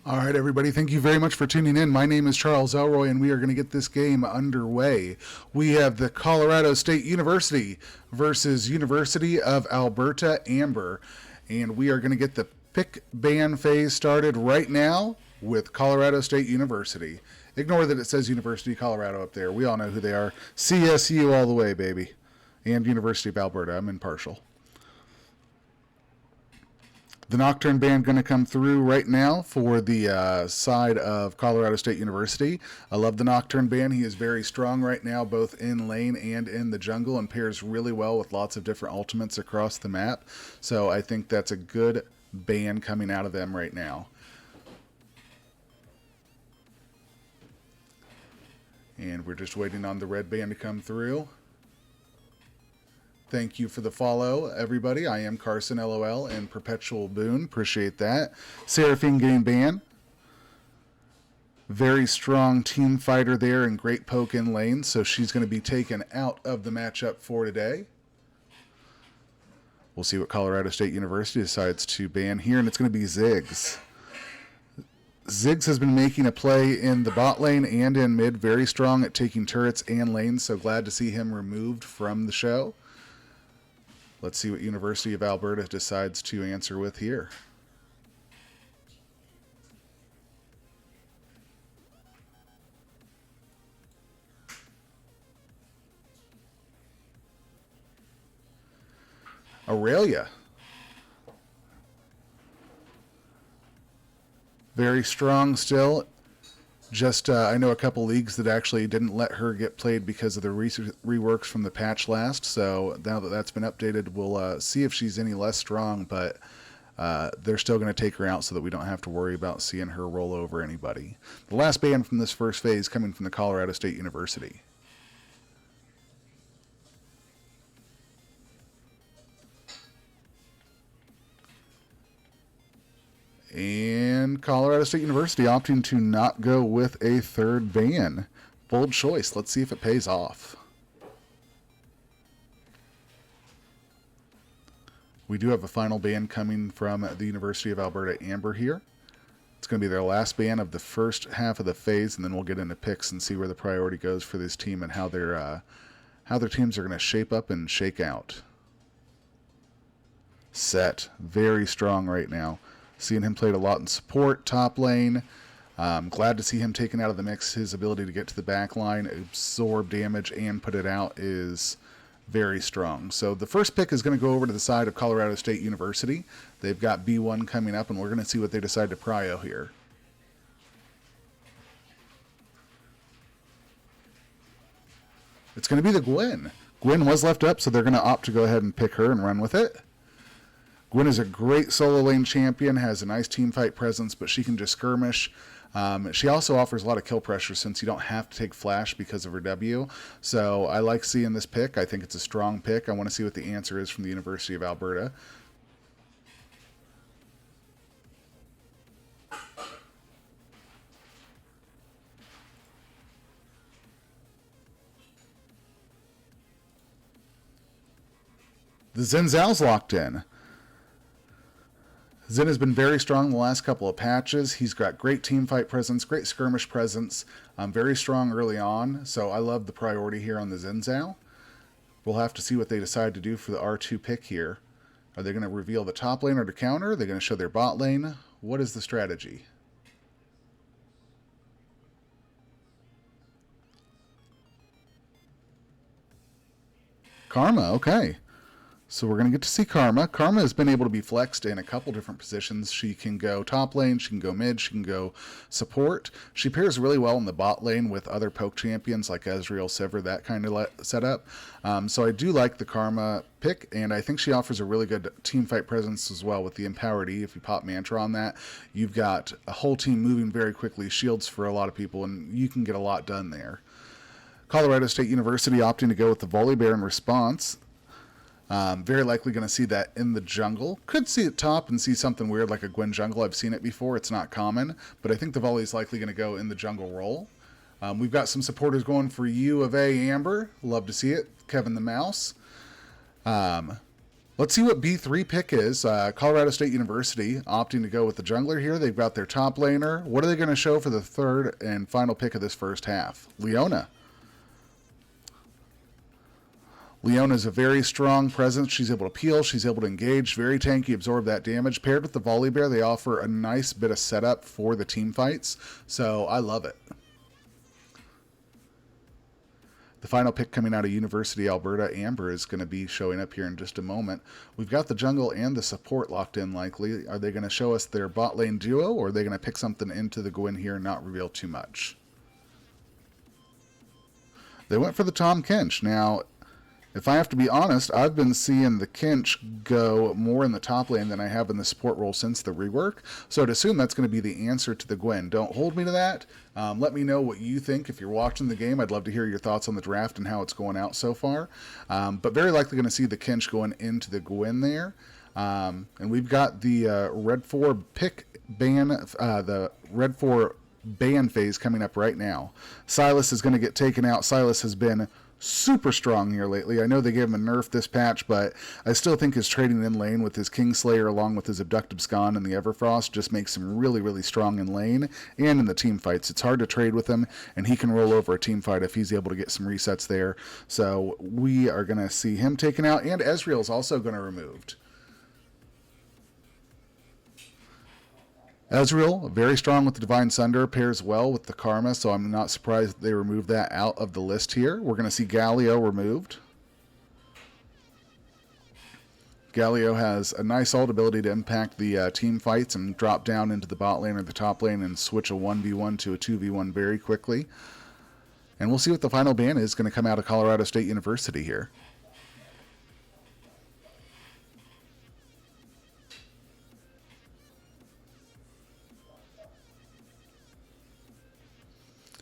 All right, everybody, thank you very much for tuning in. My name is Charles Elroy, and we are going to get this game underway. We have the Colorado State University versus University of Alberta Amber, and we are going to get the pick ban phase started right now with Colorado State University. Ignore that it says University of Colorado up there. We all know who they are. CSU all the way, baby. And University of Alberta. I'm impartial. The Nocturne band going to come through right now for the side of Colorado State University. I love the Nocturne band. He is very strong right now, both in lane and in the jungle, and pairs really well with lots of different ultimates across the map. So I think that's a good band coming out of them right now. And we're just waiting on the red band to come through. Thank you for the follow, everybody. I am Carson, LOL, and Perpetual Boon. Appreciate that. Seraphine getting banned. Very strong team fighter there and great poke in lane, so she's going to be taken out of the matchup for today. We'll see what Colorado State University decides to ban here, and it's going to be Ziggs. Ziggs has been making a play in the bot lane and in mid, very strong at taking turrets and lanes, so glad to see him removed from the show. Let's see what University of Alberta decides to answer with here. Irelia. Very strong still. Just, I know a couple leagues that actually didn't let her get played because of the reworks from the patch last. So now that that's been updated, we'll see if she's any less strong. But they're still going to take her out so that we don't have to worry about seeing her roll over anybody. The last ban from this first phase coming from the Colorado State University. And Colorado State University opting to not go with a third ban. Bold choice. Let's see if it pays off. We do have a final ban coming from the University of Alberta Amber here. It's going to be their last ban of the first half of the phase, and then we'll get into picks and see where the priority goes for this team and how their teams are going to shape up and shake out. Sett, very strong right now. Seeing him played a lot in support, top lane. Glad to see him taken out of the mix. His ability to get to the back line, absorb damage, and put it out is very strong. So the first pick is going to go over to the side of Colorado State University. They've got B1 coming up, and we're going to see what they decide to prio here. It's going to be the Gwen. Gwen was left up, so they're going to opt to go ahead and pick her and run with it. Gwen is a great solo lane champion, has a nice team fight presence, but she can just skirmish. She also offers a lot of kill pressure since you don't have to take flash because of her W. So I like seeing this pick. I think it's a strong pick. I want to see what the answer is from the University of Alberta. The Xin Zhao's locked in. Zen has been very strong the last couple of patches. He's got great team fight presence, great skirmish presence, very strong early on. So I love the priority here on the Xin Zhao. We'll have to see what they decide to do for the R2 pick here. Are they going to reveal the top lane or to counter? Are they going to show their bot lane? What is the strategy? Karma, okay. So we're going to get to see Karma. Karma has been able to be flexed in a couple different positions. She can go top lane, she can go mid, she can go support. She pairs really well in the bot lane with other poke champions like Ezreal, Sivir, that kind of setup. So I do like the Karma pick, and I think she offers a really good team fight presence as well with the Empowered E. If you pop Mantra on that, you've got a whole team moving very quickly, shields for a lot of people, and you can get a lot done there. Colorado State University opting to go with the Volibear in response. Very likely going to see that in the jungle. Could see it top and see something weird like a Gwen jungle. I've seen it before. It's not common, but I think the volley is likely going to go in the jungle role. We've got some supporters going for U of A Amber. Love to see it. Kevin the Mouse. Let's see what B3 pick is. Colorado State University opting to go with the jungler here. They've got their top laner. What are they going to show for the third and final pick of this first half? Leona. Leona is a very strong presence. She's able to peel. She's able to engage. Very tanky, absorb that damage. Paired with the Volibear, they offer a nice bit of setup for the team fights. So I love it. The final pick coming out of University Alberta Amber is going to be showing up here in just a moment. We've got the jungle and the support locked in likely. Are they going to show us their bot lane duo, or are they going to pick something into the Gwen here and not reveal too much? They went for the Tahm Kench. Now, if I have to be honest, I've been seeing the Kench go more in the top lane than I have in the support role since the rework. So I'd assume that's going to be the answer to the Gwen. Don't hold me to that. Let me know what you think if you're watching the game. I'd love to hear your thoughts on the draft and how it's going out so far. But very likely going to see the Kench going into the Gwen there. And we've got the Red 4 pick ban, the Red 4 ban phase coming up right now. Sylas is going to get taken out. Sylas has been super strong here lately. I know they gave him a nerf this patch, but I still think his trading in lane with his Kingslayer along with his Abductive Scon and the Everfrost just makes him really, really strong in lane and in the team fights. It's hard to trade with him, and he can roll over a team fight if he's able to get some resets there. So we are going to see him taken out, and Ezreal is also going to be removed. Ezreal, very strong with the Divine Sunder, pairs well with the Karma, so I'm not surprised they removed that out of the list here. We're going to see Galio removed. Galio has a nice ult ability to impact the team fights and drop down into the bot lane or the top lane and switch a 1v1 to a 2v1 very quickly. And we'll see what the final ban is going to come out of Colorado State University here.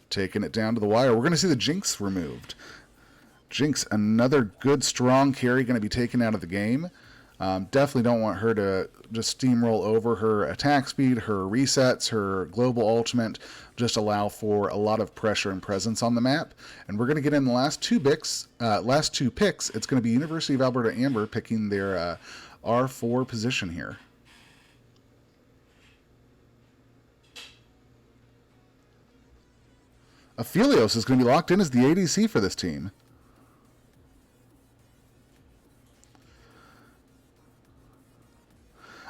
Taking it down to the wire. We're going to see the Jinx removed. Jinx, another good, strong carry, going to be taken out of the game. Definitely don't want her to just steamroll over her attack speed, her resets, her global ultimate. Just allow for a lot of pressure and presence on the map. And we're going to get in the last two picks. It's going to be University of Alberta Amber picking their R4 position here. Aphelios is going to be locked in as the ADC for this team.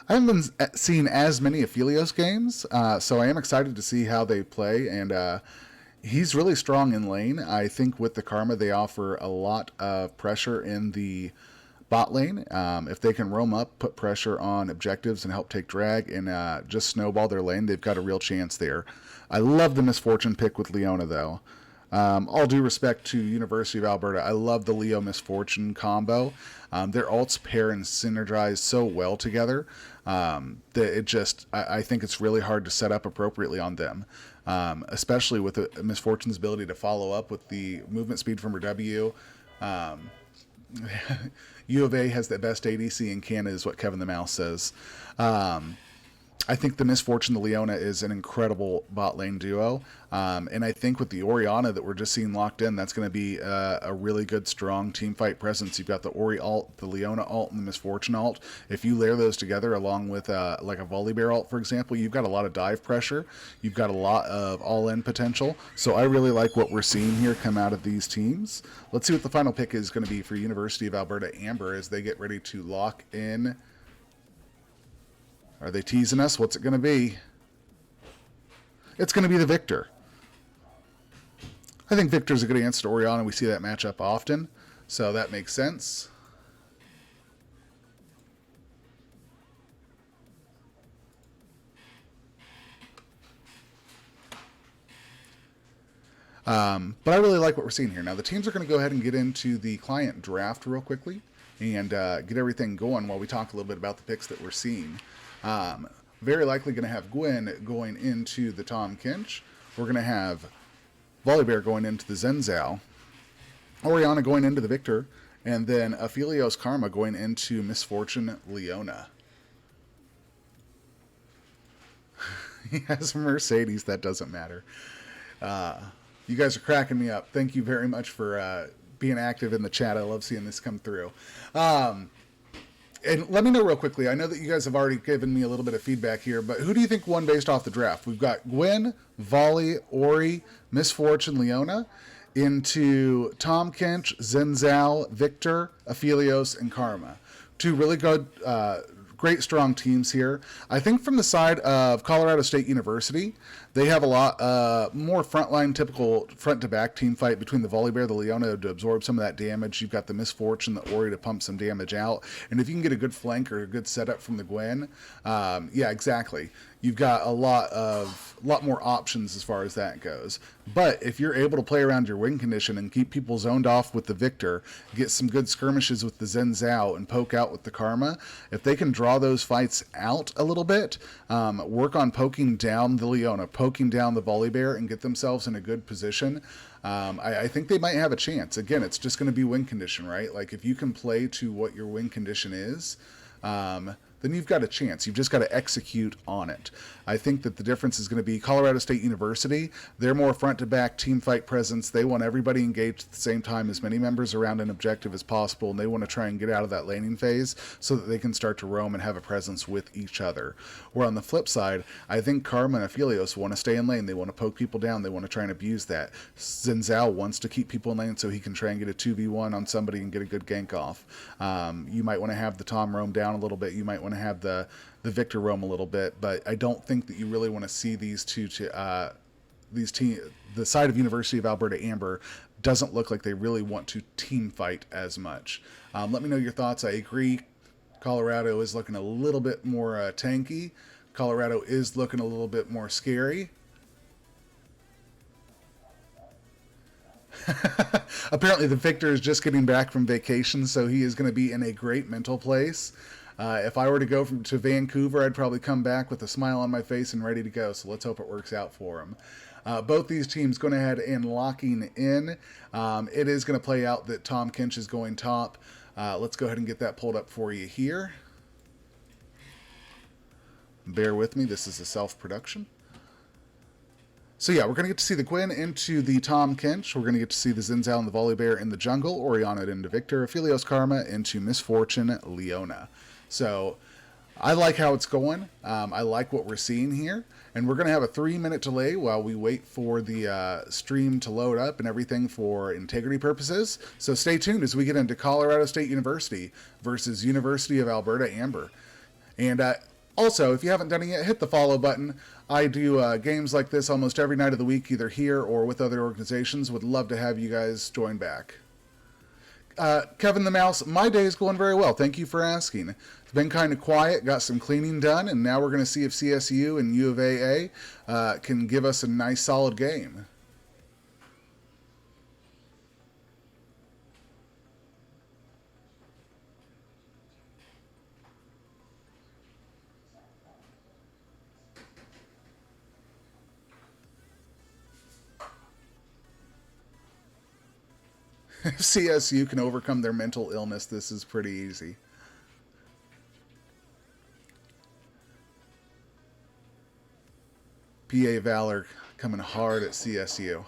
I haven't been seeing as many Aphelios games, so I am excited to see how they play, and he's really strong in lane. I think with the Karma, they offer a lot of pressure in the bot lane. If they can roam up, put pressure on objectives, and help take drag, and just snowball their lane, they've got a real chance there. I love the Misfortune pick with Leona, though. All due respect to University of Alberta, I love the Leo Misfortune combo. Their ults pair and synergize so well together that it just, I think it's really hard to set up appropriately on them, especially with Misfortune's ability to follow up with the movement speed from her W. U of A has the best ADC in Canada, is what Kevin the Mouse says. I think the Misfortune, the Leona, is an incredible bot lane duo. And I think with the Oriana that we're just seeing locked in, that's going to be a really good, strong team fight presence. You've got the Ori ult, the Leona ult, and the Misfortune ult. If you layer those together along with like a Volibear ult, for example, you've got a lot of dive pressure. You've got a lot of all-in potential. So I really like what we're seeing here come out of these teams. Let's see what the final pick is going to be for University of Alberta Amber as they get ready to lock in. Are they teasing us? What's it going to be? It's going to be the Viktor. I think Viktor's a good answer to Oriana. We see that matchup often, so that makes sense. But I really like what we're seeing here. Now, the teams are going to go ahead and get into the client draft real quickly and get everything going while we talk a little bit about the picks that we're seeing. Very likely going to have Gwen going into the Tahm Kench. We're going to have Volibear going into the Zhao, Oriana going into the Viktor, and then Aphelios Karma going into Misfortune Leona. He has a Mercedes, that doesn't matter. You guys are cracking me up. Thank you very much for being active in the chat. I love seeing this come through. And let me know real quickly, I know that you guys have already given me a little bit of feedback here, but who do you think won based off the draft? We've got Gwen, Volley, Ori, Misfortune, Leona, into Tahm Kench, Zhao, Viktor, Aphelios, and Karma. Two really good, great, strong teams here. I think from the side of Colorado State University, they have a lot more frontline, typical front-to-back team fight between the Volibear, the Leona to absorb some of that damage. You've got the Misfortune, the Ori to pump some damage out. And if you can get a good flank or a good setup from the Gwen, yeah, exactly. You've got a lot more options as far as that goes. But if you're able to play around your win condition and keep people zoned off with the Viktor, get some good skirmishes with the Zhao and poke out with the Karma, if they can draw those fights out a little bit, work on poking down the Leona, poking down the Volibear, and get themselves in a good position, I think they might have a chance. Again, it's just going to be win condition, right? Like if you can play to what your win condition is, then you've got a chance. You've just got to execute on it. I think that the difference is going to be Colorado State University. They're more front-to-back team fight presence. They want everybody engaged at the same time, as many members around an objective as possible, and they want to try and get out of that laning phase so that they can start to roam and have a presence with each other. Where on the flip side, I think Karma and Aphelios want to stay in lane. They want to poke people down. They want to try and abuse that. Zhao wants to keep people in lane so he can try and get a 2v1 on somebody and get a good gank off. You might want to have the Tahm roam down a little bit. You might want to have the Viktor roam a little bit, but I don't think that you really want to see these two the side of University of Alberta Amber doesn't look like they really want to team fight as much. Let me know your thoughts. I agree. Colorado is looking a little bit more tanky. Colorado is looking a little bit more scary. Apparently the Viktor is just getting back from vacation, so he is going to be in a great mental place. If I were to go to Vancouver, I'd probably come back with a smile on my face and ready to go, so let's hope it works out for him. Both these teams going ahead and locking in. It is going to play out that Tahm Kench is going top. Let's go ahead and get that pulled up for you here. Bear with me, this is a self-production. So yeah, we're going to get to see the Gwen into the Tahm Kench. We're going to get to see the Zhao and the Volibear in the jungle. Oriana into Viktor. Aphelios Karma into Misfortune Leona. So I like how it's going. I like what we're seeing here. And we're going to have a 3-minute delay while we wait for the stream to load up and everything for integrity purposes. So stay tuned as we get into Colorado State University versus University of Alberta Amber. And also, if you haven't done it yet, hit the follow button. I do games like this almost every night of the week, either here or with other organizations. Would love to have you guys join back. Kevin the Mouse, my day is going very well. Thank you for asking. It's been kind of quiet, got some cleaning done, and now we're going to see if CSU and U of AA can give us a nice solid game. If CSU can overcome their mental illness, this is pretty easy. PA Valor coming hard at CSU.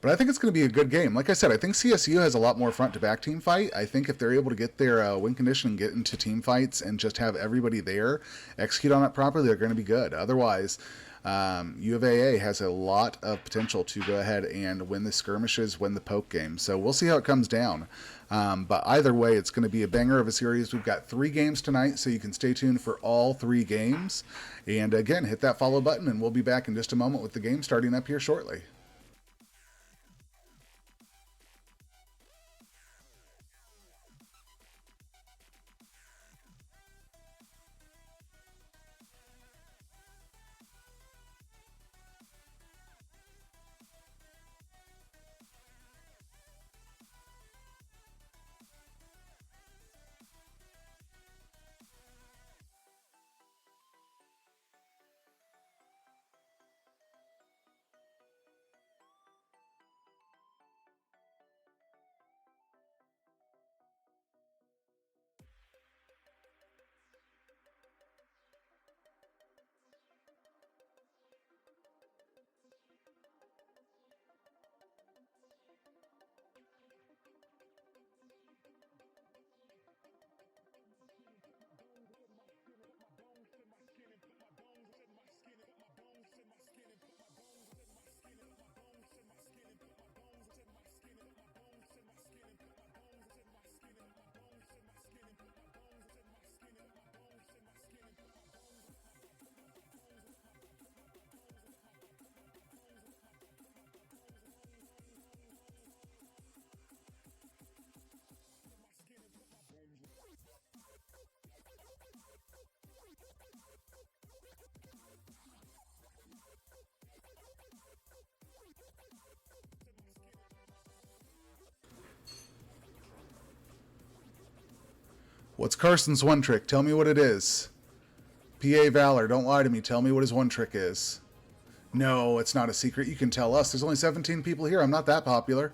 But I think it's going to be a good game. Like I said, I think CSU has a lot more front-to-back team fight. I think if they're able to get their win condition and get into team fights and just have everybody there, execute on it properly, they're going to be good. Otherwise, U of AA has a lot of potential to go ahead and win the skirmishes, win the poke game. So we'll see how it comes down. But either way, it's going to be a banger of a series. We've got 3 games tonight, so you can stay tuned for all 3 games. And again, hit that follow button, and we'll be back in just a moment with the game starting up here shortly. What's Carson's one trick? Tell me what it is. PA Valor, don't lie to me. Tell me what his one trick is. No, it's not a secret. You can tell us. There's only 17 people here. I'm not that popular.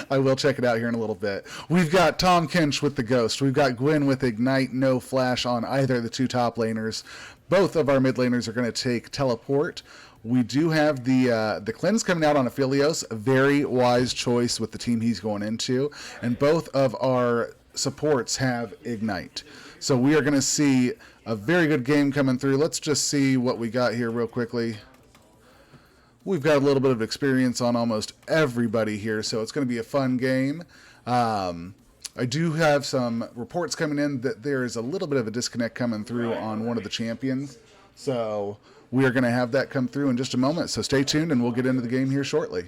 I will check it out here in a little bit. We've got Tahm Kench with the Ghost. We've got Gwen with Ignite, no flash on either of the two top laners. Both of our mid laners are going to take Teleport. We do have the cleanse coming out on Aphelios. A very wise choice with the team he's going into. And both of our supports have Ignite. So we are going to see a very good game coming through. Let's just see what we got here real quickly. We've got a little bit of experience on almost everybody here, so it's going to be a fun game. I do have some reports coming in that there is a little bit of a disconnect coming through on one of the champions. So we are going to have that come through in just a moment. So stay tuned and we'll get into the game here shortly.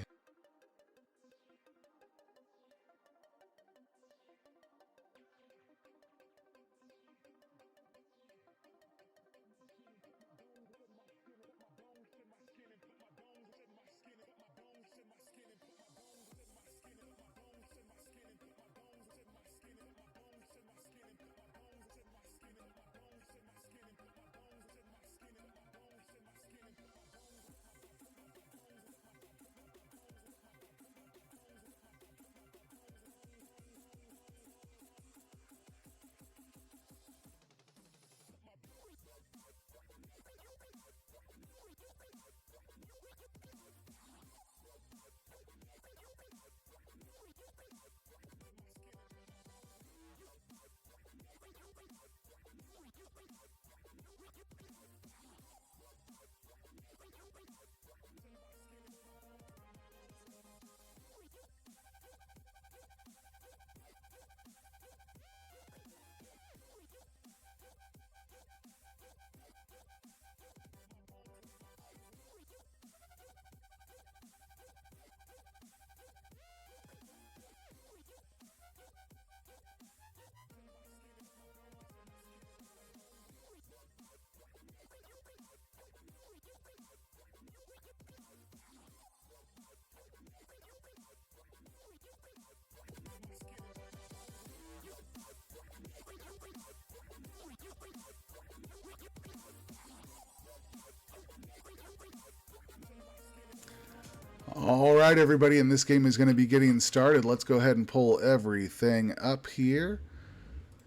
All right, everybody, and this game is going to be getting started. Let's go ahead and pull everything up here.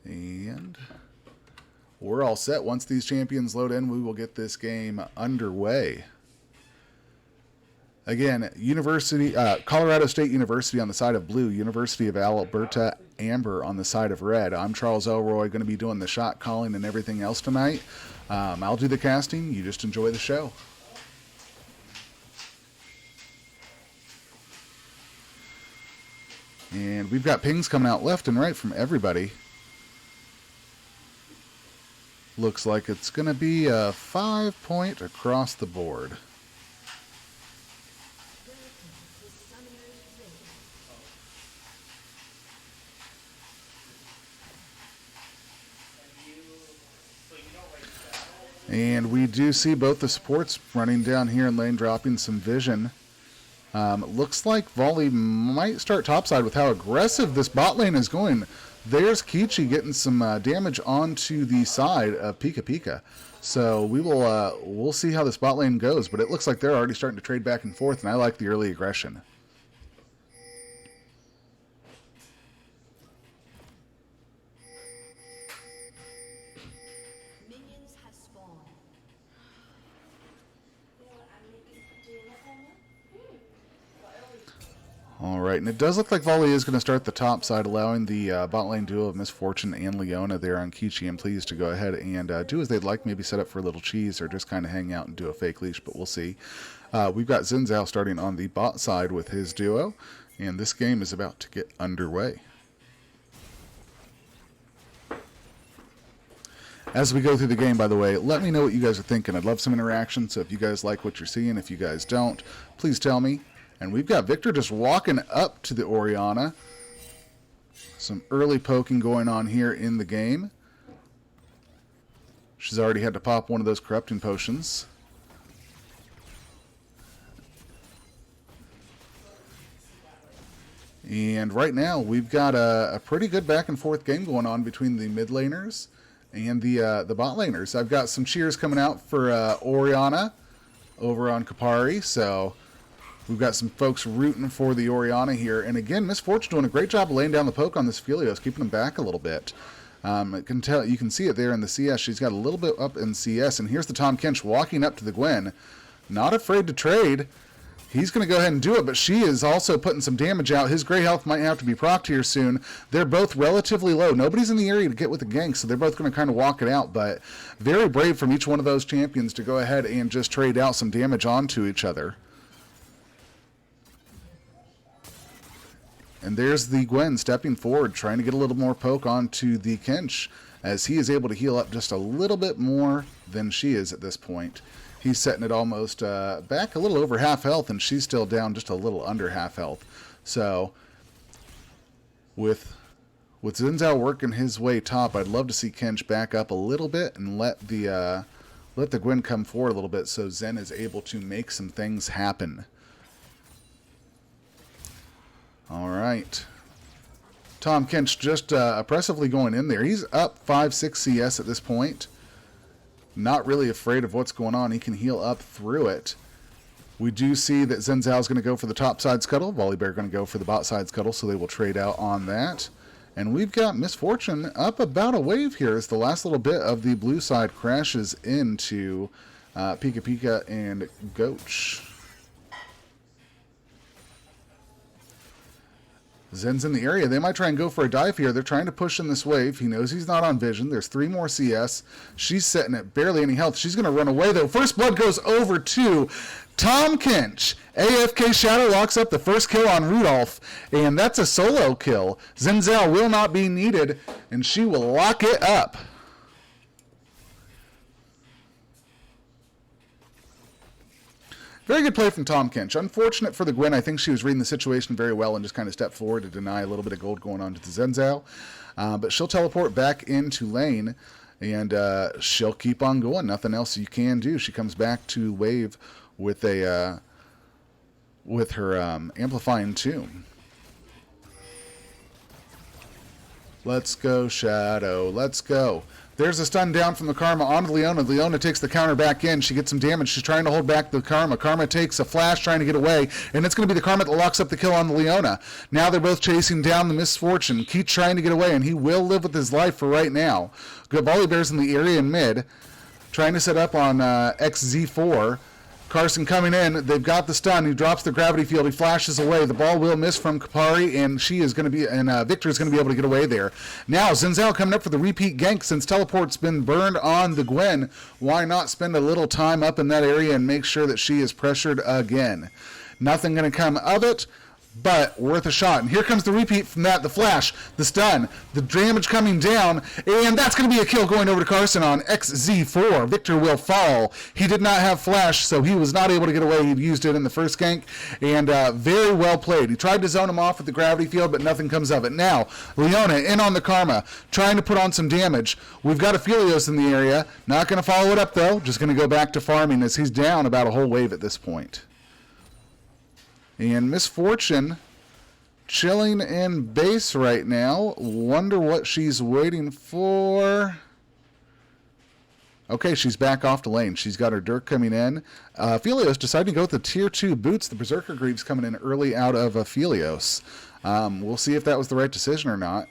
And we're all set. Once these champions load in, we will get this game underway. Again, Colorado State University on the side of blue, University of Alberta amber on the side of red. I'm Charles Elroy, going to be doing the shot calling and everything else tonight. I'll do the casting. You just enjoy the show. And we've got pings coming out left and right from everybody. Looks like it's going to be a 5-point across the board. And we do see both the supports running down here in lane, dropping some vision. Looks like Volley might start topside with how aggressive this bot lane is going. There's Kichi getting some damage onto the side of Pika Pika. So we will we'll see how this bot lane goes, but it looks like they're already starting to trade back and forth, and I like the early aggression. All right, and it does look like Volley is going to start the top side, allowing the bot lane duo of Misfortune and Leona there on Kichi and Please to go ahead and do as they'd like, maybe set up for a little cheese or just kind of hang out and do a fake leash, but we'll see. We've got Zhao starting on the bot side with his duo, and this game is about to get underway. As we go through the game, by the way, let me know what you guys are thinking. I'd love some interaction, so if you guys like what you're seeing, if you guys don't, please tell me. And we've got Viktor just walking up to the Oriana. Some early poking going on here in the game. She's already had to pop one of those corrupting potions. And right now we've got a pretty good back and forth game going on between the mid laners. and the bot laners. I've got some cheers coming out for Oriana over on Kapari, so we've got some folks rooting for the Oriana here. And again, Miss Fortune doing a great job of laying down the poke on this Aphelios, keeping him back a little bit. You can see it there in the CS. She's got a little bit up in CS, and here's the Tahm Kench walking up to the Gwen, not afraid to trade. He's going to go ahead and do it, but she is also putting some damage out. His gray health might have to be procced here soon. They're both relatively low. Nobody's in the area to get with the gank, so they're both going to kind of walk it out, but very brave from each one of those champions to go ahead and just trade out some damage onto each other. And there's the Gwen stepping forward, trying to get a little more poke onto the Kench, as he is able to heal up just a little bit more than she is at this point. He's setting it almost back a little over half health, and she's still down just a little under half health. So, with Zhao working his way top, I'd love to see Kench back up a little bit and let the Gwen come forward a little bit so Zen is able to make some things happen. All right. Tahm Kench just oppressively going in there. He's up 5-6 CS at this point. Not really afraid of what's going on. He can heal up through it. We do see that Zhao is going to go for the top side scuttle. Volibear going to go for the bot side scuttle, so they will trade out on that. And we've got Miss Fortune up about a wave here as the last little bit of the blue side crashes into Pika Pika and Goach. Zen's in the area. They might try and go for a dive here. They're trying to push in this wave. He knows he's not on vision. There's 3 more CS. She's setting it barely any health. She's going to run away, though. First blood goes over to Tahm Kench. AFK Shadow locks up the first kill on Rudolph, and that's a solo kill. Zhao will not be needed, and she will lock it up. Very good play from Tahm Kench. Unfortunate for the Gwen. I think she was reading the situation very well and just kind of stepped forward to deny a little bit of gold going on to the Zhao. But she'll teleport back into lane, and she'll keep on going. Nothing else you can do. She comes back to wave with a with her amplifying tomb. Let's go, Shadow. Let's go. There's a stun down from the Karma onto Leona. Leona takes the counter back in. She gets some damage. She's trying to hold back the Karma. Karma takes a flash trying to get away, and it's going to be the Karma that locks up the kill on the Leona. Now they're both chasing down the Misfortune. Keith trying to get away, and he will live with his life for right now. Good Volibear's in the area in mid, trying to set up on XZ4. Carson coming in. They've got the stun. He drops the gravity field. He flashes away. The ball will miss from Kapari, and she is going to be, and Viktor is going to be able to get away there. Now Zhao coming up for the repeat gank. Since teleport's been burned on the Gwen, why not spend a little time up in that area and make sure that she is pressured again? Nothing going to come of it, but worth a shot. And here comes the repeat from that, the flash, the stun, the damage coming down, and that's going to be a kill going over to Carson on XZ4. Viktor will fall. He did not have flash, so he was not able to get away. He'd used it in the first gank, and very well played. He tried to zone him off with the gravity field, but nothing comes of it. Now, Leona in on the Karma, trying to put on some damage. We've got Aphelios in the area. Not going to follow it up, though. Just going to go back to farming as he's down about a whole wave at this point. And Misfortune chilling in base right now. Wonder what she's waiting for. Okay, she's back off the lane. She's got her Dirk coming in. Aphelios deciding to go with the tier 2 boots. The Berserker Greaves coming in early out of Aphelios. We'll see if that was the right decision or not.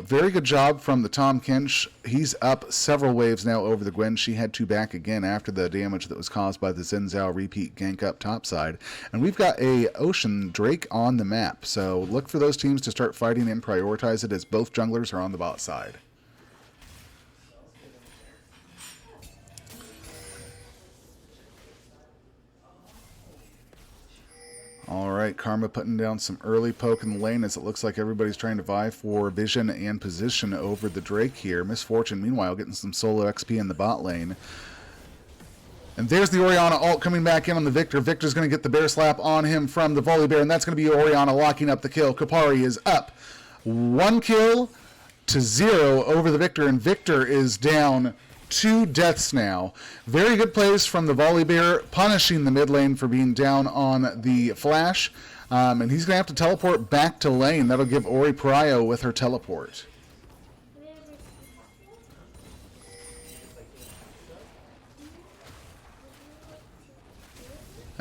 Very good job from the Tahm Kench. He's up several waves now over the Gwen. She had to back again after the damage that was caused by the Zhao repeat gank up topside. And we've got a Ocean Drake on the map. So look for those teams to start fighting and prioritize it as both junglers are on the bot side. All right, Karma putting down some early poke in the lane as it looks like everybody's trying to vie for vision and position over the Drake here. Misfortune, meanwhile, getting some solo XP in the bot lane. And there's the Oriana ult coming back in on the Viktor. Viktor's going to get the bear slap on him from the Volibear, and that's going to be Oriana locking up the kill. Kapari is up 1 kill to 0 over the Viktor, and Viktor is down 2 deaths now. Very good plays from the Volibear, punishing the mid lane for being down on the flash. And he's going to have to teleport back to lane. That'll give Ori Prio with her teleport.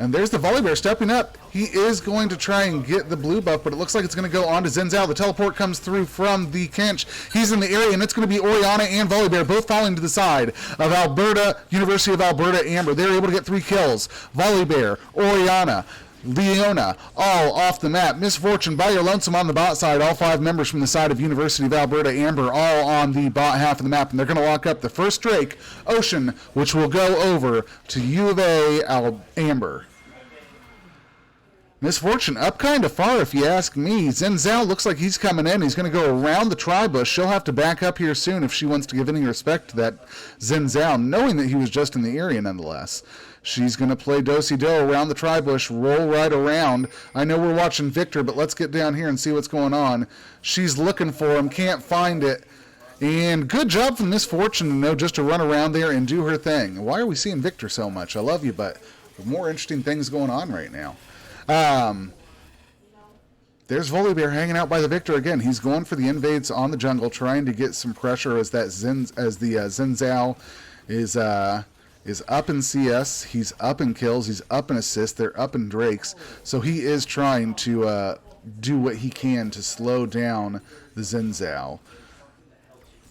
And there's the Volibear stepping up. He is going to try and get the blue buff, but it looks like it's going to go on to Zhao. The teleport comes through from the Kench. He's in the area, and it's going to be Oriana and Volibear both falling to the side of Alberta, University of Alberta Amber. They're able to get 3 kills. Volibear, Oriana, Leona, all off the map. Misfortune by your lonesome on the bot side. All 5 members from the side of University of Alberta Amber all on the bot half of the map, and they're going to lock up the first Drake, Ocean, which will go over to U of A Amber. Misfortune up kind of far, if you ask me. Zhao looks like he's coming in. He's going to go around the tri-bush. She'll have to back up here soon if she wants to give any respect to that Zhao, knowing that he was just in the area nonetheless. She's going to play do-si-do around the tri-bush, roll right around. I know we're watching Viktor, but let's get down here and see what's going on. She's looking for him, can't find it. And good job from Misfortune to know just to run around there and do her thing. Why are we seeing Viktor so much? I love you, but more interesting things going on right now. There's Volibear hanging out by the Viktor again. He's going for the invades on the jungle, trying to get some pressure as the Zhao is up in CS. He's up in kills. He's up in assists. They're up in Drakes. So he is trying to do what he can to slow down the Zhao.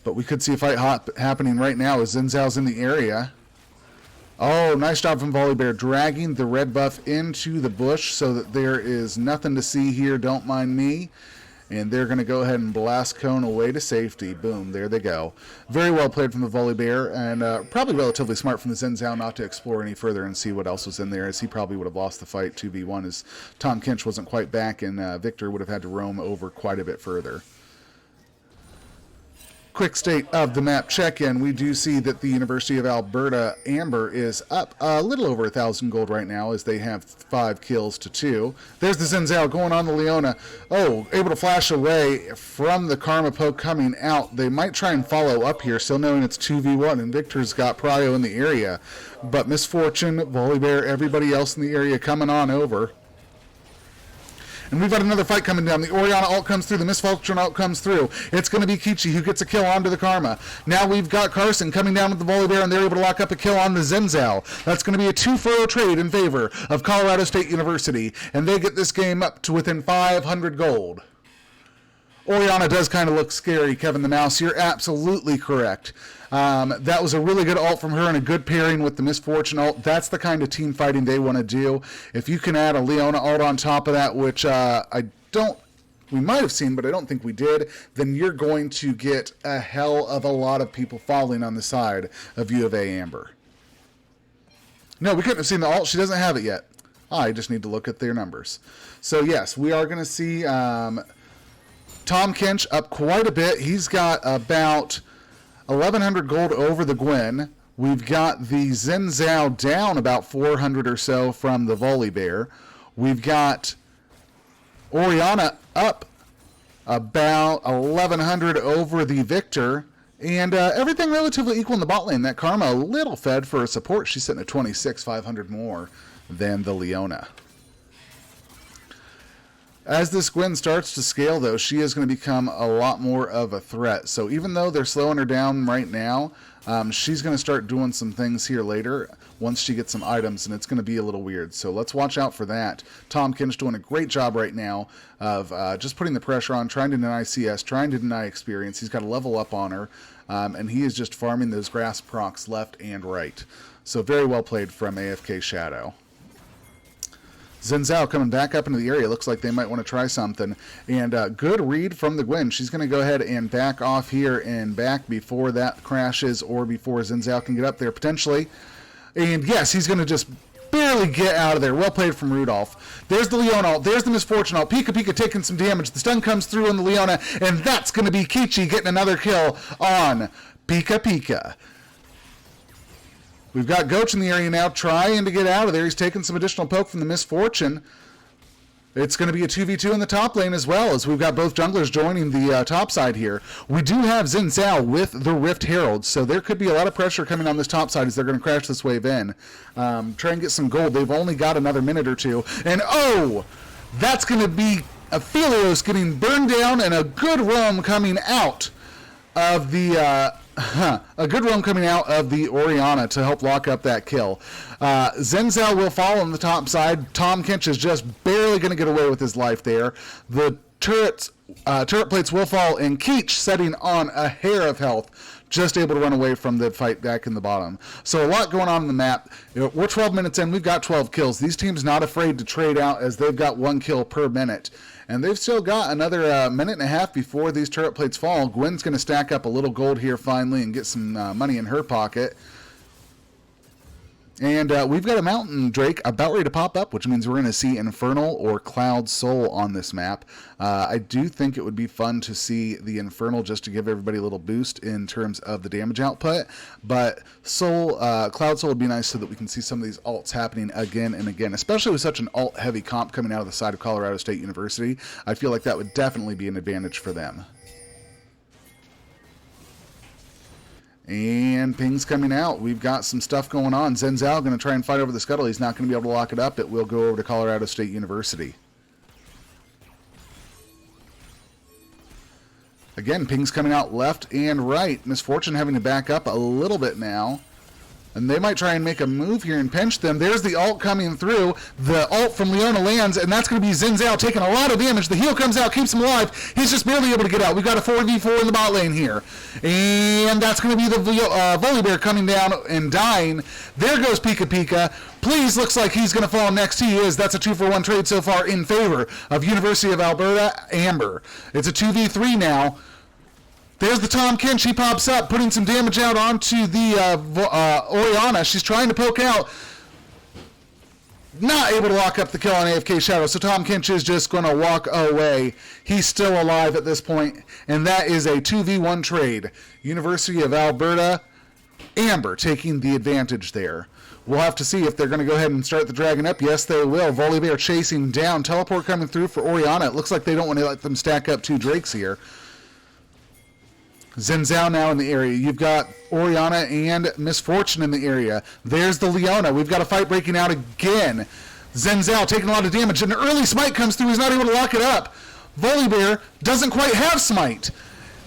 But we could see a fight happening right now as Zhao's in the area. Oh, nice job from Volibear, dragging the red buff into the bush so that there is nothing to see here, don't mind me. And they're going to go ahead and blast Cone away to safety. Boom, there they go. Very well played from the Volibear, and probably relatively smart from the Zhao not to explore any further and see what else was in there, as he probably would have lost the fight 2v1 as Tahm Kench wasn't quite back, and Viktor would have had to roam over quite a bit further. Quick state of the map check-in. We do see that the University of Alberta Amber is up a little over 1,000 gold right now as they have 5 kills to 2. There's the Zhao going on the Leona. Oh, able to flash away from the Karma poke coming out. They might try and follow up here, still knowing it's 2v1, and Viktor's got Prio in the area. But Misfortune, Volibear, everybody else in the area coming on over. And we've got another fight coming down. The Oriana ult comes through. The Misfortune ult comes through. It's going to be Kichi who gets a kill onto the Karma. Now we've got Carson coming down with the Volibear, and they're able to lock up a kill on the Zhao. That's going to be a 2-for-0 trade in favor of Colorado State University, and they get this game up to within 500 gold. Oriana does kind of look scary, Kevin the Mouse. You're absolutely correct. That was a really good ult from her and a good pairing with the Misfortune ult. That's the kind of team fighting they want to do. If you can add a Leona ult on top of that, which we might have seen, but I don't think we did, then you're going to get a hell of a lot of people falling on the side of U of A Amber. No, we couldn't have seen the ult. She doesn't have it yet. I just need to look at their numbers. So yes, we are going to see Tahm Kench up quite a bit. He's got about 1,100 gold over the Gwen. We've got the Zhao down about 400 or so from the Volibear. We've got Oriana up about 1,100 over the Viktor. And everything relatively equal in the bot lane. That Karma a little fed for a support. She's sitting at 26, 500 more than the Leona. As this Gwen starts to scale, though, she is going to become a lot more of a threat. So even though they're slowing her down right now, she's going to start doing some things here later once she gets some items, and it's going to be a little weird. So let's watch out for that. Tahm Kench doing a great job right now of just putting the pressure on, trying to deny CS, trying to deny experience. He's got to level up on her, and he is just farming those grass procs left and right. So very well played from AFK Shadow. Zhao coming back up into the area. Looks like they might want to try something. And good read from the Gwen. She's going to go ahead and back off here and back before that crashes or before Zhao can get up there potentially. And yes, he's going to just barely get out of there. Well played from Rudolph. There's the Leona ult. There's the Misfortune ult. Pika Pika taking some damage. The stun comes through on the Leona, and that's going to be Kichi getting another kill on Pika Pika. We've got Goach in the area now trying to get out of there. He's taking some additional poke from the Misfortune. It's going to be a 2v2 in the top lane as well, as we've got both junglers joining the top side here. We do have Zhao with the Rift Herald, so there could be a lot of pressure coming on this top side as they're going to crash this wave in. Try and get some gold. They've only got another minute or two. And oh, that's going to be Aphelios getting burned down and a good roam coming out of the A good roam coming out of the Oriana to help lock up that kill. Zhao will fall on the top side. Tahm Kench is just barely going to get away with his life there. The turret plates will fall, and Keech setting on a hair of health, just able to run away from the fight back in the bottom. So a lot going on in the map. We're 12 minutes in. We've got 12 kills. These teams not afraid to trade out as they've got 1 kill per minute. And they've still got another minute and a half before these turret plates fall. Gwen's going to stack up a little gold here finally and get some money in her pocket. And we've got a Mountain Drake about ready to pop up, which means we're going to see Infernal or Cloud Soul on this map. I do think it would be fun to see the Infernal just to give everybody a little boost in terms of the damage output. But Cloud Soul would be nice so that we can see some of these alts happening again and again, especially with such an alt-heavy comp coming out of the side of Colorado State University. I feel like that would definitely be an advantage for them. And ping's coming out. We've got some stuff going on. Zhao going to try and fight over the scuttle. He's not going to be able to lock it up. It will go over to Colorado State University. Again, ping's coming out left and right. Misfortune having to back up a little bit now. And they might try and make a move here and pinch them. There's the ult coming through. The ult from Leona lands, and that's going to be Zhao taking a lot of damage. The heal comes out, keeps him alive. He's just barely able to get out. We've got a 4v4 in the bot lane here. And that's going to be the Volibear coming down and dying. There goes Pika Pika. Please, looks like he's going to fall next. He is. That's a 2-for-1 trade so far in favor of University of Alberta, Amber. It's a 2v3 now. There's the Tahm Kench. She pops up, putting some damage out onto the Oriana. She's trying to poke out. Not able to lock up the kill on AFK Shadow, so Tahm Kench is just going to walk away. He's still alive at this point, and that is a 2v1 trade. University of Alberta, Amber taking the advantage there. We'll have to see if they're going to go ahead and start the dragon up. Yes, they will. Volibear chasing down. Teleport coming through for Oriana. It looks like they don't want to let them stack up 2 Drakes here. Zhao now in the area. You've got Oriana and Misfortune in the area. There's the Leona. We've got a fight breaking out again. Zhao taking a lot of damage. An early smite comes through. He's not able to lock it up. Volibear doesn't quite have smite.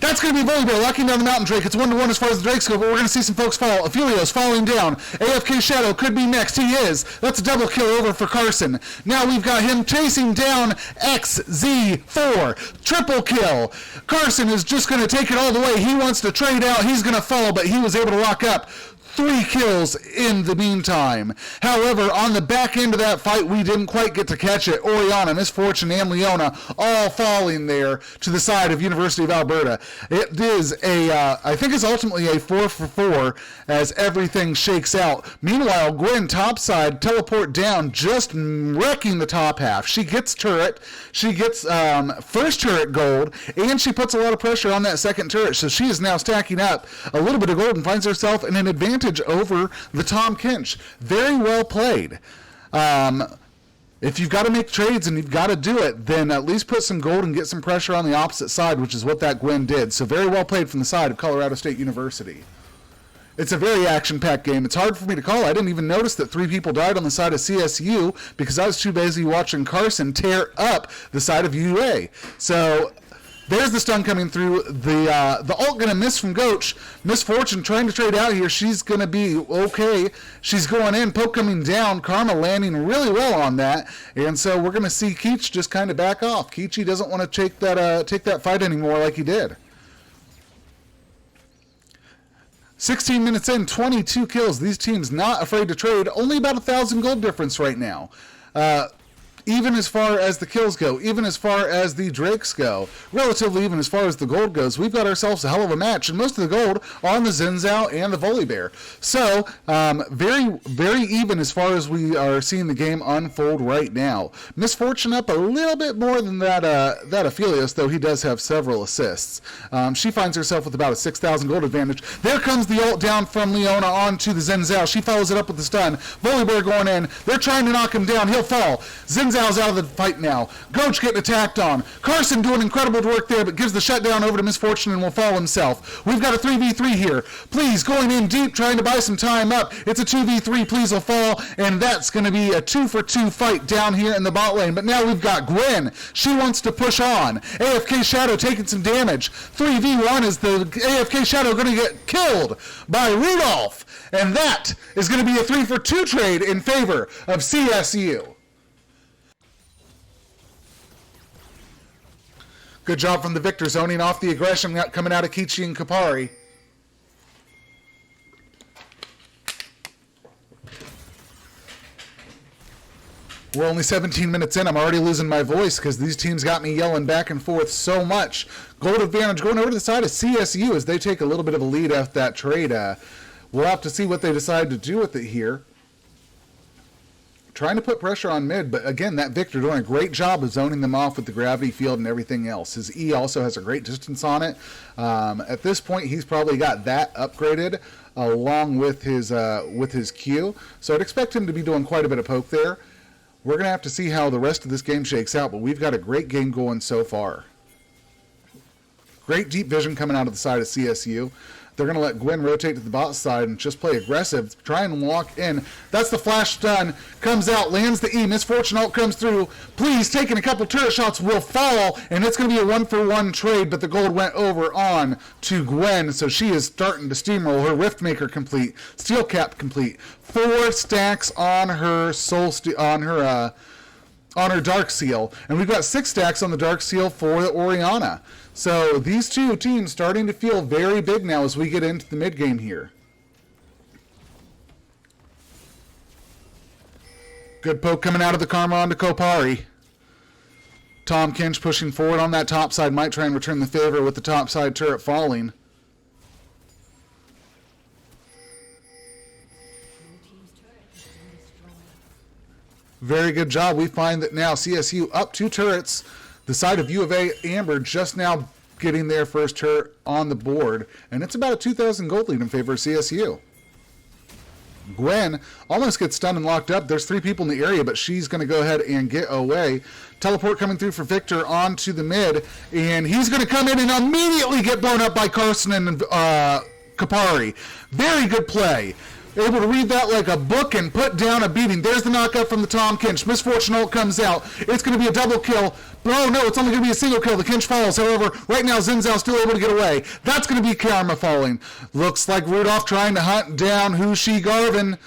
That's going to be Volibear locking down the Mountain Drake. It's 1-1 as far as the Drakes go, but we're going to see some folks fall. Aphelios falling down. AFK Shadow could be next. He is. That's a double kill over for Carson. Now we've got him chasing down XZ4. Triple kill. Carson is just going to take it all the way. He wants to trade out. He's going to fall, but he was able to lock up 3 kills in the meantime. However, on the back end of that fight, we didn't quite get to catch it. Oriana, Misfortune, and Leona all falling there to the side of University of Alberta. It is I think it's ultimately a 4-for-4 as everything shakes out. Meanwhile, Gwen topside, teleport down, just wrecking the top half. She gets turret, she gets first turret gold, and she puts a lot of pressure on that second turret, so she is now stacking up a little bit of gold and finds herself in an advantage over the Tahm Kench. Very well played. If you've got to make trades and you've got to do it, then at least put some gold and get some pressure on the opposite side, which is what that Gwen did. So very well played from the side of Colorado State University. It's a very action-packed game. It's hard for me to call. I didn't even notice that 3 people died on the side of CSU because I was too busy watching Carson tear up the side of UA. So there's the stun coming through. The ult going to miss from Goach. Misfortune trying to trade out here. She's going to be okay. She's going in. Poke coming down. Karma landing really well on that. And so we're going to see Keech just kind of back off. Keechy doesn't want to take that fight anymore like he did. 16 minutes in, 22 kills. These teams not afraid to trade. Only about 1,000 gold difference right now. Even as far as the kills go, even as far as the Drakes go, relatively even as far as the gold goes, we've got ourselves a hell of a match, and most of the gold on the Zhao and the Volibear. So, very, very even as far as we are seeing the game unfold right now. Misfortune up a little bit more than that Aphelios, though he does have several assists. She finds herself with about a 6,000 gold advantage. There comes the ult down from Leona onto the Zhao. She follows it up with the stun. Volibear going in. They're trying to knock him down. He'll fall. Zhao Zhao's out of the fight now. Goach getting attacked on. Carson doing incredible work there, but gives the shutdown over to Misfortune and will fall himself. We've got a 3v3 here. Please going in deep, trying to buy some time up. It's a 2v3. Please will fall, and that's going to be a 2-for-2 fight down here in the bot lane. But now we've got Gwen. She wants to push on. AFK Shadow taking some damage. 3v1 is the AFK Shadow going to get killed by Rudolph. And that is going to be a 3-for-2 trade in favor of CSU. Good job from the Viktor, zoning off the aggression coming out of Kichi and Kapari. We're only 17 minutes in. I'm already losing my voice because these teams got me yelling back and forth so much. Gold advantage going over to the side of CSU as they take a little bit of a lead off that trade. We'll have to see what they decide to do with it here. Trying to put pressure on mid, but again, that Viktor doing a great job of zoning them off with the gravity field and everything else. His E also has a great distance on it. At this point, he's probably got that upgraded along with his Q. So I'd expect him to be doing quite a bit of poke there. We're going to have to see how the rest of this game shakes out, but we've got a great game going so far. Great deep vision coming out of the side of CSU. They're going to let Gwen rotate to the bot side and just play aggressive, try and walk in. That's the flash stun. Comes out, lands the E. Misfortune ult comes through. Please, taking a couple turret shots will fall, and it's going to be a 1-for-1 trade, but the gold went over on to Gwen, so she is starting to steamroll. Her Riftmaker complete, Steel Cap complete. 4 stacks on her on her Dark Seal, and we've got 6 stacks on the Dark Seal for the Oriana. So these two teams starting to feel very big now as we get into the mid game here. Good poke coming out of the Karma onto Kopari. Tahm Kench pushing forward on that top side, might try and return the favor with the top side turret falling. Very good job. We find that now CSU up 2 turrets. The side of U of A, Amber, just now getting their first turret on the board. And it's about a 2,000 gold lead in favor of CSU. Gwen almost gets stunned and locked up. There's 3 people in the area, but she's going to go ahead and get away. Teleport coming through for Viktor onto the mid. And he's going to come in and immediately get blown up by Carson and Kapari. Very good play. Able to read that like a book and put down a beating. There's the knockout from the Tahm Kench. Misfortune ult comes out. It's going to be a double kill. Oh no, it's only going to be a single kill. The Kench falls. However, right now Zhao still able to get away. That's going to be Karma falling. Looks like Rudolph trying to hunt down Hushi Garvin.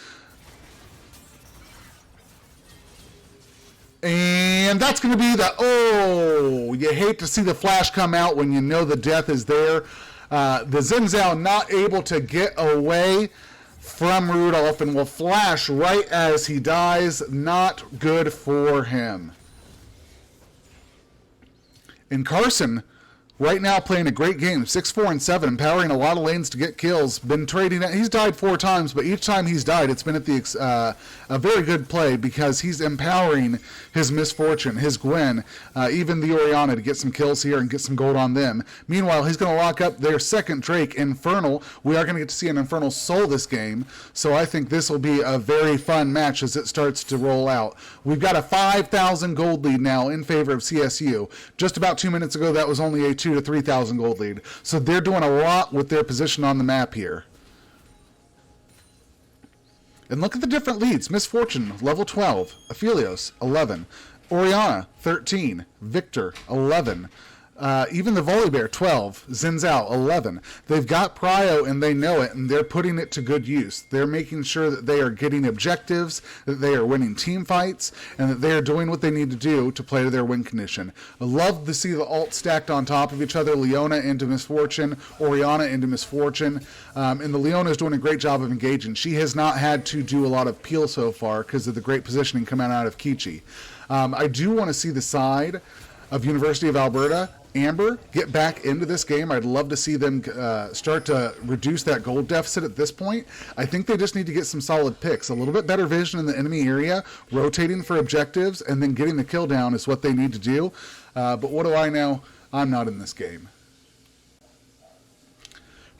And that's going to be the, oh, you hate to see the flash come out when you know the death is there. The Zhao not able to get away from Rudolph and will flash right as he dies. Not good for him. And Carson, right now playing a great game, 6-4-7, empowering a lot of lanes to get kills. Been trading. He's died 4 times, but each time he's died, it's been at the a very good play because he's empowering his Misfortune, his Gwen, even the Oriana to get some kills here and get some gold on them. Meanwhile, he's going to lock up their second Drake, Infernal. We are going to get to see an Infernal Soul this game, so I think this will be a very fun match as it starts to roll out. We've got a 5,000 gold lead now in favor of CSU. Just about 2 minutes ago, that was only a 2,000 to 3,000 gold lead. So they're doing a lot with their position on the map here. And look at the different leads. Misfortune, level 12. Aphelios, 11. Oriana, 13. Viktor, 11. Even the Volibear, 12. Zhao, 11. They've got prio and they know it, and they're putting it to good use. They're making sure that they are getting objectives, that they are winning team fights, and that they are doing what they need to do to play to their win condition. I love to see the ult stacked on top of each other. Leona into Misfortune, Oriana into Misfortune. And the Leona is doing a great job of engaging. She has not had to do a lot of peel so far because of the great positioning coming out of Kichi. I do want to see the side of University of Alberta, Amber, get back into this game. I'd love to see them start to reduce that gold deficit at this point. I think they just need to get some solid picks. A little bit better vision in the enemy area, rotating for objectives, and then getting the kill down is what they need to do. But what do I know? I'm not in this game.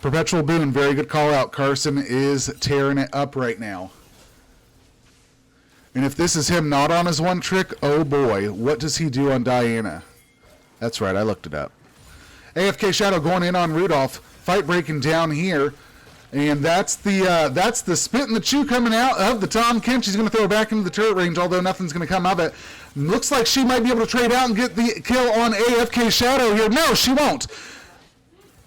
Perpetual Boon, very good call out. Carson is tearing it up right now. And if this is him not on his one trick, oh boy, what does he do on Diana? That's right, I looked it up. AFK Shadow going in on Rudolph. Fight breaking down here. And that's the spit and the chew coming out of the Tahm. Kench. She's going to throw her back into the turret range, although nothing's going to come of it. Looks like she might be able to trade out and get the kill on AFK Shadow here. No, she won't.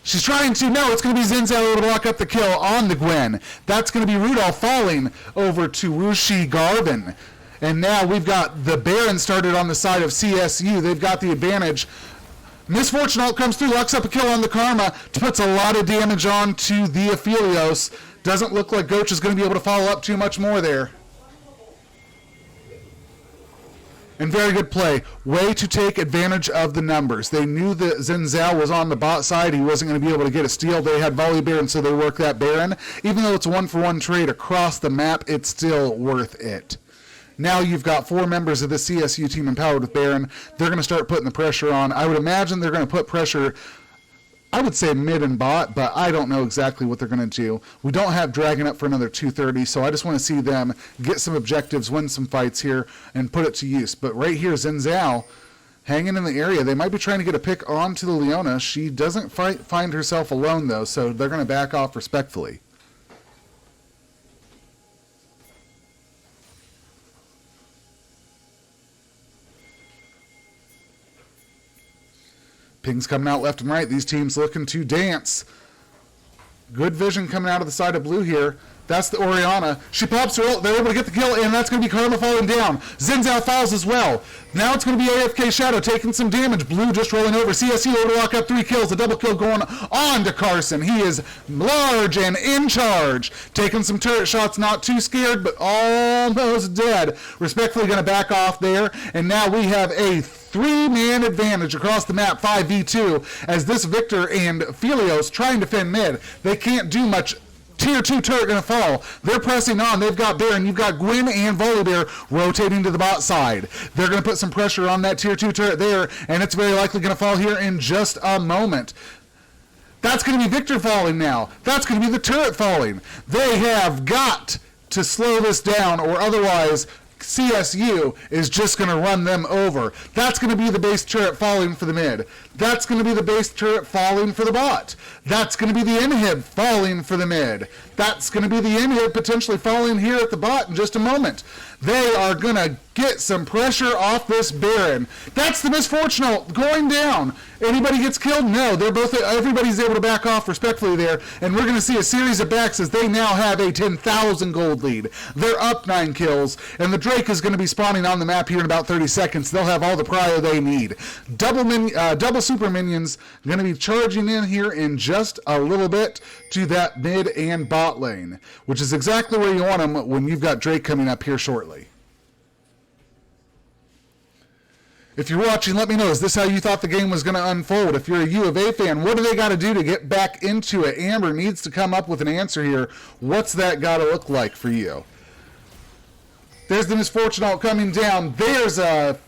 She's trying to. No, it's going to be Zhao able to lock up the kill on the Gwen. That's going to be Rudolph falling over to Wuxi Garvin. And now we've got the Baron started on the side of CSU. They've got the advantage. Misfortune ult comes through, locks up a kill on the Karma, puts a lot of damage on to the Aphelios. Doesn't look like Goach is going to be able to follow up too much more there. And very good play. Way to take advantage of the numbers. They knew that Zhao was on the bot side. He wasn't going to be able to get a steal. They had Volibear, and so they worked that Baron. Even though it's a one-for-one trade across the map, it's still worth it. Now you've got 4 members of the CSU team empowered with Baron. They're going to start putting the pressure on. I would imagine they're going to put pressure, I would say mid and bot, but I don't know exactly what they're going to do. We don't have Dragon up for another 230, so I just want to see them get some objectives, win some fights here, and put it to use. But right here, Zhao hanging in the area. They might be trying to get a pick onto the Leona. She doesn't find herself alone, though, so they're going to back off respectfully. Pings coming out left and right. These teams looking to dance. Good vision coming out of the side of blue here. That's the Oriana. She pops her ult. They're able to get the kill, and that's going to be Karma falling down. Zhao falls as well. Now it's going to be AFK Shadow taking some damage. Blue just rolling over. CSU able to lock up 3 kills. A double kill going on to Carson. He is large and in charge. Taking some turret shots. Not too scared, but almost dead. Respectfully going to back off there. And now we have a 3-man advantage across the map, 5v2, as this Viktor and Aphelios trying to defend mid. They can't do much. Tier 2 turret going to fall. They're pressing on. They've got Baron. You've got Gwen and Volibear rotating to the bot side. They're going to put some pressure on that Tier 2 turret there, and it's very likely going to fall here in just a moment. That's going to be Viktor falling now. That's going to be the turret falling. They have got to slow this down, or otherwise CSU is just going to run them over. That's going to be the base turret falling for the mid. That's going to be the base turret falling for the bot. That's going to be the inhib falling for the mid. That's going to be the inhib potentially falling here at the bot in just a moment. They are going to get some pressure off this Baron. That's the misfortune ult going down. Anybody gets killed? No. Everybody's able to back off respectfully there, and we're going to see a series of backs as they now have a 10,000 gold lead. They're up 9 kills, and the Drake is going to be spawning on the map here in about 30 seconds. They'll have all the prio they need. Double super minions going to be charging in here in just a little bit to that mid and bot lane, which is exactly where you want them when you've got Drake coming up here shortly. If you're watching, let me know, is this how you thought the game was going to unfold? If you're a U of A fan, what do they got to do to get back into it? Amber needs to come up with an answer here. What's that got to look like for you? There's the misfortune ult coming down. There's a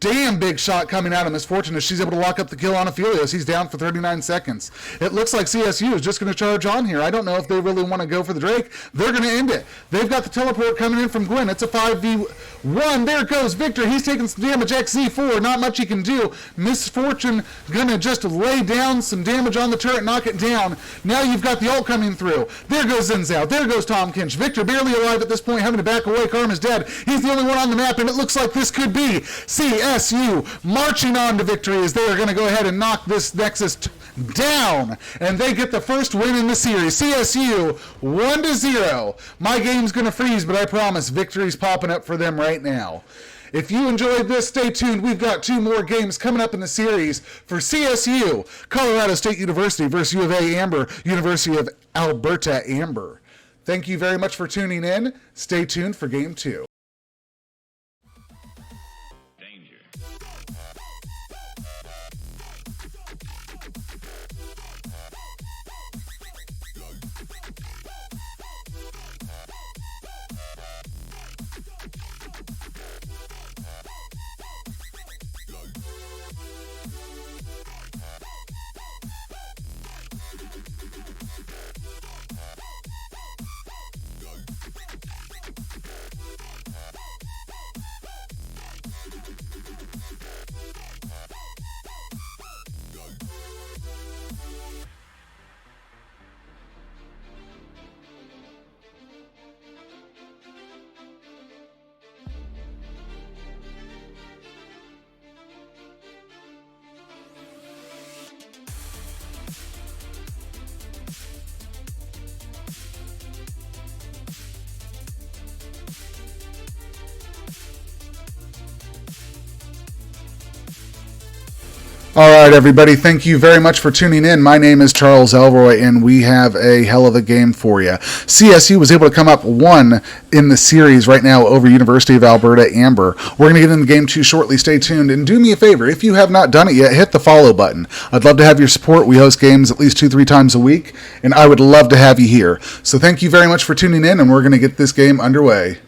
damn big shot coming out of Misfortune as she's able to lock up the kill on Aphelios. He's down for 39 seconds. It looks like CSU is just going to charge on here. I don't know if they really want to go for the Drake. They're going to end it. They've got the teleport coming in from Gwen. It's a 5v1. There goes Viktor. He's taking some damage. XZ4. Not much he can do. Misfortune going to just lay down some damage on the turret, knock it down. Now you've got the ult coming through. There goes Zhao. There goes Tahm Kench. Viktor barely alive at this point, having to back away. Karma's dead. He's the only one on the map, and it looks like this could be CSU marching on to victory as they are going to go ahead and knock this Nexus down, and they get the first win in the series. CSU 1-0. My game's going to freeze, but I promise victory's popping up for them right now. If you enjoyed this, stay tuned. We've got 2 more games coming up in the series for CSU, Colorado State University versus U of A Amber, University of Alberta Amber. Thank you very much for tuning in. Stay tuned for Game 2. All right, everybody. Thank you very much for tuning in. My name is Charles Elroy, and we have a hell of a game for you. CSU was able to come up one in the series right now over University of Alberta Amber. We're going to get into game two shortly. Stay tuned. And do me a favor, if you have not done it yet, hit the follow button. I'd love to have your support. We host games at least 2-3 times a week, and I would love to have you here. So thank you very much for tuning in, and we're going to get this game underway.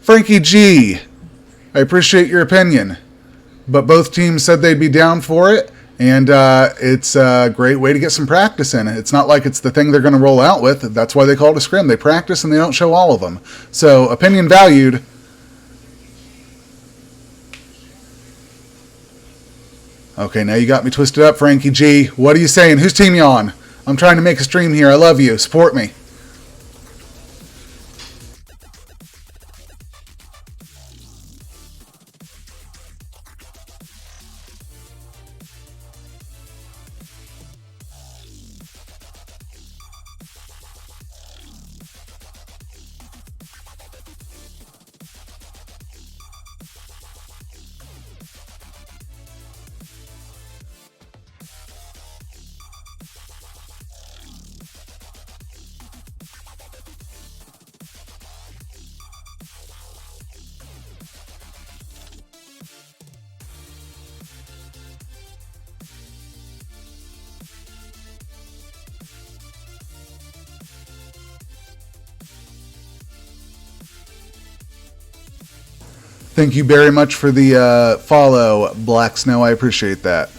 Frankie G, I appreciate your opinion. But both teams said they'd be down for it, and it's a great way to get some practice in. It's not like it's the thing they're going to roll out with. That's why they call it a scrim. They practice and they don't show all of them. So, opinion valued. Okay, now you got me twisted up, Frankie G. What are you saying? Whose team you on? I'm trying to make a stream here. I love you. Support me. Thank you very much for the follow, Black Snow. I appreciate that.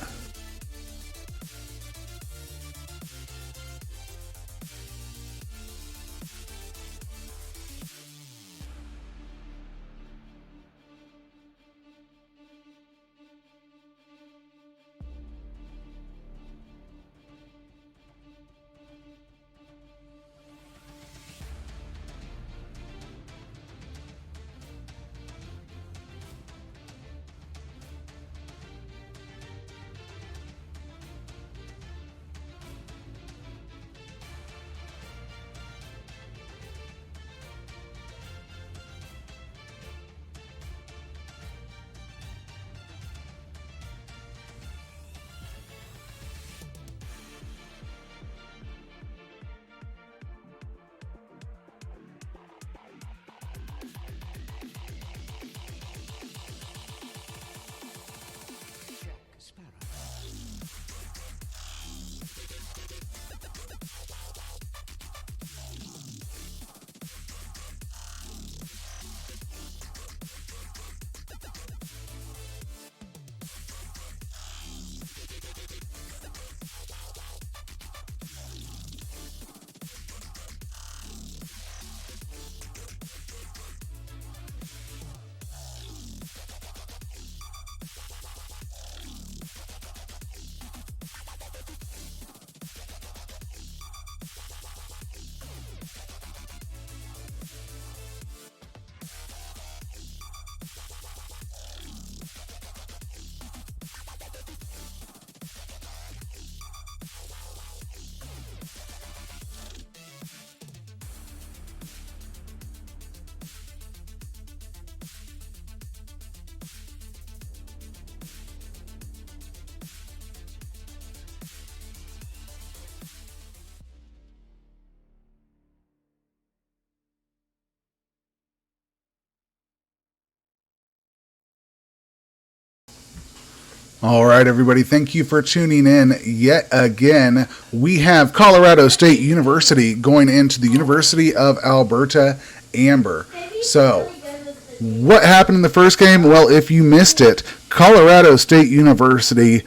All right, everybody. Thank you for tuning in yet again. We have Colorado State University going into the University of Alberta Amber. So, what happened in the first game? Well, if you missed it, Colorado State University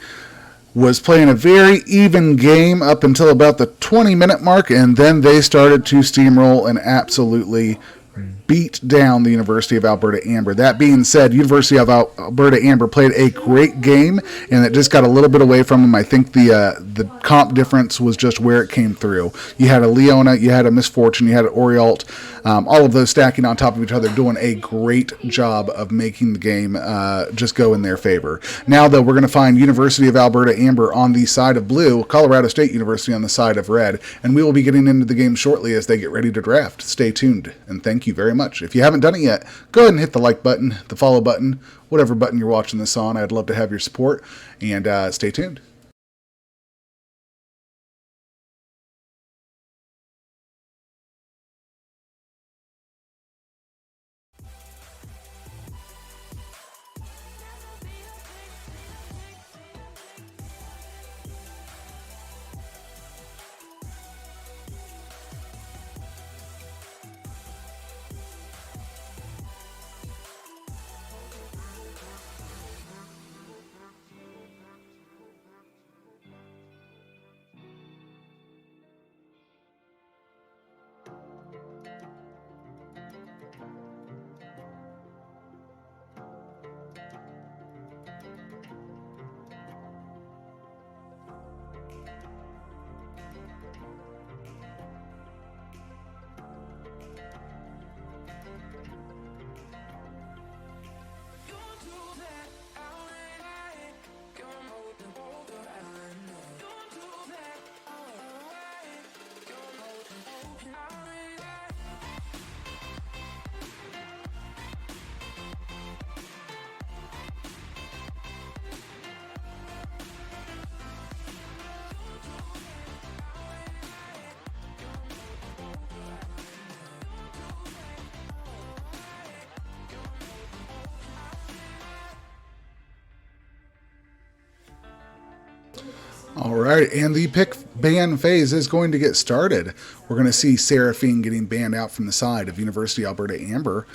was playing a very even game up until about the 20-minute mark, and then they started to steamroll and absolutely beat down the University of Alberta Amber. That being said, University of Alberta Amber played a great game, and it just got a little bit away from them. I think the comp difference was just where it came through. You had a Leona, you had a Misfortune, you had an Orialt, all of those stacking on top of each other, doing a great job of making the game just go in their favor. Now, though, we're going to find University of Alberta Amber on the side of blue, Colorado State University on the side of red, and we will be getting into the game shortly as they get ready to draft. Stay tuned, and thank you very much. very much. If you haven't done it yet, go ahead and hit the like button, the follow button, whatever button you're watching this on. I'd love to have your support, and stay tuned. All right, and the pick ban phase is going to get started. We're going to see Seraphine getting banned out from the side of University of Alberta Amber.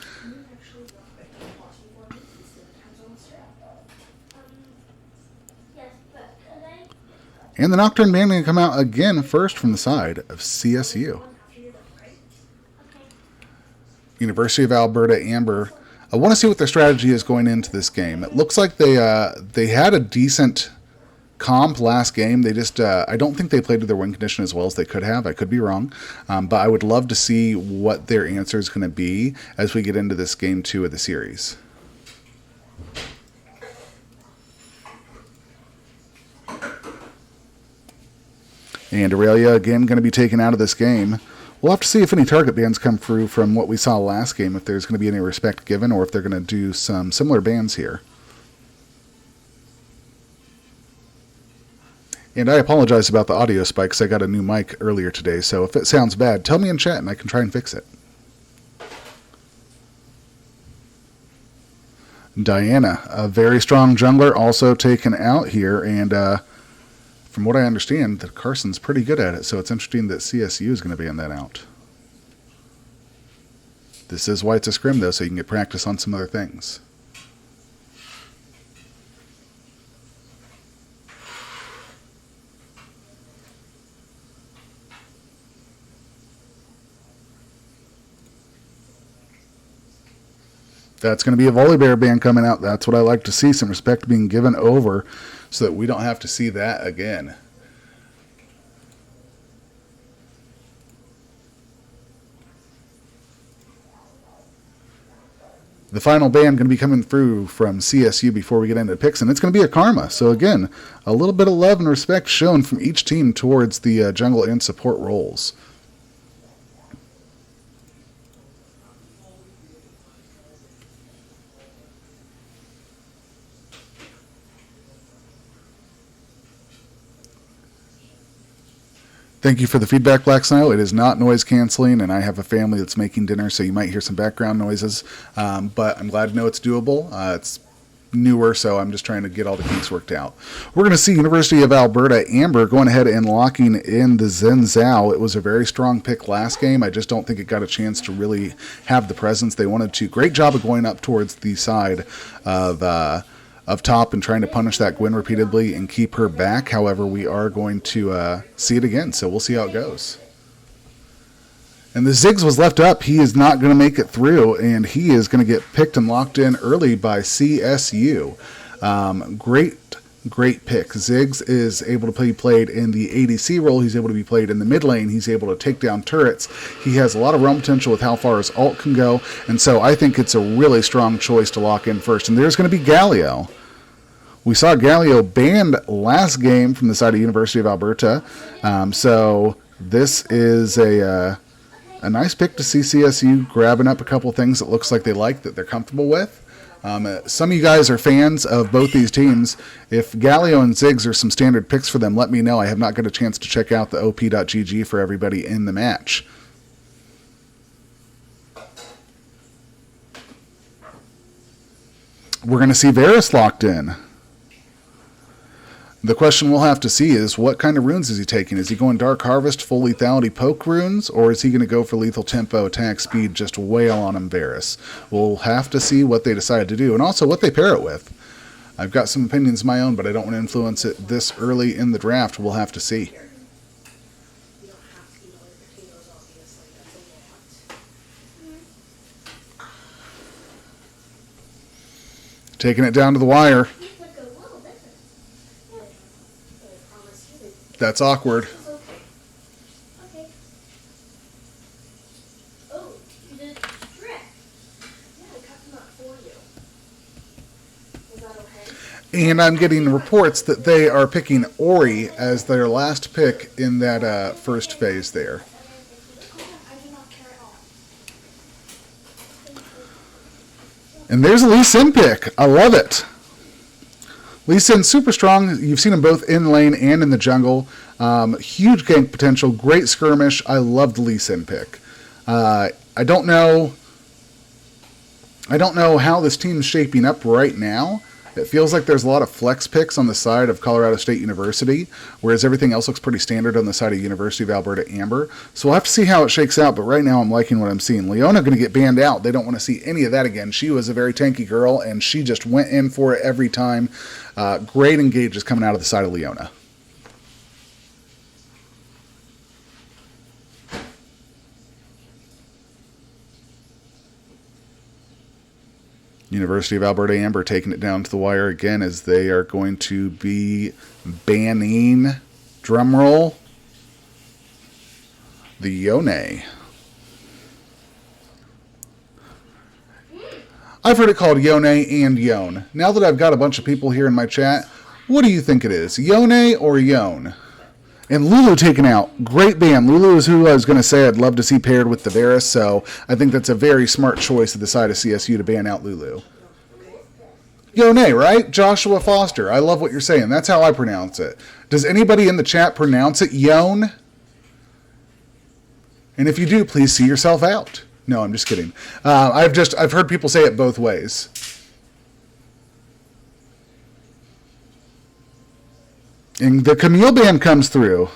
And the Nocturne ban going to come out again first from the side of CSU. University of Alberta Amber. I want to see what their strategy is going into this game. It looks like they had a decent comp last game. They just I don't think they played to their win condition as well as they could have. I could be wrong, but I would love to see what their answer is going to be as we get into this game 2 of the series. And Irelia again going to be taken out of this game. We'll have to see if any target bans come through from what we saw last game, if there's going to be any respect given, or if they're going to do some similar bans here. And I apologize about the audio spikes. I got a new mic earlier today, so if it sounds bad, tell me in chat and I can try and fix it. Diana, a very strong jungler, also taken out here, and from what I understand, that Carson's pretty good at it, so it's interesting that CSU is going to ban that out. This is why it's a scrim, though, so you can get practice on some other things. That's going to be a Volibear ban coming out. That's what I like to see, some respect being given over so that we don't have to see that again. The final ban going to be coming through from CSU before we get into picks, and it's going to be a Karma. So again, a little bit of love and respect shown from each team towards the jungle and support roles. Thank you for the feedback, Black Snail. It is not noise canceling, and I have a family that's making dinner, so you might hear some background noises. But I'm glad to know it's doable. It's newer, so I'm just trying to get all the kinks worked out. We're going to see University of Alberta Amber going ahead and locking in the Zhao. It was a very strong pick last game. I just don't think it got a chance to really have the presence they wanted to. Great job of going up towards the side of top and trying to punish that Gwen repeatedly and keep her back. However, we are going to see it again, so we'll see how it goes. And the Ziggs was left up. He is not going to make it through, and he is going to get picked and locked in early by CSU. Great pick. Ziggs is able to be played in the ADC role. He's able to be played in the mid lane. He's able to take down turrets. He has a lot of realm potential with how far his ult can go, and so I think it's a really strong choice to lock in first. And there's going to be Galio. We saw Galio banned last game from the side of University of Alberta, so this is a A nice pick to see CSU grabbing up a couple things that looks like they like, that they're comfortable with. Some of you guys are fans of both these teams. If Galio and Ziggs are some standard picks for them, let me know. I have not got a chance to check out the op.gg for everybody in the match. We're going to see Varus locked in. The question we'll have to see is, what kind of runes is he taking? Is he going Dark Harvest, full lethality poke runes, or is he going to go for lethal tempo, attack speed, just wail on him, Varus? We'll have to see what they decide to do, and also what they pair it with. I've got some opinions of my own, but I don't want to influence it this early in the draft. We'll have to see. Taking it down to the wire. That's awkward. And I'm getting reports that they are picking Ori as their last pick in that first phase there. And there's a Lee Sin pick. I love it. Lee Sin's super strong. You've seen him both in lane and in the jungle. Huge gank potential. Great skirmish. I love the Lee Sin pick. I don't know how this team's shaping up right now. It feels like there's a lot of flex picks on the side of Colorado State University, whereas everything else looks pretty standard on the side of University of Alberta Amber. So we'll have to see how it shakes out, but right now I'm liking what I'm seeing. Leona going to get banned out. They don't want to see any of that again. She was a very tanky girl, and she just went in for it every time. Great engages coming out of the side of Leona. University of Alberta Amber taking it down to the wire again, as they are going to be banning, drumroll, the Yone. I've heard it called Yone and Yone. Now that I've got a bunch of people here in my chat, what do you think it is? Yone or Yone? And Lulu taken out. Great ban. Lulu is who I was going to say I'd love to see paired with the Varus, so I think that's a very smart choice at the side of CSU to ban out Lulu. Yone, right? Joshua Foster. I love what you're saying. That's how I pronounce it. Does anybody in the chat pronounce it Yone? And if you do, please see yourself out. No, I'm just kidding. I've heard people say it both ways. And the Camille ban comes through.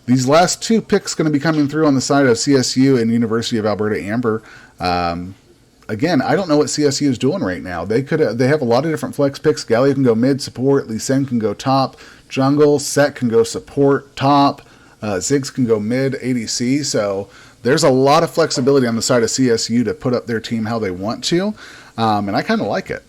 These last two picks going to be coming through on the side of CSU and University of Alberta Amber. Again, I don't know what CSU is doing right now. They have a lot of different flex picks. Galio can go mid support. Lee Sin can go top jungle. Sett can go support top. Ziggs can go mid ADC. So there's a lot of flexibility on the side of CSU to put up their team how they want to. And I kind of like it.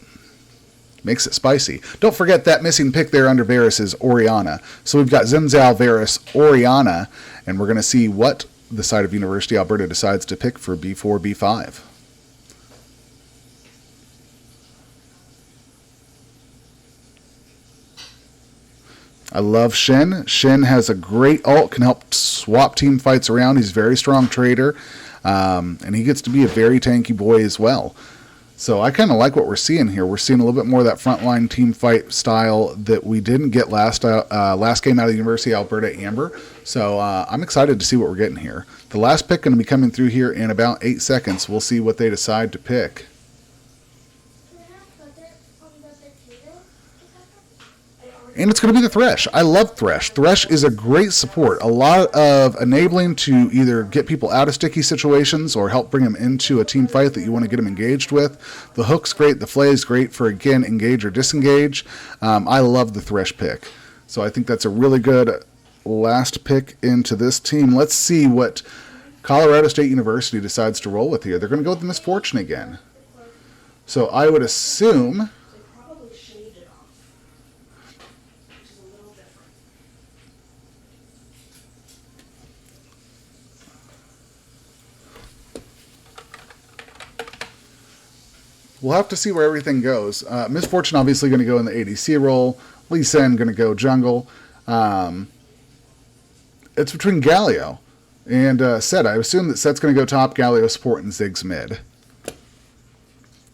Makes it spicy. Don't forget that missing pick there under Varus is Oriana. So we've got Zhao, Varus, Oriana, and we're going to see what the side of University of Alberta decides to pick for B4, B5. I love Shen. Shen has a great ult, can help swap team fights around. He's a very strong trader, and he gets to be a very tanky boy as well. So I kind of like what we're seeing here. We're seeing a little bit more of that frontline team fight style that we didn't get last game out of the University of Alberta Amber. So I'm excited to see what we're getting here. The last pick going to be coming through here in about 8 seconds. We'll see what they decide to pick. And it's going to be the Thresh. I love Thresh. Thresh is a great support. A lot of enabling to either get people out of sticky situations or help bring them into a team fight that you want to get them engaged with. The hook's great. The flay is great for, again, engage or disengage. I love the Thresh pick. So I think that's a really good last pick into this team. Let's see what Colorado State University decides to roll with here. They're going to go with the Misfortune again. So I would assume... We'll have to see where everything goes. Misfortune obviously going to go in the ADC role. Lee Sin going to go jungle. It's between Galio and Sett. I assume that Sett's going to go top, Galio support, and Ziggs mid.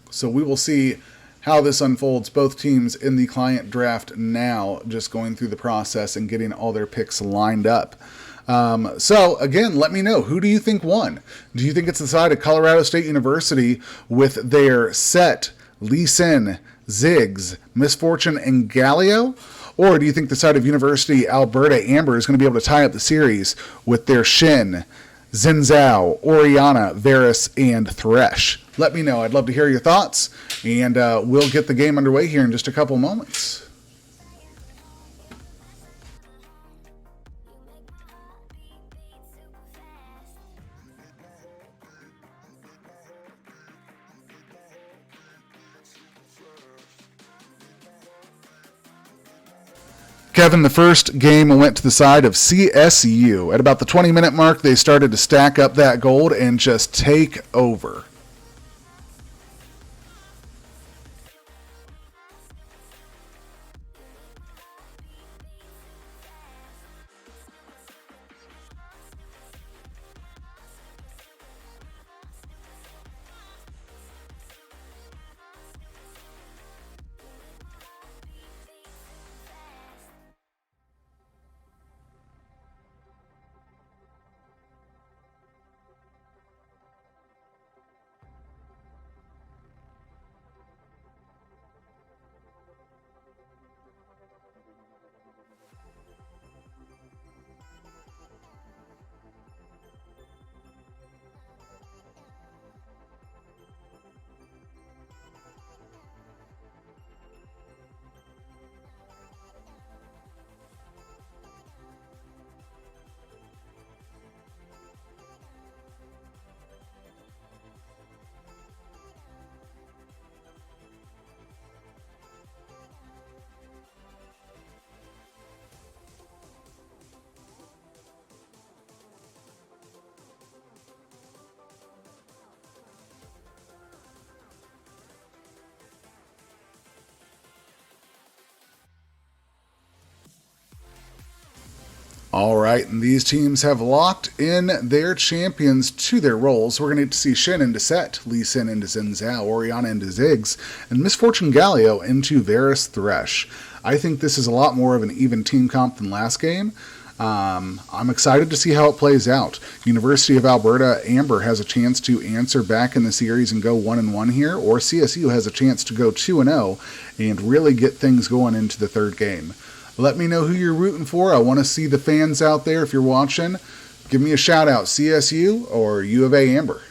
So we will see how this unfolds. Both teams in the client draft now, just going through the process and getting all their picks lined up. So again, let me know, who do you think won? Do you think it's the side of Colorado State University with their Sett, Lee Sin, Ziggs, Misfortune, and Galio? Or do you think the side of University Alberta Amber is going to be able to tie up the series with their Shen, Zhao, Oriana, Varus, and Thresh? Let me know. I'd love to hear your thoughts, and we'll get the game underway here in just a couple moments. Kevin, the first game went to the side of CSU. At about the 20-minute mark, they started to stack up that gold and just take over. All right, and these teams have locked in their champions to their roles. We're going to get to see Shen into Sett, Lee Sin into Zhao, Oriana into Ziggs, and Misfortune Galio into Varus Thresh. I think this is a lot more of an even team comp than last game. I'm excited to see how it plays out. University of Alberta Amber has a chance to answer back in the series and go 1-1 here, or CSU has a chance to go 2-0 and really get things going into the third game. Let me know who you're rooting for. I want to see the fans out there. If you're watching, give me a shout out, CSU or U of A Amber.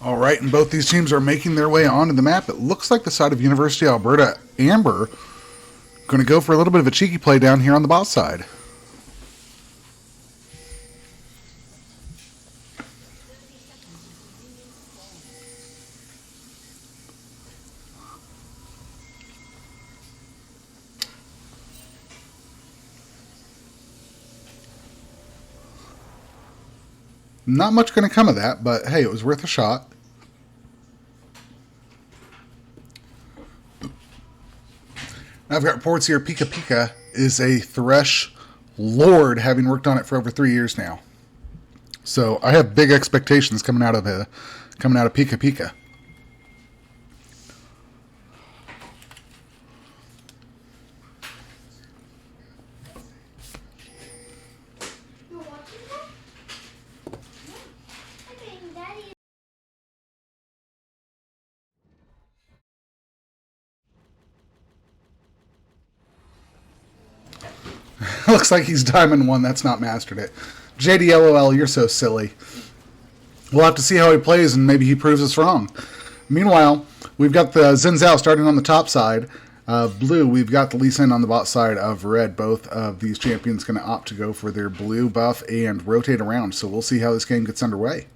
All right, and both these teams are making their way onto the map. It looks like the side of University of Alberta, Amber, going to go for a little bit of a cheeky play down here on the bot side. Not much going to come of that, but hey, it was worth a shot. Now I've got reports here. Pika Pika is a Thresh lord, having worked on it for over 3 years now. So I have big expectations coming out of Pika Pika. Looks like he's Diamond 1. That's not mastered it. JDLOL, you're so silly. We'll have to see how he plays, and maybe he proves us wrong. Meanwhile, we've got the Zhao starting on the top side of blue. We've got the Lee Sin on the bot side of red. Both of these champions going to opt to go for their blue buff and rotate around. So we'll see how this game gets underway.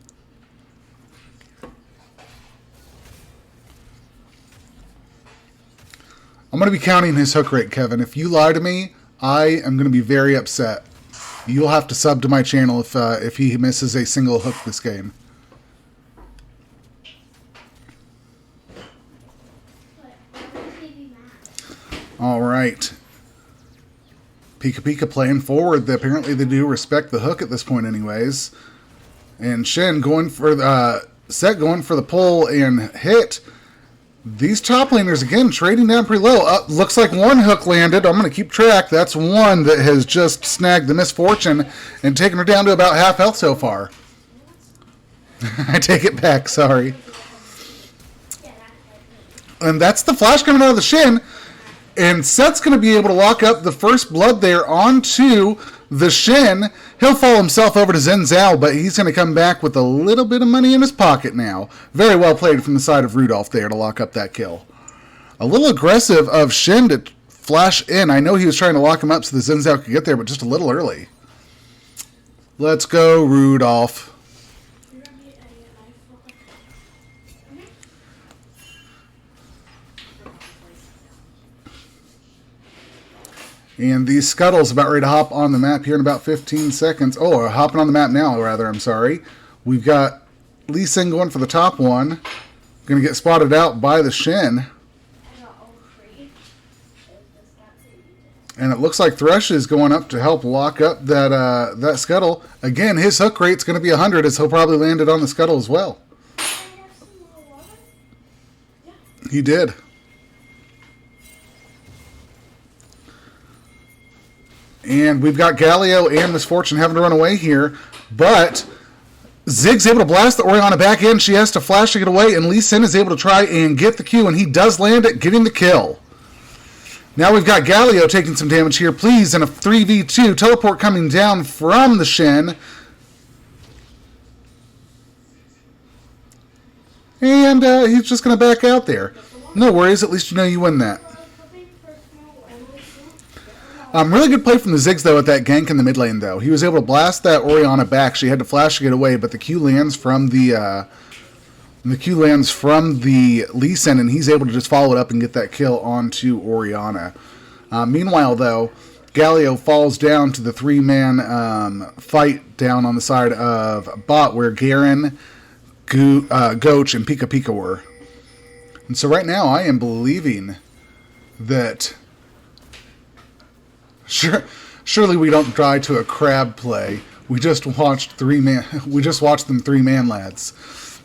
I'm going to be counting his hook rate, Kevin. If you lie to me, I am going to be very upset. You'll have to sub to my channel if he misses a single hook this game. All right. Pika Pika playing forward. Apparently they do respect the hook at this point anyways. And Shen going for the... Sett going for the pull and hit. These top laners, again, trading down pretty low. Looks like one hook landed. I'm going to keep track. That's one that has just snagged the misfortune and taken her down to about half health so far. I take it back, sorry. And that's the flash coming out of the Shen. And Sett's going to be able to lock up the first blood there onto the Shen. He'll fall himself over to Zhao, but he's going to come back with a little bit of money in his pocket now. Very well played from the side of Rudolph there to lock up that kill. A little aggressive of Shen to flash in. I know he was trying to lock him up so the Zhao could get there, but just a little early. Let's go, Rudolph. And the Scuttle's about ready to hop on the map here in about 15 seconds. Oh, hopping on the map now, rather, I'm sorry. We've got Lee Sin going for the top one. Going to get spotted out by the Shen. And it looks like Thresh is going up to help lock up that Scuttle. Again, his hook rate's going to be 100, as he'll probably land it on the Scuttle as well. He did. And we've got Galio and Misfortune having to run away here. But Ziggs able to blast the Oriana back in. She has to flash to get away. And Lee Sin is able to try and get the Q. And he does land it, getting the kill. Now we've got Galio taking some damage here. Please, and a 3v2. Teleport coming down from the Shen. And he's just going to back out there. No worries. At least you know you win that. Really good play from the Ziggs, though, at that gank in the mid lane, though. He was able to blast that Oriana back. She had to flash to get away, but the Q lands from the Lee Sin, and he's able to just follow it up and get that kill onto Oriana. Meanwhile, though, Galio falls down to the three-man fight down on the side of bot, where Garen, Goach, and Pika Pika were. And so right now, I am believing that... Surely we don't try to a crab play. We just watched them three-man lads.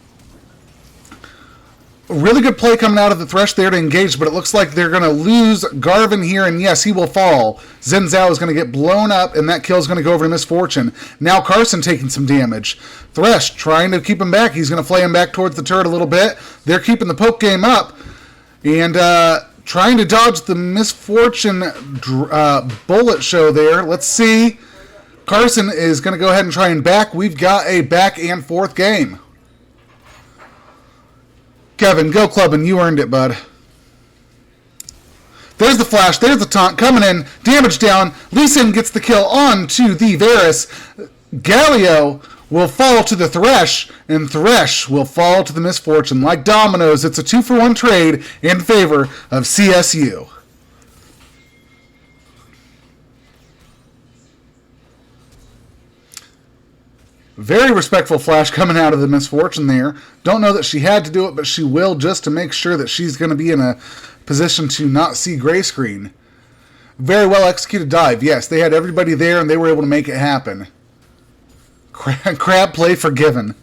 A really good play coming out of the Thresh there to engage, but it looks like they're going to lose Garvin here, and yes, he will fall. Zhao is going to get blown up, and that kill is going to go over to Misfortune. Now Carson taking some damage. Thresh trying to keep him back. He's going to flay him back towards the turret a little bit. They're keeping the poke game up, and trying to dodge the Misfortune bullet show there. Let's see. Carson is going to go ahead and try and back. We've got a back and forth game. Kevin, go clubbing. You earned it, bud. There's the flash. There's the taunt coming in. Damage down. Lee Sin gets the kill on to the Varus. Galio will fall to the Thresh, and Thresh will fall to the Misfortune. Like dominoes, it's a 2-for-1 trade in favor of CSU. Very respectful flash coming out of the Misfortune there. Don't know that she had to do it, but she will just to make sure that she's going to be in a position to not see gray screen. Very well executed dive. Yes, they had everybody there and they were able to make it happen. Crab play forgiven.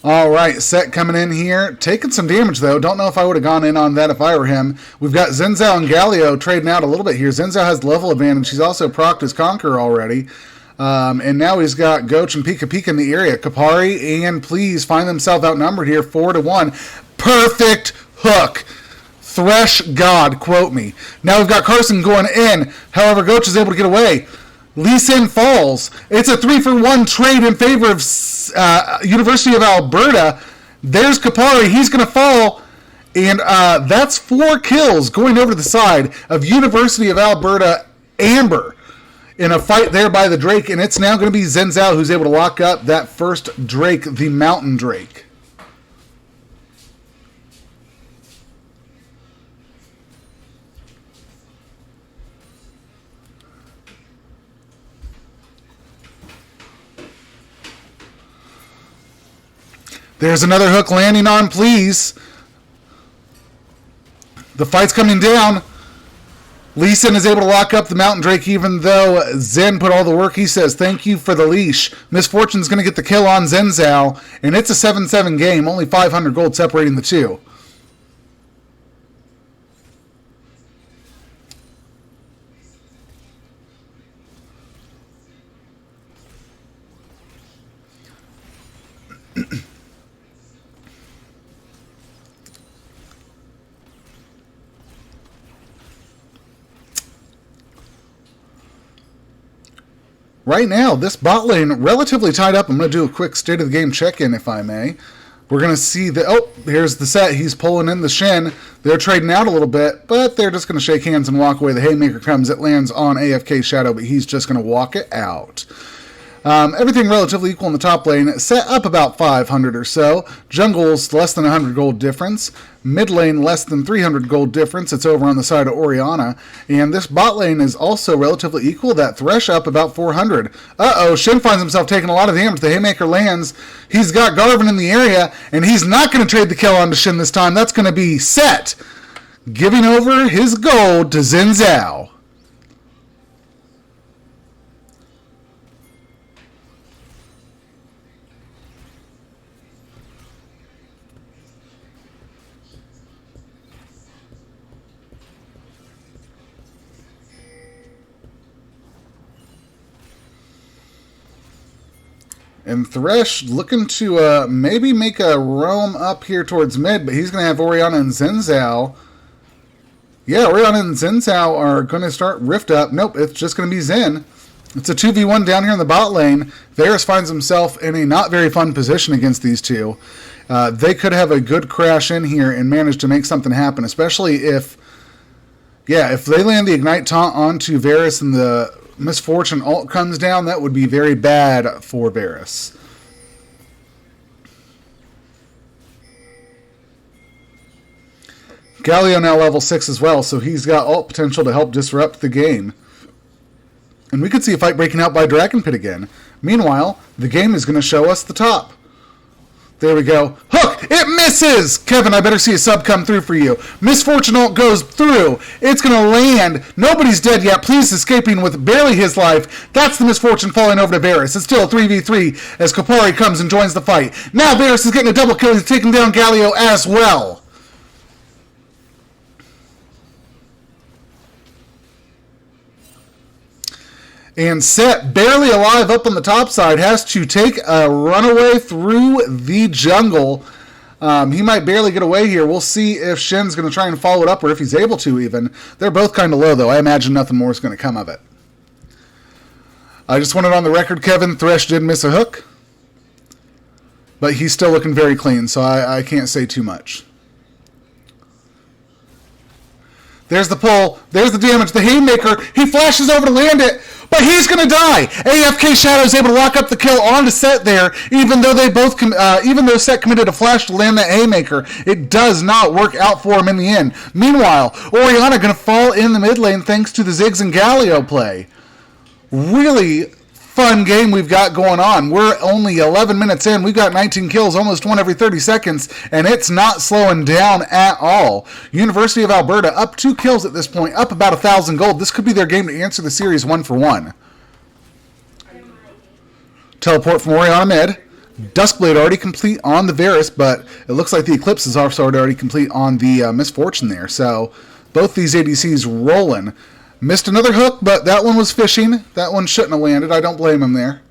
All right, Sett coming in here. Taking some damage, though. Don't know if I would have gone in on that if I were him. We've got Zhao and Galio trading out a little bit here. Zhao has the level advantage. He's also procced his Conqueror already. And now he's got Goach and Pika Pika in the area. Kapari and Please find themselves outnumbered here, 4-1. Perfect hook. Thresh God, quote me. Now we've got Carson going in. However, Goach is able to get away. Lee Sin falls. It's a 3-for-1 trade in favor of University of Alberta. There's Kapari. He's going to fall. And that's 4 kills going over to the side of University of Alberta Amber in a fight there by the Drake. And it's now going to be Zhao who's able to lock up that first Drake, the Mountain Drake. There's another hook landing on Please. The fight's coming down. Lee Sin is able to lock up the Mountain Drake even though Zen put all the work. He says, thank you for the leash. Misfortune's going to get the kill on Zhao, and it's a 7-7 game. Only 500 gold separating the two. Right now, this bot lane relatively tied up. I'm going to do a quick state of the game check-in, if I may. We're going to see the... Oh, here's the Sett. He's pulling in the Shen. They're trading out a little bit, but they're just going to shake hands and walk away. The Haymaker comes. It lands on AFK Shadow, but he's just going to walk it out. Everything relatively equal in the top lane. Sett up about 500 or so. Jungle's less than 100 gold difference. Mid lane less than 300 gold difference. It's over on the side of Oriana. And this bot lane is also relatively equal. That Thresh up about 400. Uh-oh, Shen finds himself taking a lot of damage. The Haymaker lands. He's got Garvin in the area, and he's not going to trade the kill on to Shen this time. That's going to be Sett giving over his gold to Zhao. And Thresh looking to maybe make a roam up here towards mid, but he's going to have Oriana and Zhao. Yeah, Oriana and Zhao are going to start Rift up. Nope, it's just going to be Zen. It's a 2v1 down here in the bot lane. Varus finds himself in a not very fun position against these two. They could have a good crash in here and manage to make something happen, especially if they land the Ignite taunt onto Varus and the Misfortune ult comes down, that would be very bad for Varus. Galio now level 6 as well, so he's got ult potential to help disrupt the game. And we could see a fight breaking out by Dragon Pit again. Meanwhile, the game is going to show us the top. There we go. Hook! It misses! Kevin, I better see a sub come through for you. Misfortune ult goes through. It's going to land. Nobody's dead yet. Please escaping with barely his life. That's the Misfortune falling over to Varus. It's still a 3v3 as Kapari comes and joins the fight. Now Varus is getting a double kill. He's taking down Galio as well. And Sett, barely alive up on the top side, has to take a runaway through the jungle. He might barely get away here. We'll see if Shen's going to try and follow it up, or if he's able to even. They're both kind of low, though. I imagine nothing more is going to come of it. I just want it on the record, Kevin. Thresh did miss a hook, but he's still looking very clean, so I can't say too much. There's the pull. There's the damage. The Haymaker. He flashes over to land it, but he's going to die. AFK Shadow is able to lock up the kill onto Sett there, even though even though Sett committed a flash to land that Haymaker. It does not work out for him in the end. Meanwhile, Oriana going to fall in the mid lane thanks to the Ziggs and Galio play. Really fun game we've got going on. We're only 11 minutes in. We've got 19 kills, almost one every 30 seconds, and it's not slowing down at all. University of Alberta up 2 kills at this point, up about 1,000 gold. This could be their game to answer the series 1-for-1. Teleport from Oriana mid. Duskblade already complete on the Varus, but it looks like the Eclipse is also already complete on the Misfortune there. So both these ADCs rolling. Missed another hook, but that one was fishing. That one shouldn't have landed. I don't blame him there.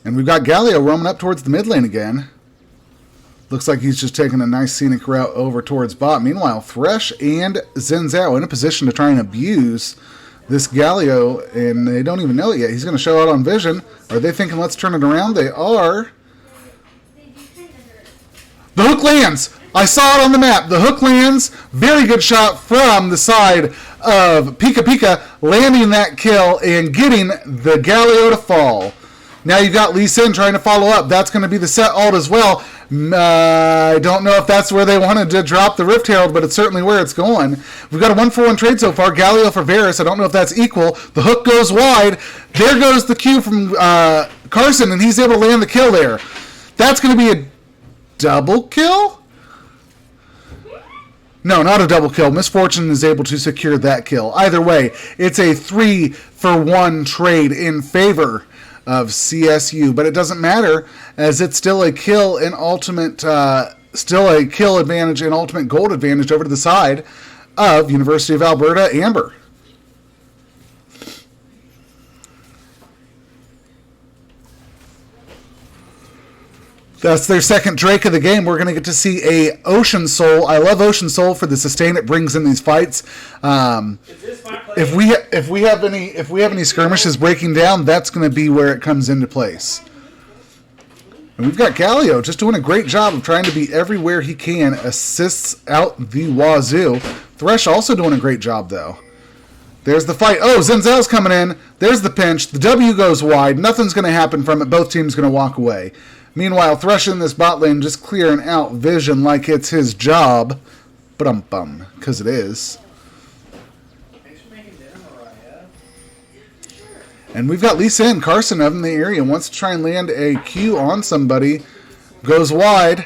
And we've got Galio roaming up towards the mid lane again. Looks like he's just taking a nice scenic route over towards bot. Meanwhile, Thresh and Zhao in a position to try and abuse this Galio, and they don't even know it yet. He's going to show out on vision. Are they thinking, let's turn it around? They are. The hook lands. I saw it on the map. The hook lands. Very good shot from the side of Pika, landing that kill and getting the Galio to fall. Now you've got Lee Sin trying to follow up. That's going to be the Sett ult as well. I don't know if that's where they wanted to drop the Rift Herald, but it's certainly where it's going. We've got a 1-for-1 trade so far. Galio for Varus. I don't know if that's equal. The hook goes wide. There goes the Q from Carson, and he's able to land the kill there. That's going to be a double kill? No, not a double kill. Misfortune is able to secure that kill. Either way, it's a 3-for-1 trade in favor of CSU, but it doesn't matter as it's still a kill and ultimate, still a kill advantage and ultimate gold advantage over to the side of University of Alberta Amber. That's their second Drake of the game. We're going to get to see a Ocean Soul. I love Ocean Soul for the sustain it brings in these fights. If we have any skirmishes breaking down, that's going to be where it comes into place. And we've got Galio just doing a great job of trying to be everywhere he can. Assists out the wazoo. Thresh also doing a great job though. There's the fight. Oh, Zenzel's coming in. There's the pinch. The W goes wide. Nothing's going to happen from it. Both teams going to walk away. Meanwhile, Thresh in this bot lane just clearing out vision like it's his job. Ba-dum-bum, because it is. And we've got Lisa and Carson up in the area. Wants to try and land a Q on somebody. Goes wide.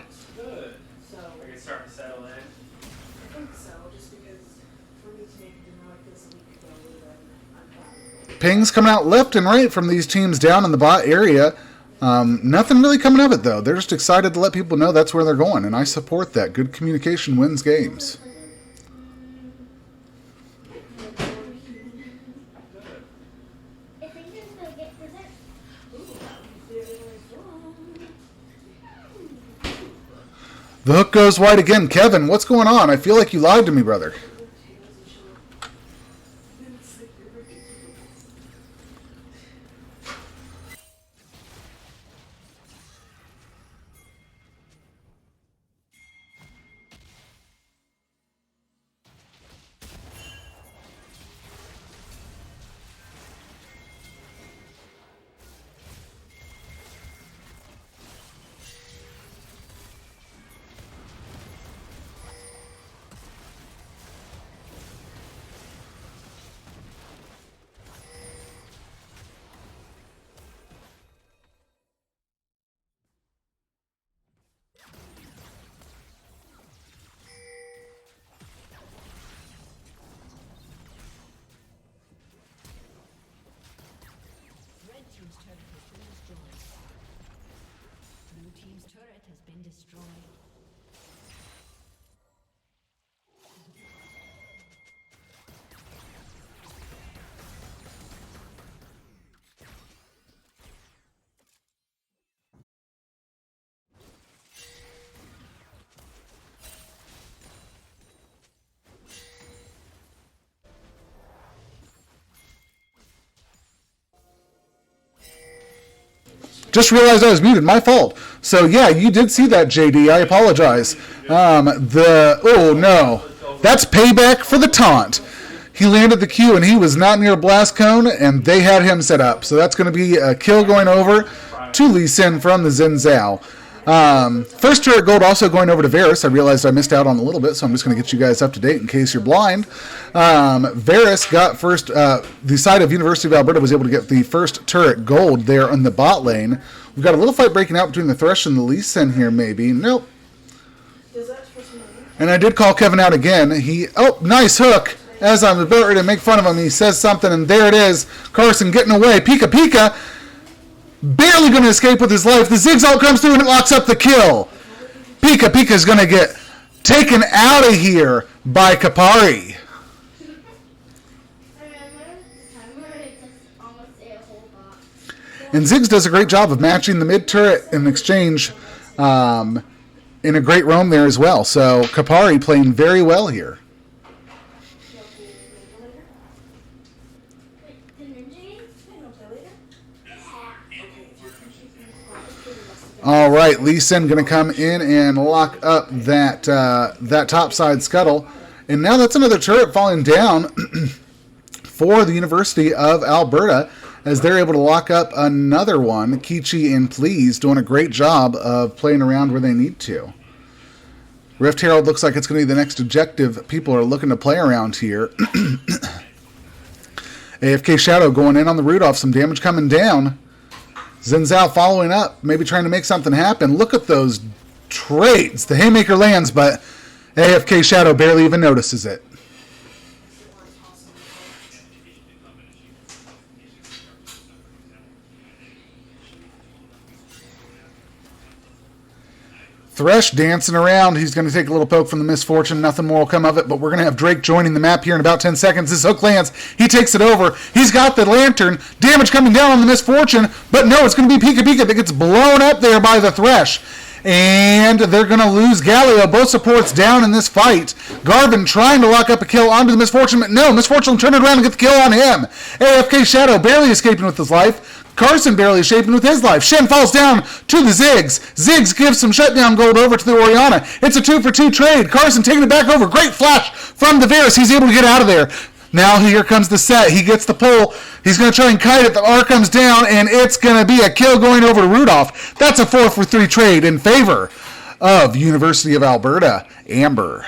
Pings coming out left and right from these teams down in the bot area. Nothing really coming of it, though. They're just excited to let people know that's where they're going, and I support that. Good communication wins games. The hook goes wide again. Kevin, what's going on? I feel like you lied to me, brother. Just realized I was muted. My fault. So, yeah, you did see that, JD. I apologize. Oh, no. That's payback for the taunt. He landed the Q, and he was not near a blast cone, and they had him set up. So that's going to be a kill going over to Lee Sin from the Xin Zhao. First turret gold also going over to Varus. I realized I missed out on a little bit, so I'm just going to get you guys up to date in case you're blind. Varus got first, the side of University of Alberta was able to get the first turret gold there in the bot lane. We've got a little fight breaking out between the Thresh and the Lee Sin here, maybe. Nope. And I did call Kevin out again. Oh, nice hook. As I'm about ready to make fun of him, he says something, and there it is. Carson getting away. Pika Pika. Barely going to escape with his life. The Ziggs all comes through and it locks up the kill. Pika Pika is going to get taken out of here by Kapari. And Ziggs does a great job of matching the mid turret in exchange in a great roam there as well. So Kapari playing very well here. All right, Lee Sin going to come in and lock up that top side scuttle. And now that's another turret falling down for the University of Alberta as they're able to lock up another one. Kichi and Please doing a great job of playing around where they need to. Rift Herald looks like it's going to be the next objective people are looking to play around here. AFK Shadow going in on the Rudolph, some damage coming down. Xin Zhao following up, maybe trying to make something happen. Look at those trades. The Haymaker lands, but AFK Shadow barely even notices it. Thresh dancing around. He's going to take a little poke from the Misfortune. Nothing more will come of it, but we're going to have Drake joining the map here in about 10 seconds. This hook lands. He takes it over. He's got the lantern. Damage coming down on the Misfortune, but no, it's going to be Pika Pika that gets blown up there by the Thresh. And they're going to lose Galio. Both supports down in this fight. Garvin trying to lock up a kill onto the Misfortune, but no, Misfortune turned it around and get the kill on him. AFK Shadow barely escaping with his life. Carson barely escaping with his life. Shen falls down to the Ziggs. Ziggs gives some shutdown gold over to the Oriana. It's a 2-for-2 trade. Carson taking it back over. Great flash from the Varus. He's able to get out of there. Now here comes the Sett. He gets the pull. He's going to try and kite it. The R comes down, and it's going to be a kill going over to Rudolph. That's a 4-for-3 trade in favor of University of Alberta. Amber.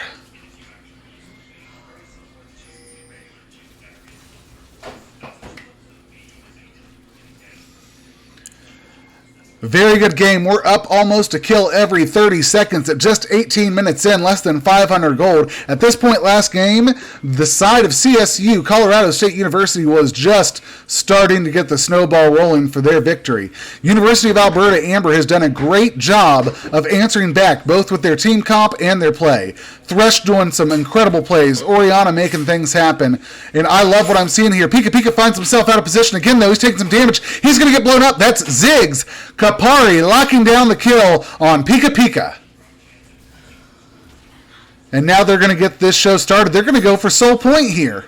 Very good game. We're up almost a kill every 30 seconds at just 18 minutes in, less than 500 gold. At this point last game, the side of CSU, Colorado State University, was just starting to get the snowball rolling for their victory. University of Alberta, Amber, has done a great job of answering back, both with their team comp and their play. Thresh doing some incredible plays. Oriana making things happen. And I love what I'm seeing here. Pika Pika finds himself out of position again, though. He's taking some damage. He's going to get blown up. That's Ziggs. Kapari locking down the kill on Pika Pika. And now they're going to get this show started. They're going to go for Soul Point here.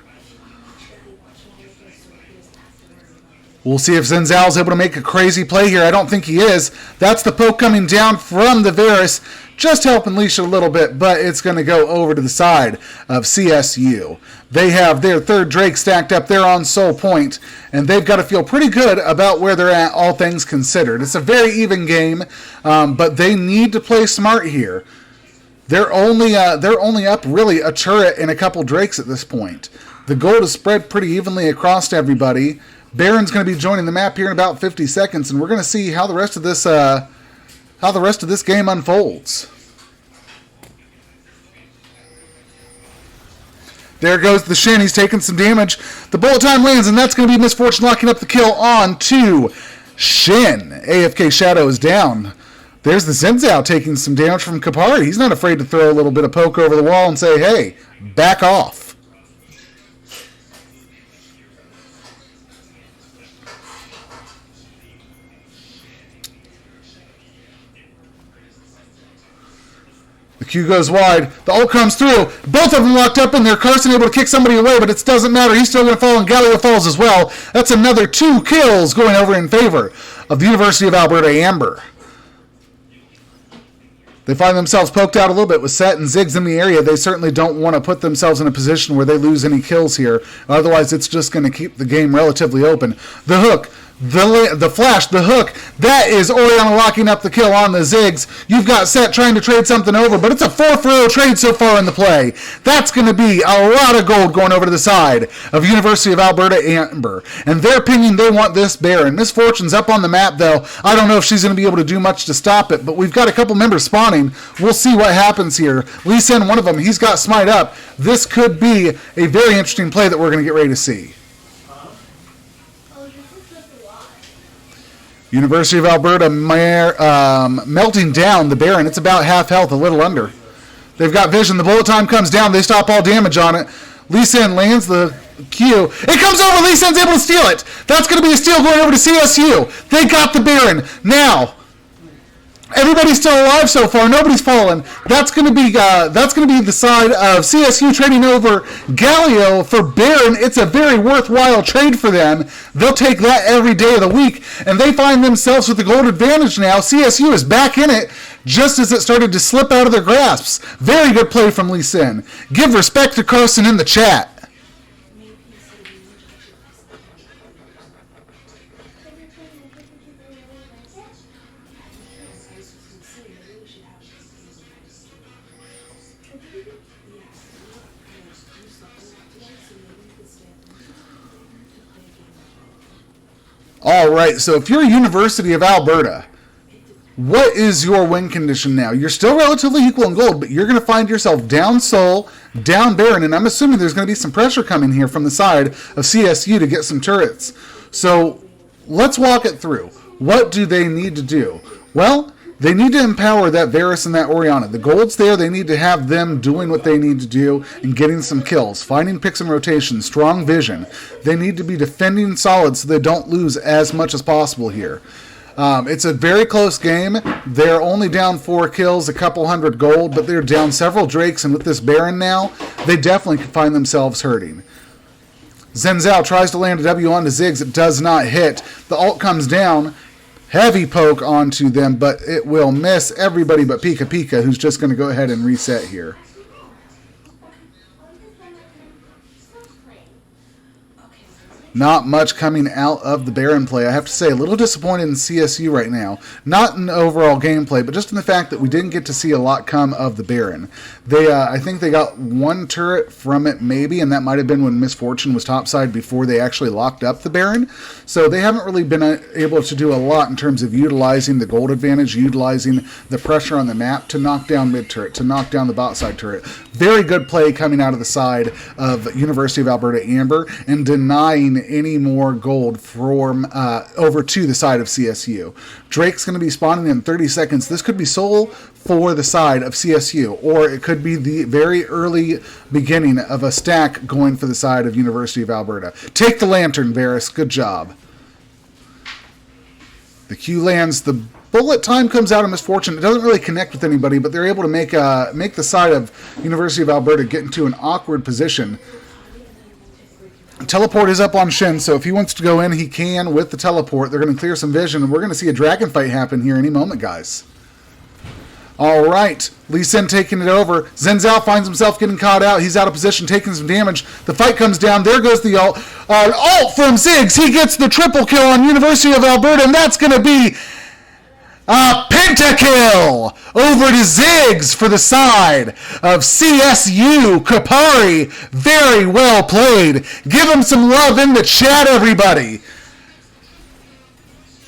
We'll see if Xin Zhao is able to make a crazy play here. I don't think he is. That's the poke coming down from the Varus. Just helping leash a little bit, but it's going to go over to the side of CSU. They have their third Drake stacked up there on Soul Point, and they've got to feel pretty good about where they're at, all things considered. It's a very even game, but they need to play smart here. They're only up really a turret and a couple Drakes at this point. The gold is spread pretty evenly across to everybody. Baron's going to be joining the map here in about 50 seconds, and we're going to see how the rest of this game unfolds. There goes the Shen. He's taking some damage. The bullet time lands, and that's going to be Misfortune locking up the kill on to Shen. AFK Shadow is down. There's the Xin Zhao taking some damage from Kapari. He's not afraid to throw a little bit of poke over the wall and say, hey, back off. The Q goes wide. The ult comes through. Both of them locked up in there. Carson able to kick somebody away, but it doesn't matter. He's still going to fall, and Galio falls as well. That's another 2 kills going over in favor of the University of Alberta Amber. They find themselves poked out a little bit with Sett and Ziggs in the area. They certainly don't want to put themselves in a position where they lose any kills here. Otherwise, it's just going to keep the game relatively open. The hook, the flash, the hook. That is Oriana locking up the kill on the Ziggs. You've got Sett trying to trade something over, but it's a 4-for-0 trade so far in the play. That's going to be a lot of gold going over to the side of University of Alberta Amber. And they're pinging they want this Baron. Miss Fortune's up on the map, though. I don't know if she's going to be able to do much to stop it, but we've got a couple members spawning. We'll see what happens here. Lee Sin, one of them, he's got Smite up. This could be a very interesting play that we're going to get ready to see. University of Alberta melting down the Baron. It's about half health, a little under. They've got vision. The bullet time comes down. They stop all damage on it. Lee Sin lands the Q. It comes over. Lee Sin's able to steal it. That's going to be a steal going over to CSU. They got the Baron. Now, everybody's still alive so far. Nobody's fallen. That's going to be the side of CSU trading over Galio for Baron. It's a very worthwhile trade for them. They'll take that every day of the week, and they find themselves with the gold advantage now. CSU is back in it just as it started to slip out of their grasps. Very good play from Lee Sin. Give respect to Carson in the chat. All right, so if you're a University of Alberta, what is your win condition now? You're still relatively equal in gold, but you're going to find yourself down Soul, down Baron, and I'm assuming there's going to be some pressure coming here from the side of CSU to get some turrets. So let's walk it through. What do they need to do? Well, they need to empower that Varus and that Oriana. The gold's there. They need to have them doing what they need to do and getting some kills, finding picks and rotations, strong vision. They need to be defending solid so they don't lose as much as possible here. It's a very close game. They're only down 4 kills, a couple hundred gold, but they're down several Drakes, and with this Baron now, they definitely could find themselves hurting. Zhao tries to land a W onto Ziggs. It does not hit. The ult comes down. Heavy poke onto them, but it will miss everybody but Pika Pika, who's just going to go ahead and reset here. Not much coming out of the Baron play. I have to say, a little disappointed in CSU right now. Not in overall gameplay, but just in the fact that we didn't get to see a lot come of the Baron. I think they got 1 turret from it maybe, and that might have been when Miss Fortune was topside before they actually locked up the Baron. So they haven't really been able to do a lot in terms of utilizing the gold advantage, utilizing the pressure on the map to knock down mid turret, to knock down the bot side turret. Very good play coming out of the side of University of Alberta Amber and denying any more gold from over to the side of CSU. Drake's going to be spawning in 30 seconds. This could be Soul for the side of CSU, or it could be the very early beginning of a stack going for the side of University of Alberta. Take the lantern, Varus. Good job. The Q lands. The bullet time comes out of Miss Fortune. It doesn't really connect with anybody, but they're able to make the side of University of Alberta get into an awkward position. Teleport is up on Shen, so if he wants to go in, he can with the teleport. They're going to clear some vision, and we're going to see a dragon fight happen here any moment, guys. All right, Lee Sin taking it over. Zhao finds himself getting caught out. He's out of position, taking some damage. The fight comes down. There goes the ult. Ult from Ziggs. He gets the triple kill on University of Alberta, and that's going to be a pentakill over to Ziggs for the side of CSU. Kapari, very well played. Give him some love in the chat, everybody.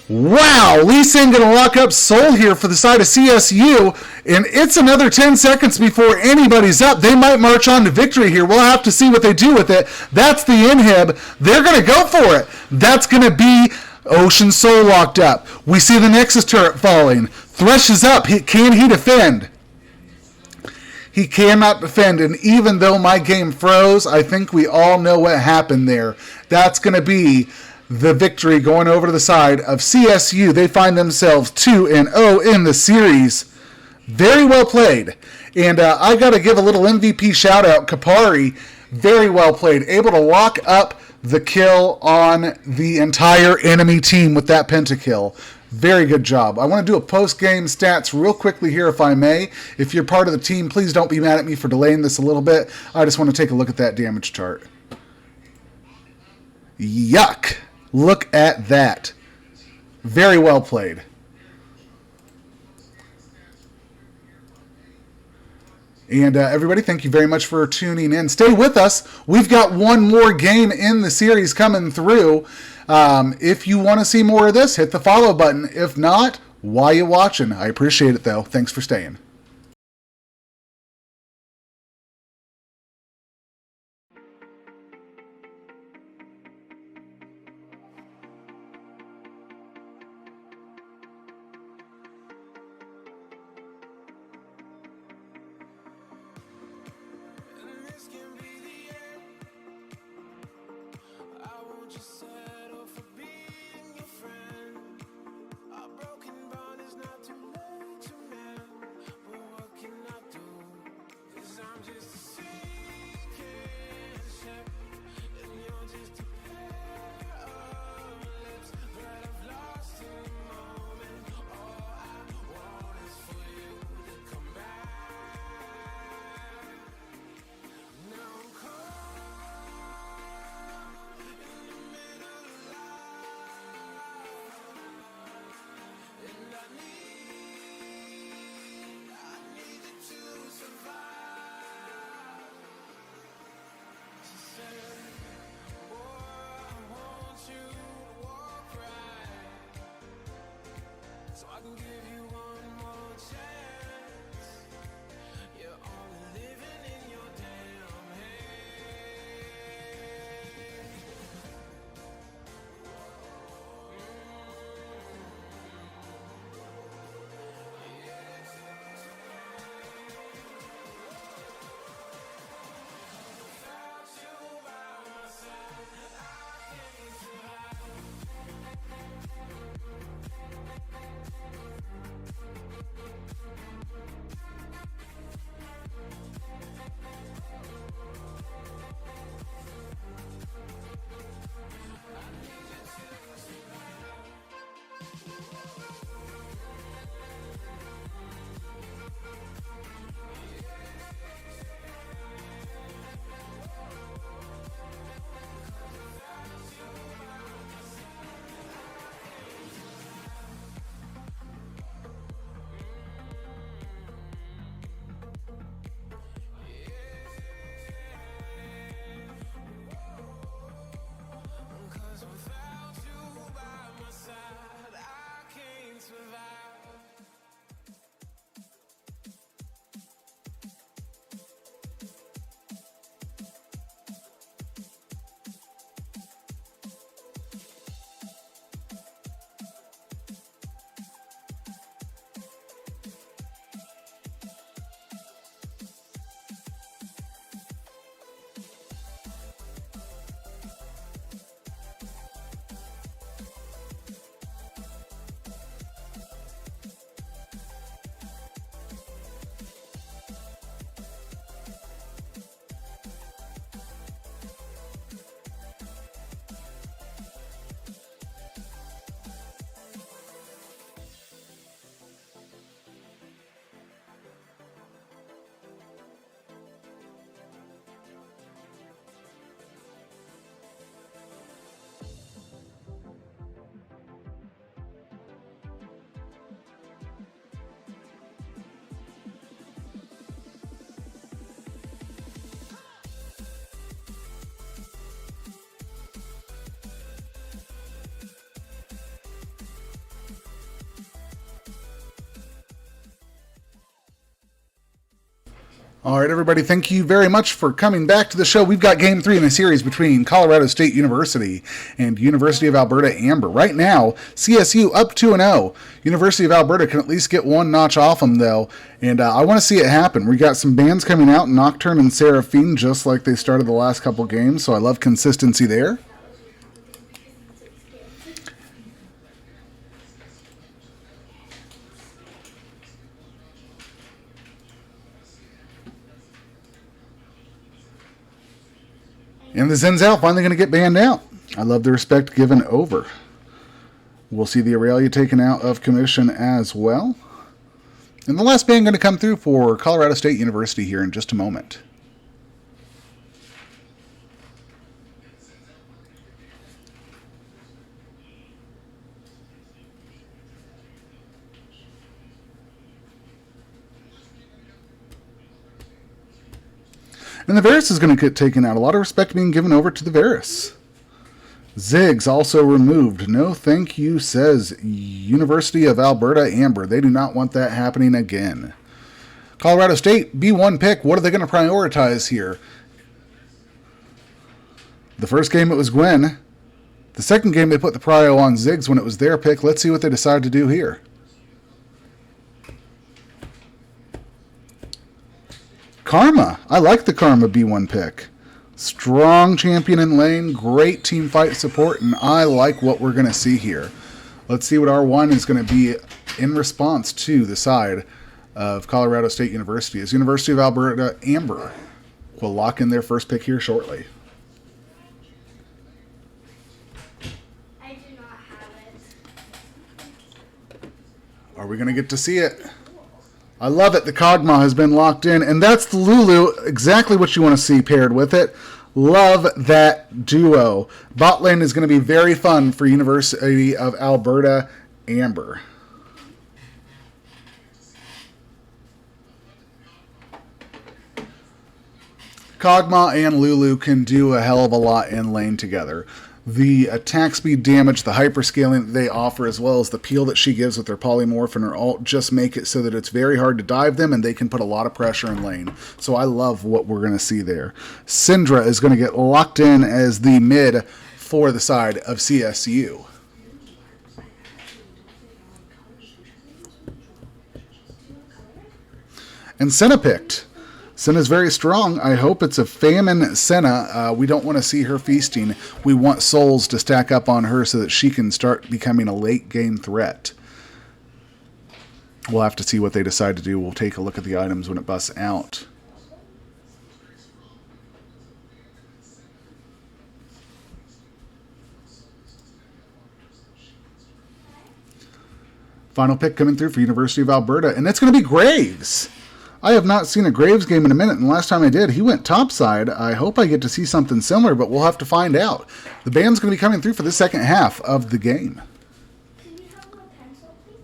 Wow, Lee Sin going to lock up Soul here for the side of CSU, and it's another 10 seconds before anybody's up. They might march on to victory here. We'll have to see what they do with it. That's the inhib. They're going to go for it. That's going to be Ocean Soul locked up. We see the Nexus turret falling. Thresh is up. Can he defend? He cannot defend, and even though my game froze, I think we all know what happened there. That's going to be the victory going over to the side of CSU. They find themselves 2-0 in the series. Very well played. And I got to give a little MVP shout out. Kapari, very well played. Able to lock up the kill on the entire enemy team with that pentakill. Very good job. I want to do a post-game stats real quickly here, if I may. If you're part of the team, please don't be mad at me for delaying this a little bit. I just want to take a look at that damage chart. Yuck. Look at that. Very well played. And everybody, thank you very much for tuning in. Stay with us. We've got one more game in the series coming through. If you want to see more of this, hit the follow button. If not, why you watching? I appreciate it, though. Thanks for staying. All right, everybody, thank you very much for coming back to the show. We've got Game 3 in the series between Colorado State University and University of Alberta Amber. Right now, CSU up 2-0. University of Alberta can at least get one notch off them, though, and I want to see it happen. We got some bans coming out, Nocturne and Seraphine, just like they started the last couple games, so I love consistency there. And the Zenzel finally going to get banned out. I love the respect given over. We'll see the Irelia taken out of commission as well. And the last ban going to come through for Colorado State University here in just a moment. And the Varus is going to get taken out. A lot of respect being given over to the Varus. Ziggs also removed. No thank you, says University of Alberta Amber. They do not want that happening again. Colorado State, B1 pick. What are they going to prioritize here? The first game it was Gwen. The second game they put the prio on Ziggs when it was their pick. Let's see what they decide to do here. Karma. I like the Karma B1 pick. Strong champion in lane, great team fight support, and I like what we're going to see here. Let's see what R1 is going to be in response to the side of Colorado State University. As University of Alberta Amber will lock in their first pick here shortly. I do not have it. Are we going to get to see it? I love it. The Kog'Maw has been locked in, and that's the Lulu, exactly what you want to see paired with it. Love that duo. Bot lane is going to be very fun for University of Alberta Amber. Kog'Maw and Lulu can do a hell of a lot in lane together. The attack speed, damage, the hyperscaling that they offer, as well as the peel that she gives with her polymorph and her ult, just make it so that it's very hard to dive them and they can put a lot of pressure in lane. So I love what we're going to see there. Syndra is going to get locked in as the mid for the side of CSU. And Senna picked. Senna's very strong. I hope it's a famine Senna. We don't want to see her feasting. We want souls to stack up on her so that she can start becoming a late game threat. We'll have to see what they decide to do. We'll take a look at the items when it busts out. Final pick coming through for University of Alberta, and it's going to be Graves. I have not seen a Graves game in a minute, and the last time I did, he went topside. I hope I get to see something similar, but we'll have to find out. The band's going to be coming through for the second half of the game. Can you have a pencil, please?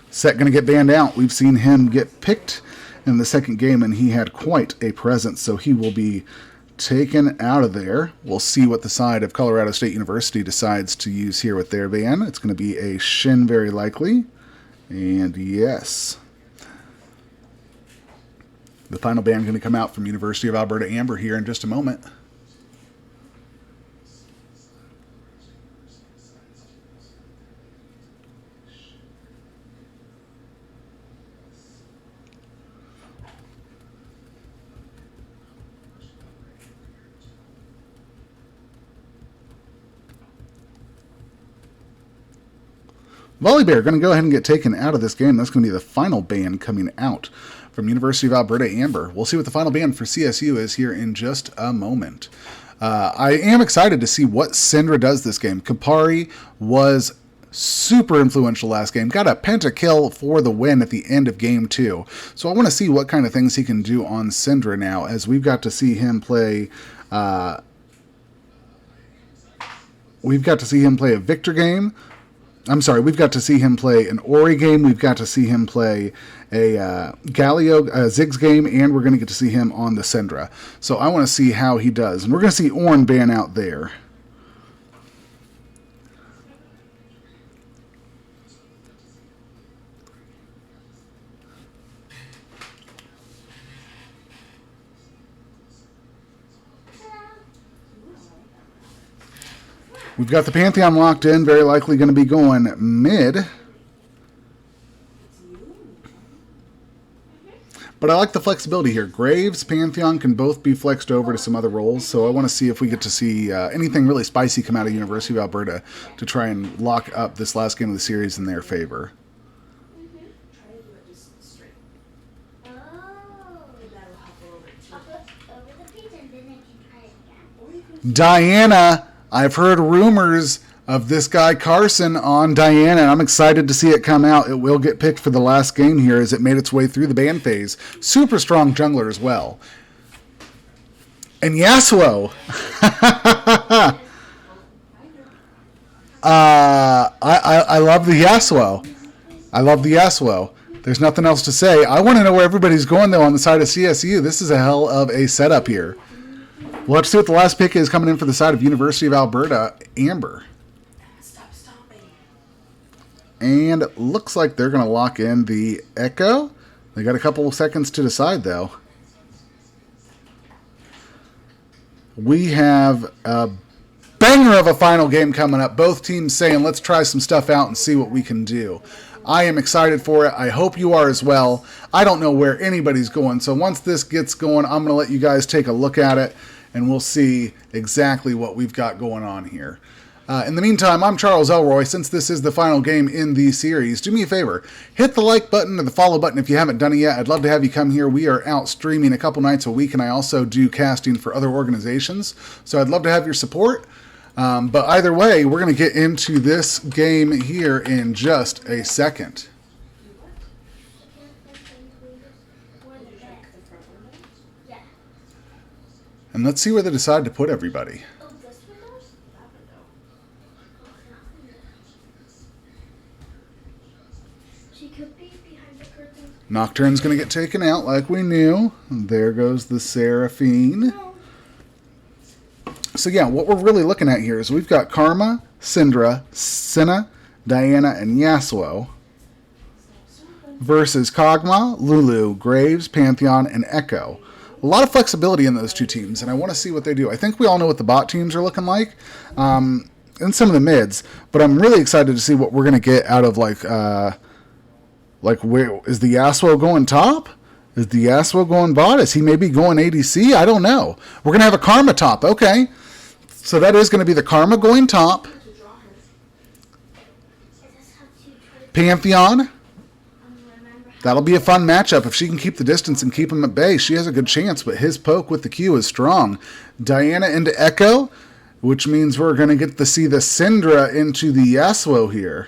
Sett going to get banned out. We've seen him get picked in the second game, and he had quite a presence, so he will be taken out of there. We'll see what the side of Colorado State University decides to use here with their ban. It's going to be a Shen, very likely. And yes, the final ban going to come out from University of Alberta Amber here in just a moment. Volibear going to go ahead and get taken out of this game. That's going to be the final ban coming out from University of Alberta Amber. We'll see what the final ban for CSU is here in just a moment. I am excited to see what Syndra does this game. Kapari was super influential last game. Got a pentakill for the win at the end of game 2. So I want to see what kind of things he can do on Syndra now, as we've got to see him play... we've got to see him play a Viktor game. I'm sorry, we've got to see him play an Ori game, we've got to see him play a Galio, Ziggs game, and we're going to get to see him on the Syndra. So I want to see how he does. And we're going to see Ornn ban out there. We've got the Pantheon locked in, very likely going to be going mid. But I like the flexibility here. Graves, Pantheon can both be flexed over to some other roles, so I want to see if we get to see anything really spicy come out of University of Alberta to try and lock up this last game of the series in their favor. Oh. I'll flip over the page and then I can try it again. Diana, I've heard rumors of this guy Carson on Diana, and I'm excited to see it come out. It will get picked for the last game here as it made its way through the ban phase. Super strong jungler as well. And Yasuo. I love the Yasuo. I love the Yasuo. There's nothing else to say. I want to know where everybody's going, though, on the side of CSU. This is a hell of a setup here. Well, let's see what the last pick is coming in for the side of University of Alberta, Amber. And it looks like they're going to lock in the Echo. They got a couple of seconds to decide, though. We have a banger of a final game coming up. Both teams saying, let's try some stuff out and see what we can do. I am excited for it. I hope you are as well. I don't know where anybody's going, so once this gets going, I'm going to let you guys take a look at it, and we'll see exactly what we've got going on here. In the meantime, I'm Charles Elroy. Since this is the final game in the series, do me a favor. Hit the like button or the follow button if you haven't done it yet. I'd love to have you come here. We are out streaming a couple nights a week, and I also do casting for other organizations. So I'd love to have your support. But either way, we're going to get into this game here in just a second. And let's see where they decide to put everybody. Nocturne's going to get taken out like we knew. There goes the Seraphine. So yeah, what we're really looking at here is we've got Karma, Syndra, Senna, Diana, and Yasuo versus Kog'Maw, Lulu, Graves, Pantheon, and Echo. A lot of flexibility in those two teams, and I want to see what they do. I think we all know what the bot teams are looking like, and some of the mids, but I'm really excited to see what we're going to get out of like, where is the Yasuo going top? Is the Yasuo going bot? Is he maybe going ADC? I don't know. We're going to have a Karma top. Okay. So that is going to be the Karma going top. Pantheon. That'll be a fun matchup. If she can keep the distance and keep him at bay, she has a good chance, but his poke with the Q is strong. Diana into Echo, which means we're going to get to see the Syndra into the Yasuo here.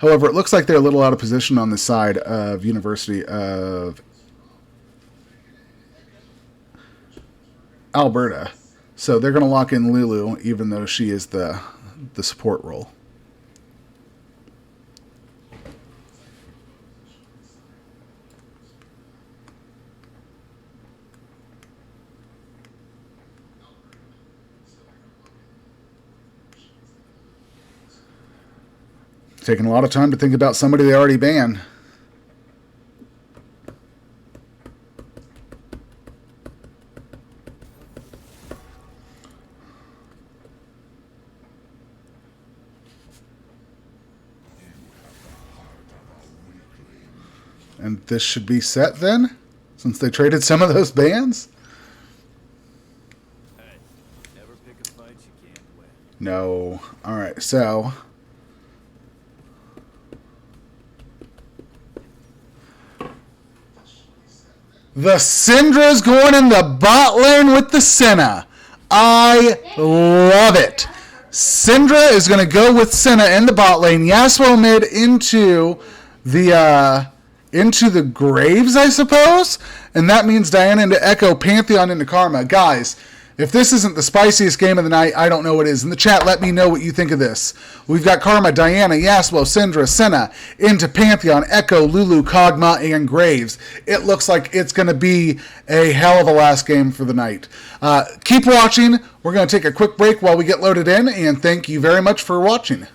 However, it looks like they're a little out of position on the side of University of Alberta. So they're going to lock in Lulu, even though she is the support role. Taking a lot of time to think about somebody they already banned. And this should be Sett then, since they traded some of those bans? Hey, never pick a fight you can't win. No. Alright, so the Syndra's going in the bot lane with the Senna. I love it. Syndra is going to go with Senna in the bot lane. Yasuo mid into the Graves, I suppose? And that means Diana into Echo, Pantheon into Karma. Guys, if this isn't the spiciest game of the night, I don't know what is. In the chat, let me know what you think of this. We've got Karma, Diana, Yasuo, Syndra, Senna, into Pantheon, Echo, Lulu, Kog'Maw, and Graves. It looks like it's going to be a hell of a last game for the night. Keep watching. We're going to take a quick break while we get loaded in, and thank you very much for watching.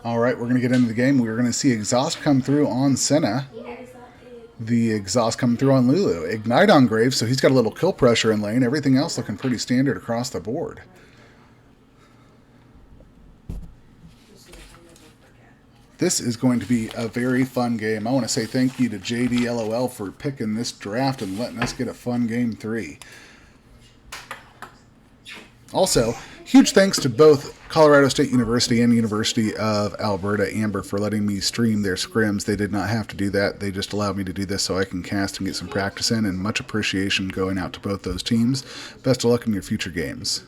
All right, we're going to get into the game. We're going to see Exhaust come through on Senna. The Exhaust coming through on Lulu. Ignite on Graves, so he's got a little kill pressure in lane. Everything else looking pretty standard across the board. This is going to be a very fun game. I want to say thank you to JDLOL for picking this draft and letting us get a fun game 3. Also, huge thanks to both Colorado State University and University of Alberta Amber for letting me stream their scrims. They did not have to do that. They just allowed me to do this so I can cast and get some practice in, and much appreciation going out to both those teams. Best of luck in your future games.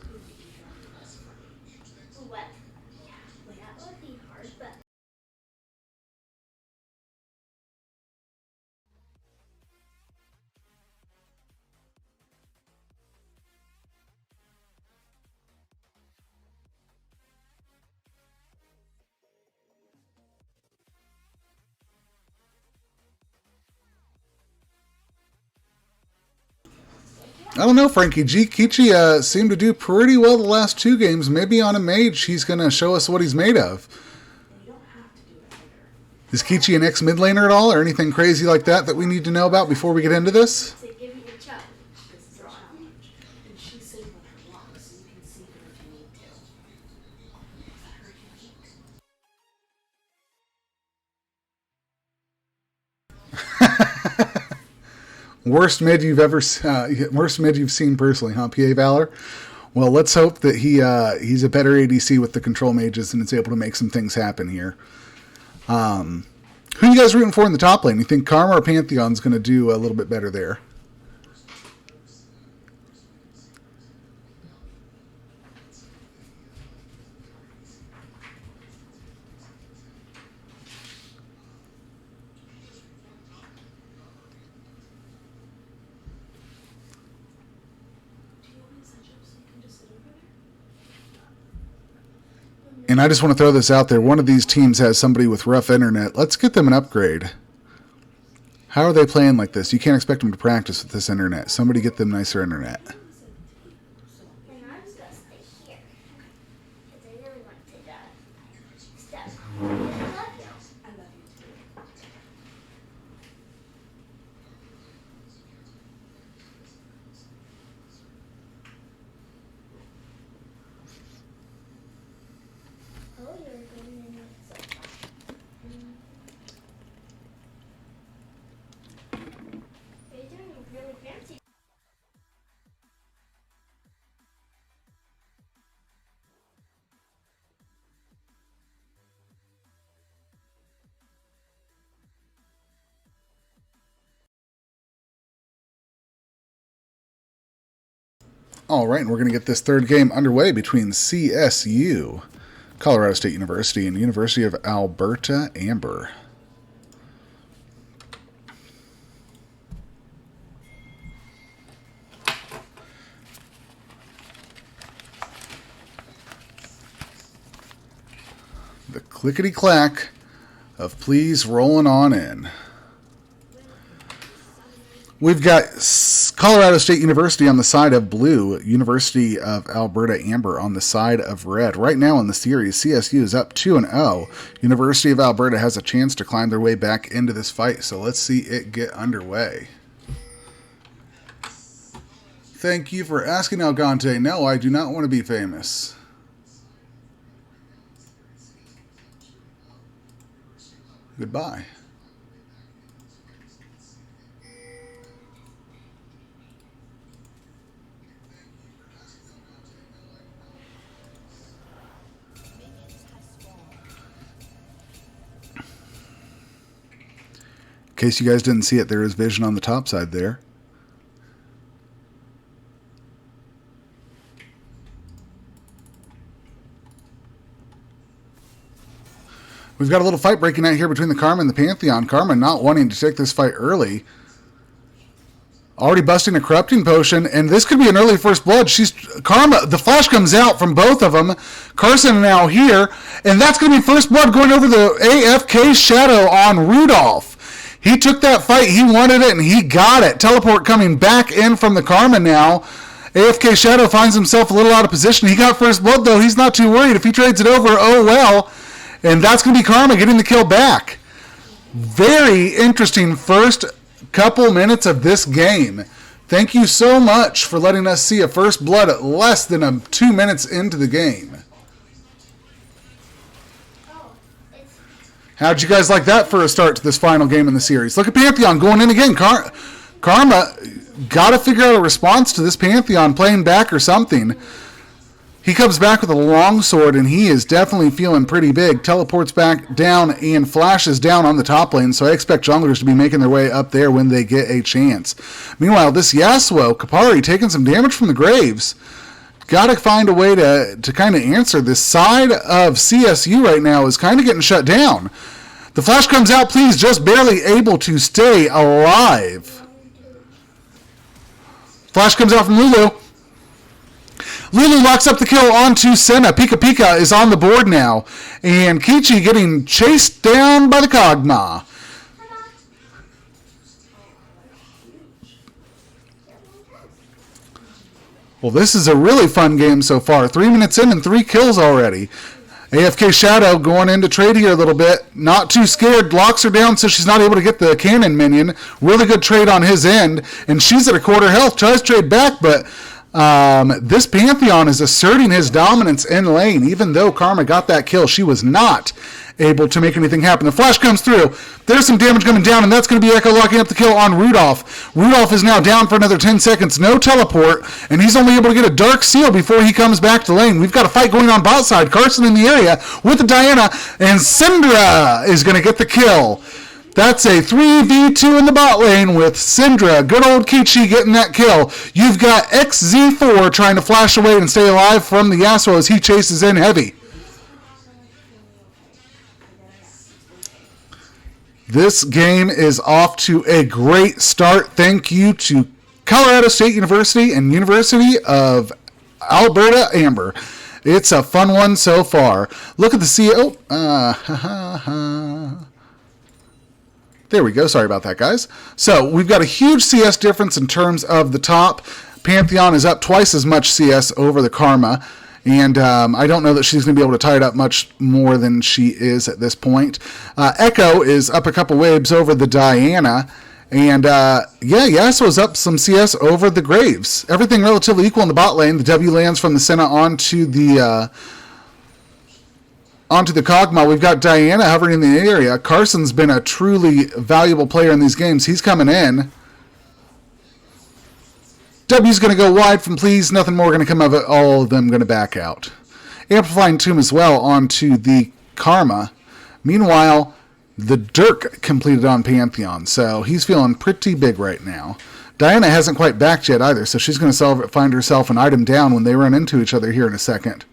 I don't know, Frankie G. Kichi seemed to do pretty well the last 2 games. Maybe on a mage, he's going to show us what he's made of. Is Kichi an ex-mid laner at all, or anything crazy like that we need to know about before we get into this? Worst mid you've seen personally, huh, PA Valor? Well, let's hope that he's a better ADC with the control mages and is able to make some things happen here. Who are you guys rooting for in the top lane? You think Karma or Pantheon's going to do a little bit better there? And I just want to throw this out there. One of these teams has somebody with rough internet. Let's get them an upgrade. How are they playing like this? You can't expect them to practice with this internet. Somebody get them nicer internet. All right, and we're going to get this third game underway between CSU, Colorado State University, and University of Alberta Amber. The clickety-clack of please rolling on in. We've got Colorado State University on the side of blue, University of Alberta Amber on the side of red. Right now in the series, CSU is up 2-0. University of Alberta has a chance to climb their way back into this fight, so let's see it get underway. Thank you for asking, Algante. No, I do not want to be famous. Goodbye. In case you guys didn't see it, there is vision on the top side there. We've got a little fight breaking out here between the Karma and the Pantheon. Karma not wanting to take this fight early. Already busting a corrupting potion, and this could be an early first blood. Karma, the flash comes out from both of them. Carson now here, and that's going to be first blood going over the AFK Shadow on Rudolph. He took that fight, he wanted it, and he got it. Teleport coming back in from the Karma now. AFK Shadow finds himself a little out of position. He got first blood, though. He's not too worried. If he trades it over, oh well. And that's going to be Karma getting the kill back. Very interesting first couple minutes of this game. Thank you so much for letting us see a first blood at less than 2 minutes into the game. How'd you guys like that for a start to this final game in the series? Look at Pantheon going in again. Karma got to figure out a response to this Pantheon playing back or something. He comes back with a long sword, and he is definitely feeling pretty big. Teleports back down and flashes down on the top lane, so I expect junglers to be making their way up there when they get a chance. Meanwhile, this Yasuo, Kapari, taking some damage from the Graves. Got to find a way to kind of answer. This side of CSU right now is kind of getting shut down. The flash comes out, please, just barely able to stay alive. Flash comes out from Lulu. Lulu locks up the kill onto Senna. Pika Pika is on the board now. And Kichi getting chased down by the Kog'Maw. Well, this is a really fun game so far. 3 minutes in and 3 kills already. AFK Shadow going in to trade here a little bit. Not too scared. Locks her down so she's not able to get the cannon minion. Really good trade on his end. And she's at a quarter health. Tries to trade back, but this Pantheon is asserting his dominance in lane. Even though Karma got that kill, she was not able to make anything happen. The flash comes through. There's some damage coming down, and that's going to be Echo locking up the kill on Rudolph. Rudolph is now down for another 10 seconds. No teleport, and he's only able to get a Dark Seal before he comes back to lane. We've got a fight going on bot side. Carson in the area with the Diana, and Syndra is going to get the kill. That's a 3v2 in the bot lane with Syndra. Good old Kichi getting that kill. You've got XZ4 trying to flash away and stay alive from the Yasuo as he chases in heavy. This game is off to a great start. Thank you to Colorado State University and University of Alberta Amber. It's a fun one so far. Look at the There we go. Sorry about that, guys. So we've got a huge CS difference in terms of the top. Pantheon is up twice as much CS over the Karma. And I don't know that she's going to be able to tie it up much more than she is at this point. Echo is up a couple waves over the Diana. And, Yasuo's up some CS over the Graves. Everything relatively equal in the bot lane. The W lands from the Senna onto the Kog'Maw. We've got Diana hovering in the area. Carson's been a truly valuable player in these games. He's coming in. W's going to go wide from please. Nothing more going to come of it. All of them going to back out. Amplifying Tomb as well onto the Karma. Meanwhile, the Dirk completed on Pantheon. So he's feeling pretty big right now. Diana hasn't quite backed yet either. So she's going to find herself an item down when they run into each other here in a second.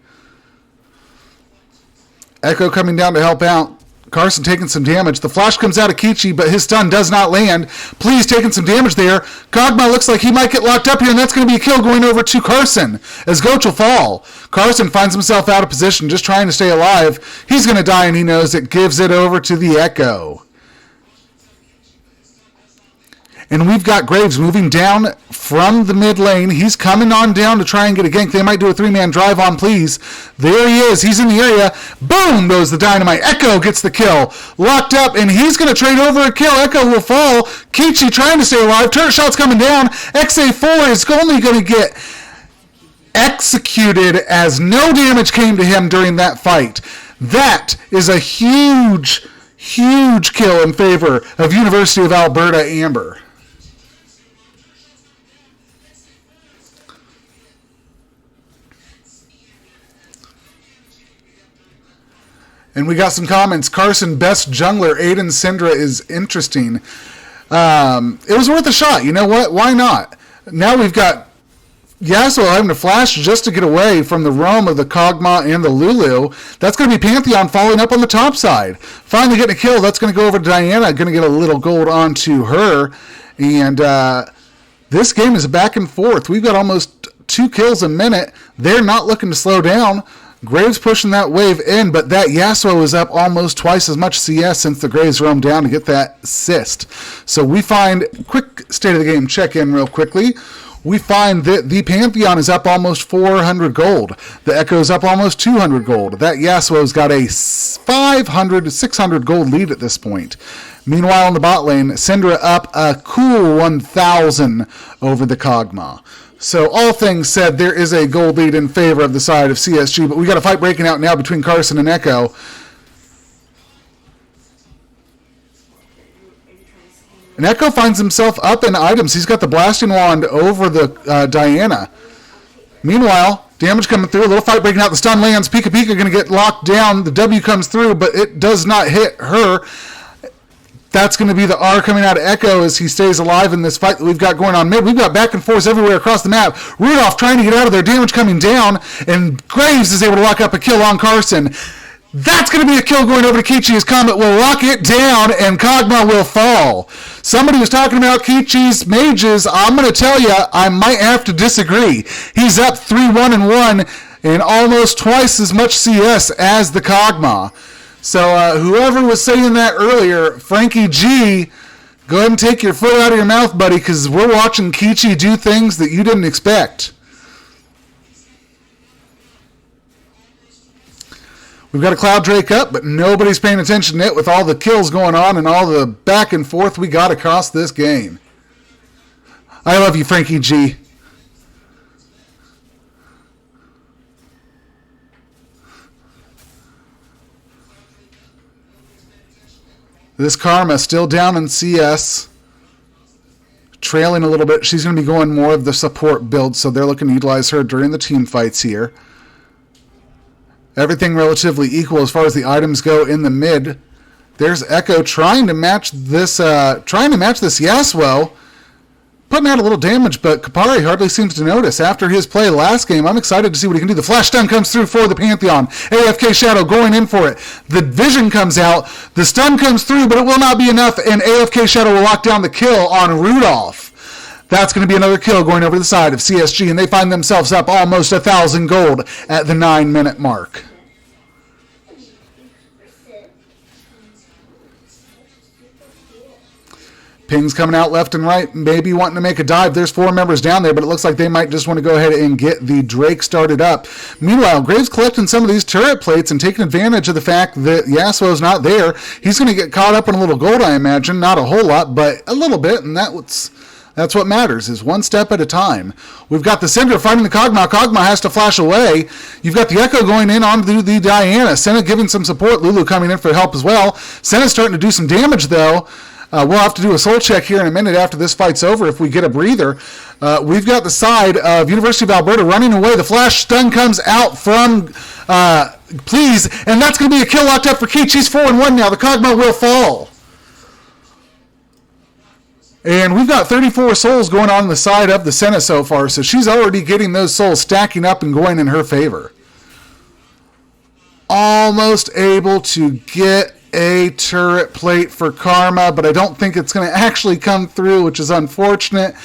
Echo coming down to help out. Carson taking some damage. The flash comes out of Kichi, but his stun does not land. Please taking some damage there. Kog'Maw looks like he might get locked up here, and that's going to be a kill going over to Carson as Goach will fall. Carson finds himself out of position, just trying to stay alive. He's going to die, and he knows it. Gives it over to the Echo. And we've got Graves moving down from the mid lane. He's coming on down to try and get a gank. They might do a 3-man drive on, please. There he is. He's in the area. Boom goes the dynamite. Echo gets the kill. Locked up, and he's going to trade over a kill. Echo will fall. Kichi trying to stay alive. Turret shot's coming down. XA4 is only going to get executed as no damage came to him during that fight. That is a huge, huge kill in favor of University of Alberta Amber. And we got some comments. Carson, best jungler. Aiden Syndra is interesting. It was worth a shot. You know what? Why not? Now we've got Yasuo having to flash just to get away from the roam of the Kog'Maw and the Lulu. That's going to be Pantheon falling up on the top side. Finally getting a kill. That's going to go over to Diana. Going to get a little gold onto her. And this game is back and forth. We've got almost 2 kills a minute. They're not looking to slow down. Graves pushing that wave in, but that Yasuo is up almost twice as much CS since the Graves roamed down to get that assist. So we find quick state of the game check-in real quickly. we find that the Pantheon is up almost 400 gold. The Echo's up almost 200 gold. That Yasuo's got a 500 to 600 gold lead at this point. Meanwhile, in the bot lane, Syndra up a cool 1,000 over the Kog'Maw. So all things said, there is a gold lead in favor of the side of CSG, but we got a fight breaking out now between Carson and Echo. And Echo finds himself up in items. He's got the Blasting Wand over the Diana. Meanwhile, damage coming through. A little fight breaking out. The stun lands. Pika going to get locked down. The W comes through, but it does not hit her. That's going to be the R coming out of Echo as he stays alive in this fight that we've got going on mid. We've got back and forth everywhere across the map. Rudolph trying to get out of there. Damage coming down. And Graves is able to lock up a kill on Carson. That's going to be a kill going over to Kichi as Comet will lock it down and Kog'Maw will fall. Somebody was talking about Kichi's mages. I'm going to tell you, I might have to disagree. He's up 3-1-1 and almost twice as much CS as the Kog'Maw. So whoever was saying that earlier, Frankie G, go ahead and take your foot out of your mouth, buddy, because we're watching Kichi do things that you didn't expect. We've got a Cloud Drake up, but nobody's paying attention to it with all the kills going on and all the back and forth we got across this game. I love you, Frankie G. This Karma still down in CS. Trailing a little bit. She's going to be going more of the support build, so they're looking to utilize her during the team fights here. Everything relatively equal as far as the items go in the mid. There's Echo trying to match this Yasuo. Putting out a little damage, but Kapari hardly seems to notice. After his play last game, I'm excited to see what he can do. The flash stun comes through for the Pantheon. AFK Shadow going in for it. The vision comes out. The stun comes through, but it will not be enough, and AFK Shadow will lock down the kill on Rudolph. That's going to be another kill going over the side of CSG, and they find themselves up almost 1,000 gold at the 9-minute mark. Pings coming out left and right, maybe wanting to make a dive. There's 4 members down there, but it looks like they might just want to go ahead and get the Drake started up. Meanwhile, Graves collecting some of these turret plates and taking advantage of the fact that Yasuo's not there. He's going to get caught up in a little gold, I imagine. Not a whole lot, but a little bit, and that's what matters, is one step at a time. We've got the Syndra fighting the Kog'Maw. Kog'Maw has to flash away. You've got the Echo going in onto the Diana. Senna giving some support. Lulu coming in for help as well. Senna's starting to do some damage, though. We'll have to do a soul check here in a minute after this fight's over if we get a breather. We've got the side of University of Alberta running away. The flash stun comes out from Please, and that's going to be a kill locked up for Keach. He's 4-1 now. The Kog'Maw will fall. And we've got 34 souls going on the side of the Senna so far, so she's already getting those souls stacking up and going in her favor. Almost able to get a turret plate for Karma, but I don't think it's going to actually come through, which is unfortunate.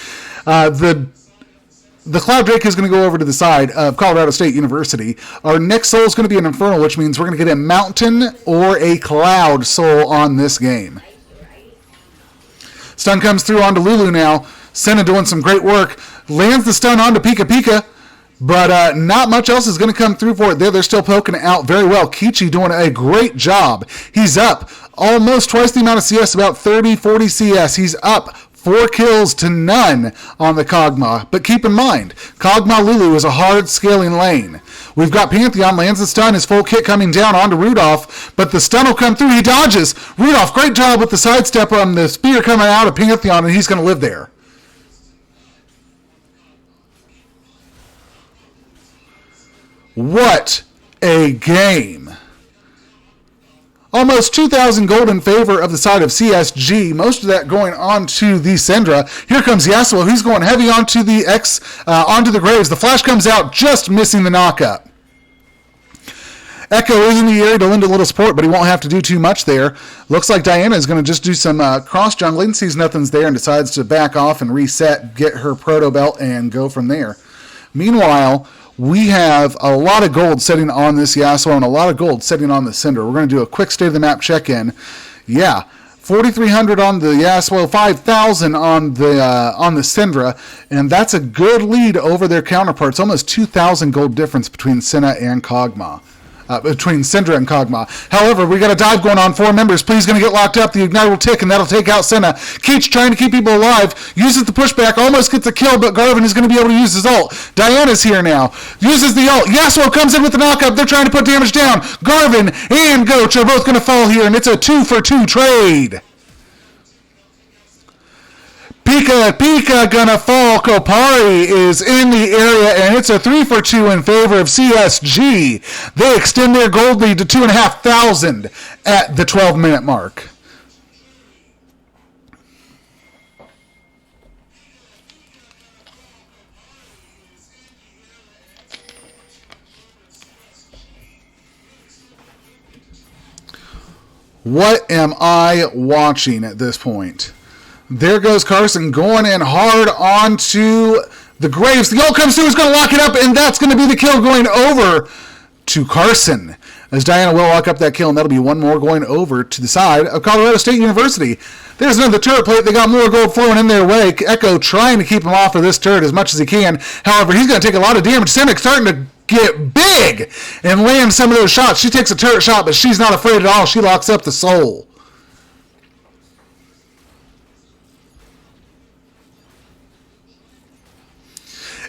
The Cloud Drake is going to go over to the side of Colorado State University. Our next soul is going to be an Infernal, which means we're going to get a Mountain or a Cloud soul on this game. Stun comes through onto Lulu now. Senna doing some great work. Lands the stun onto Pika, but not much else is going to come through for it there. They're still poking it out very well. Kichi doing a great job. He's up almost twice the amount of CS, about 30, 40 CS. He's up 4 kills to none on the Kog'Maw. But keep in mind, Kog'Maw Lulu is a hard scaling lane. We've got Pantheon, lands the stun, his full kit coming down onto Rudolph, but the stun will come through. He dodges. Rudolph, great job with the sidestep on the spear coming out of Pantheon, and he's going to live there. What a game. Almost 2,000 gold in favor of the side of CSG. Most of that going on to the Syndra. Here comes Yasuo. He's going heavy onto the onto the Graves. The flash comes out, just missing the knockup. Echo is in the area to lend a little support, but he won't have to do too much there. Looks like Diana is going to just do some cross jungling, sees nothing's there, and decides to back off and reset, get her proto belt, and go from there. Meanwhile, we have a lot of gold sitting on this Yasuo and a lot of gold sitting on the Syndra. We're going to do a quick state of the map check-in. Yeah, 4,300 on the Yasuo, 5,000 on the Syndra, and that's a good lead over their counterparts. Almost 2,000 gold difference between Senna and Kog'Maw. Between Syndra and Kog'Maw. However, we got a dive going on. 4 members. Please going to get locked up. The Ignite will tick, and that'll take out Senna. Kench trying to keep people alive. Uses the pushback. Almost gets a kill, but Garvin is going to be able to use his ult. Diana's here now. Uses the ult. Yasuo comes in with the knockup. They're trying to put damage down. Garvin and Goach are both going to fall here, and it's a 2-for-2 trade. Pika gonna fall. Kopari is in the area, and it's a 3-for-2 in favor of CSG. They extend their gold lead to 2,500 at the 12-minute mark. What am I watching at this point? There goes Carson going in hard onto the Graves. The ult comes through, is going to lock it up, and that's going to be the kill going over to Carson. As Diana will lock up that kill, and that'll be one more going over to the side of Colorado State University. There's another turret plate. They got more gold flowing in their way. Echo trying to keep him off of this turret as much as he can. However, he's going to take a lot of damage. Senna starting to get big and land some of those shots. She takes a turret shot, but she's not afraid at all. She locks up the soul.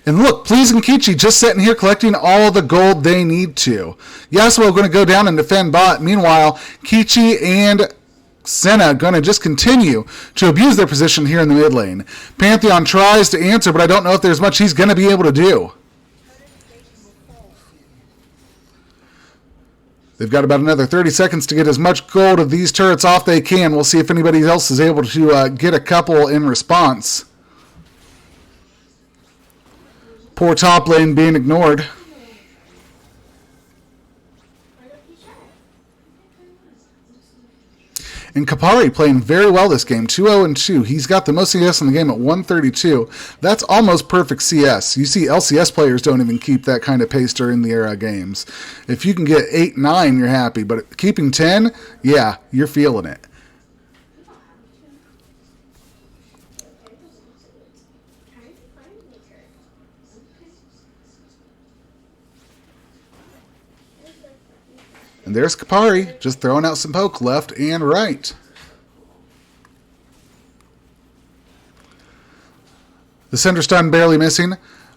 And look, Please and Kichi just sitting here collecting all the gold they need to. Yasuo going to go down and defend bot. Meanwhile, Kichi and Senna going to just continue to abuse their position here in the mid lane. Pantheon tries to answer, but I don't know if there's much he's going to be able to do. They've got about another 30 seconds to get as much gold of these turrets off they can. We'll see if anybody else is able to get a couple in response. Poor top lane being ignored. And Kapari playing very well this game, 2-0-2. He's got the most CS in the game at 132. That's almost perfect CS. You see LCS players don't even keep that kind of pace during the era games. If you can get 8-9, you're happy. But keeping 10, yeah, you're feeling it. And there's Kapari, just throwing out some poke left and right. The Syndra stun barely missing.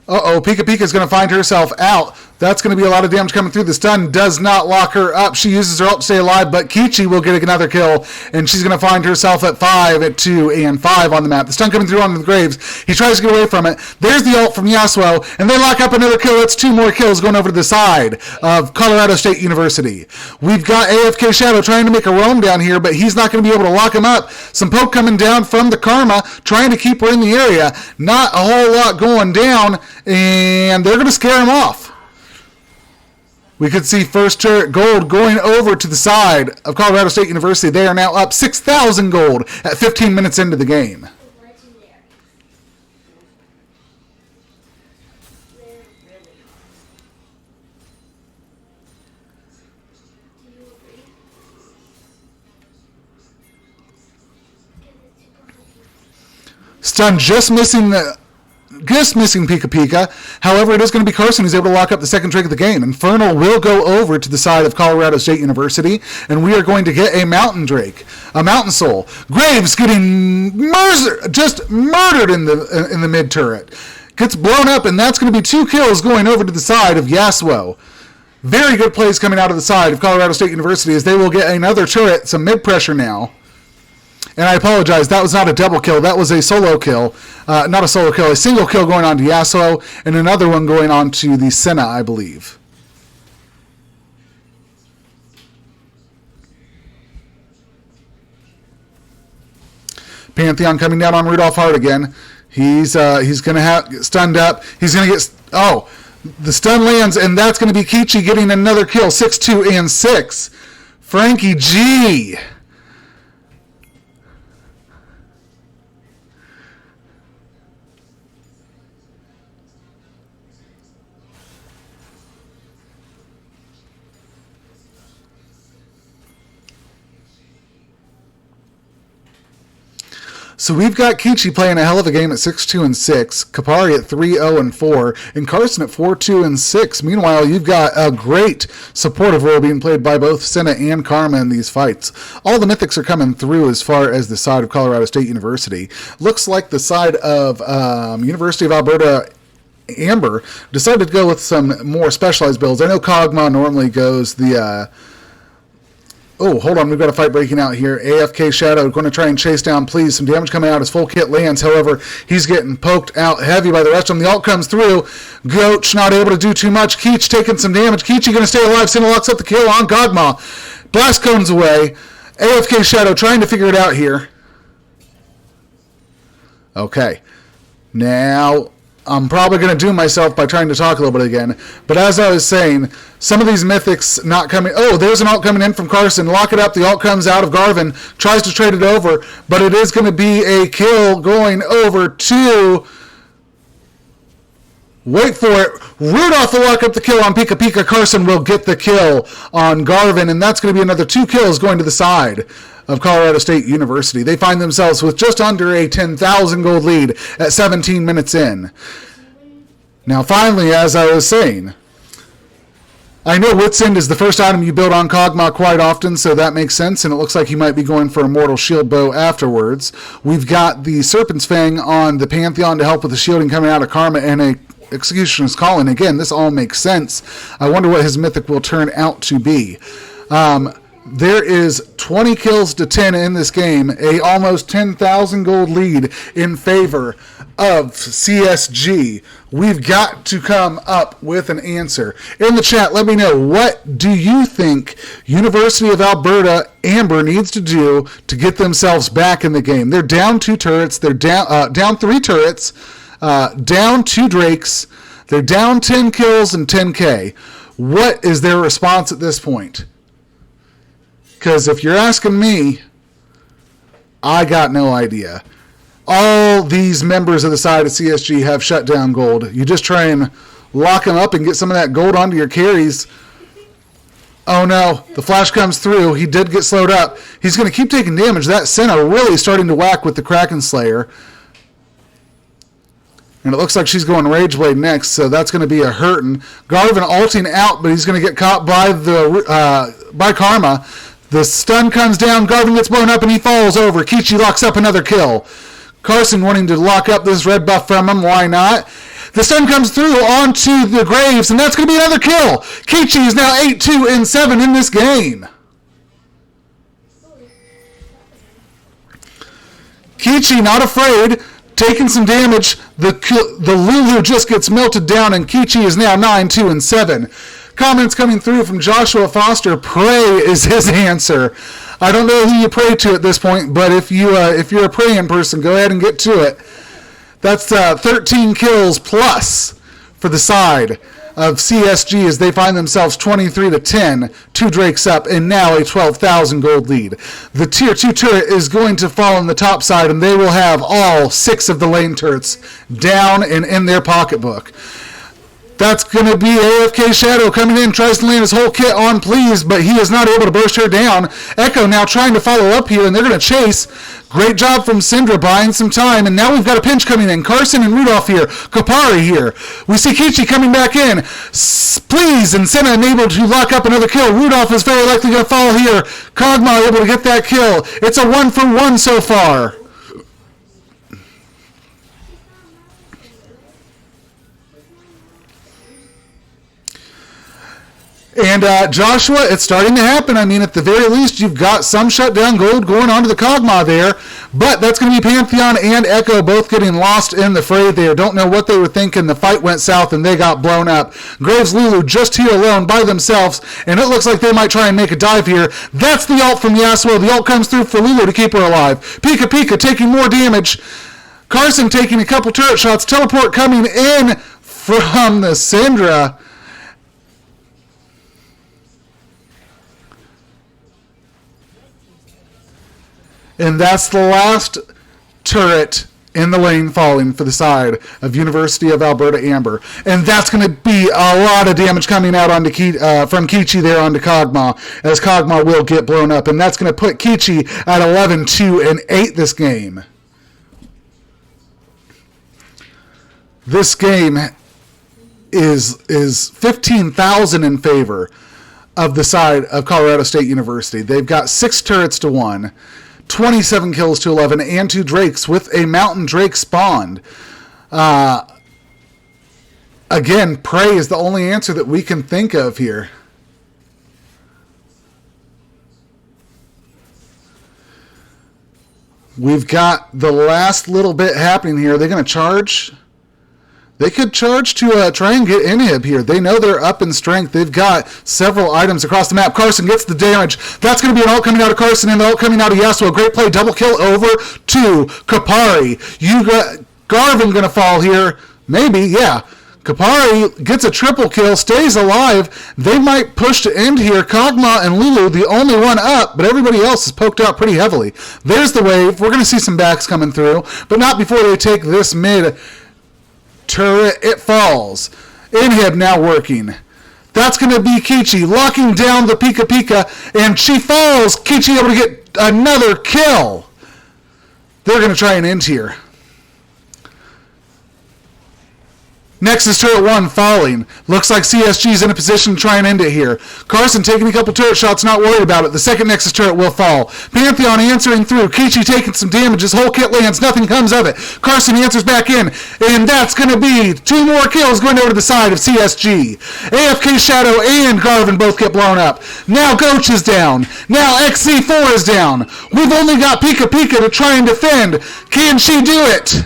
Uh-oh, Pika is going to find herself out. That's going to be a lot of damage coming through. The stun does not lock her up. She uses her ult to stay alive, but Kichi will get another kill, and she's going to find herself at 5, at 2, and 5 on the map. The stun coming through onto the Graves. He tries to get away from it. There's the ult from Yasuo, and they lock up another kill. That's 2 more kills going over to the side of Colorado State University. We've got AFK Shadow trying to make a roam down here, but he's not going to be able to lock him up. Some poke coming down from the Karma, trying to keep her in the area. Not a whole lot going down, and they're going to scare him off. We could see first turret gold going over to the side of Colorado State University. They are now up 6,000 gold at 15 minutes into the game. Stun just missing Pika. However, it is going to be Carson who's able to lock up the second drink of the game. Infernal will go over to the side of Colorado State University, and we are going to get a Mountain Drake, a Mountain Soul. Graves getting just murdered in the mid turret. Gets blown up, and that's going to be 2 kills going over to the side of Yasuo. Very good plays coming out of the side of Colorado State University as they will get another turret, some mid pressure now. And I apologize, that was not a double kill. That was a solo kill. Not a solo kill, a single kill going on to Yasuo, and another one going on to the Senna, I believe. Pantheon coming down on Rudolph Hart again. He's going to get stunned up. He's going to get... Oh, the stun lands, and that's going to be Kichi getting another kill. 6-2 and 6. Frankie G. So we've got Kichi playing a hell of a game at 6-2-6, Kapari at 3-0-4, and Carson at 4-2-6. Meanwhile, you've got a great supportive role being played by both Senna and Karma in these fights. All the mythics are coming through as far as the side of Colorado State University. Looks like the side of University of Alberta Amber decided to go with some more specialized builds. I know Kog'Maw normally goes the... Oh, hold on. We've got a fight breaking out here. AFK Shadow going to try and chase down Please. Some damage coming out as full kit lands. However, he's getting poked out heavy by the rest of them. The ult comes through. Goach not able to do too much. Keech taking some damage. Keechy going to stay alive. Senna locks up the kill on Kog'Maw. Blast cones away. AFK Shadow trying to figure it out here. Okay. Now... I'm probably going to do myself by trying to talk a little bit again. But as I was saying, some of these mythics not coming... Oh, there's an ult coming in from Carson. Lock it up. The ult comes out of Garvin. Tries to trade it over. But it is going to be a kill going over to... Wait for it. Rudolph will lock up the kill on Pika Pika. Carson will get the kill on Garvin. And that's going to be another 2 kills going to the side of Colorado State University. They find themselves with just under a 10,000 gold lead at 17 minutes in. Now finally, as I was saying, I know Wit's End is the first item you build on Kog'Maw quite often, so that makes sense, and it looks like he might be going for a Mortal Shield Bow afterwards. We've got the Serpent's Fang on the Pantheon to help with the shielding coming out of Karma, and a Executioner's Calling. Again, this all makes sense. I wonder what his mythic will turn out to be. There is 20 kills to 10 in this game, a almost 10,000 gold lead in favor of CSG. We've got to come up with an answer. In the chat, let me know, what do you think University of Alberta Amber needs to do to get themselves back in the game? They're down 2 turrets, they're down 3 turrets, down 2 Drakes, they're down 10 kills and 10k. What is their response at this point? Because if you're asking me, I got no idea. All these members of the side of CSG have shut down gold. You just try and lock them up and get some of that gold onto your carries. Oh no, the flash comes through. He did get slowed up. He's going to keep taking damage. That Senna really starting to whack with the Kraken Slayer. And it looks like she's going Rageblade next, so that's going to be a hurtin'. Garvin ulting out, but he's going to get caught by Karma. The stun comes down, Garvin gets blown up, and he falls over. Kichi locks up another kill. Carson wanting to lock up this red buff from him, why not? The stun comes through onto the Graves, and that's going to be another kill. Kichi is now 8-2-7 in this game. Kichi not afraid, taking some damage. The Lulu just gets melted down, and Kichi is now 9-2-7. Comments coming through from Joshua Foster. Pray is his answer. I don't know who you pray to at this point, but if you're a praying person, go ahead and get to it. That's 13 kills plus for the side of CSG as they find themselves 23-10, 2 Drakes up, and now a 12,000 gold lead. The Tier 2 turret is going to fall on the top side, and they will have all 6 of the lane turrets down and in their pocketbook. That's going to be AFK Shadow coming in, tries to land his whole kit on Please, but he is not able to burst her down. Echo now trying to follow up here, and they're going to chase. Great job from Syndra buying some time, and now we've got a pinch coming in. Carson and Rudolph here, Kapari here. We see Kichi coming back in. Please and Senna enabled to lock up another kill. Rudolph is very likely going to fall here. Kog'Maw able to get that kill. It's a 1-for-1 so far. And Joshua, it's starting to happen. I mean, at the very least, you've got some shutdown gold going on to the Kog'Maw there. But that's going to be Pantheon and Echo both getting lost in the fray there. Don't know what they were thinking. The fight went south and they got blown up. Graves Lulu just here alone by themselves. And it looks like they might try and make a dive here. That's the ult from Yasuo. The ult comes through for Lulu to keep her alive. Pika Pika taking more damage. Carson taking a couple turret shots. Teleport coming in from the Syndra. And that's the last turret in the lane falling for the side of University of Alberta Amber. And that's going to be a lot of damage coming out onto from Kichi there onto Kog'Maw, as Kog'Maw will get blown up. And that's going to put Kichi at 11-2-8 this game. This game is 15,000 in favor of the side of Colorado State University. They've got 6 turrets to 1, 27 kills to 11, and 2 drakes with a mountain drake spawned. Again, Prey is the only answer that we can think of here. We've got the last little bit happening here. Are they going to charge? They could charge to try and get inhib here. They know they're up in strength. They've got several items across the map. Carson gets the damage. That's going to be an ult coming out of Carson and an ult coming out of Yasuo. Great play. Double kill over to Kapari. You got Garvin going to fall here. Maybe, yeah. Kapari gets a triple kill, stays alive. They might push to end here. Kog'Maw and Lulu, the only one up, but everybody else is poked out pretty heavily. There's the wave. We're going to see some backs coming through, but not before they take this mid turret. It falls. Inhib now working. That's going to be Kichi locking down the Pika Pika, and she falls. Kichi able to get another kill. They're going to try and end here. Next is turret 1 falling. Looks like CSG's in a position to try and end it here. Carson taking a couple turret shots, not worried about it. The second Nexus turret will fall. Pantheon answering through. Kichi taking some damage. His whole kit lands. Nothing comes of it. Carson answers back in. And that's going to be 2 more kills going over to the side of CSG. AFK Shadow and Garvin both get blown up. Now Goach is down. Now XC4 is down. We've only got Pika Pika to try and defend. Can she do it?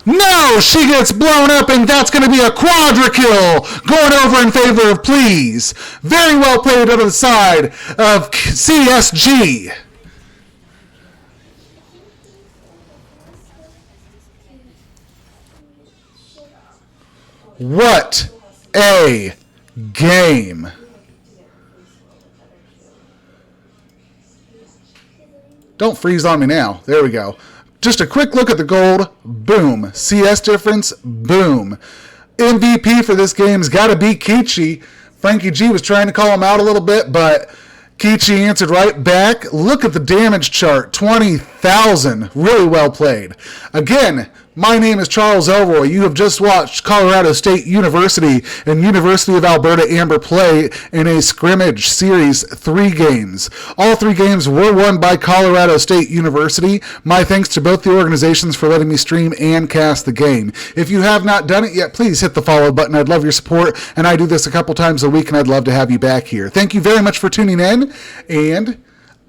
No, she gets blown up, and that's going to be a quadra kill going over in favor of Please. Very well played out of the side of CSG. What a game. Don't freeze on me now. There we go. Just a quick look at the gold. Boom. CS difference. Boom. MVP for this game's got to be Kichi. Frankie G was trying to call him out a little bit, but Kichi answered right back. Look at the damage chart. 20,000. Really well played. Again, my name is Charles Elroy. You have just watched Colorado State University and University of Alberta Amber play in a Scrimmage Series 3 games. All 3 games were won by Colorado State University. My thanks to both the organizations for letting me stream and cast the game. If you have not done it yet, please hit the follow button. I'd love your support, and I do this a couple times a week, and I'd love to have you back here. Thank you very much for tuning in, and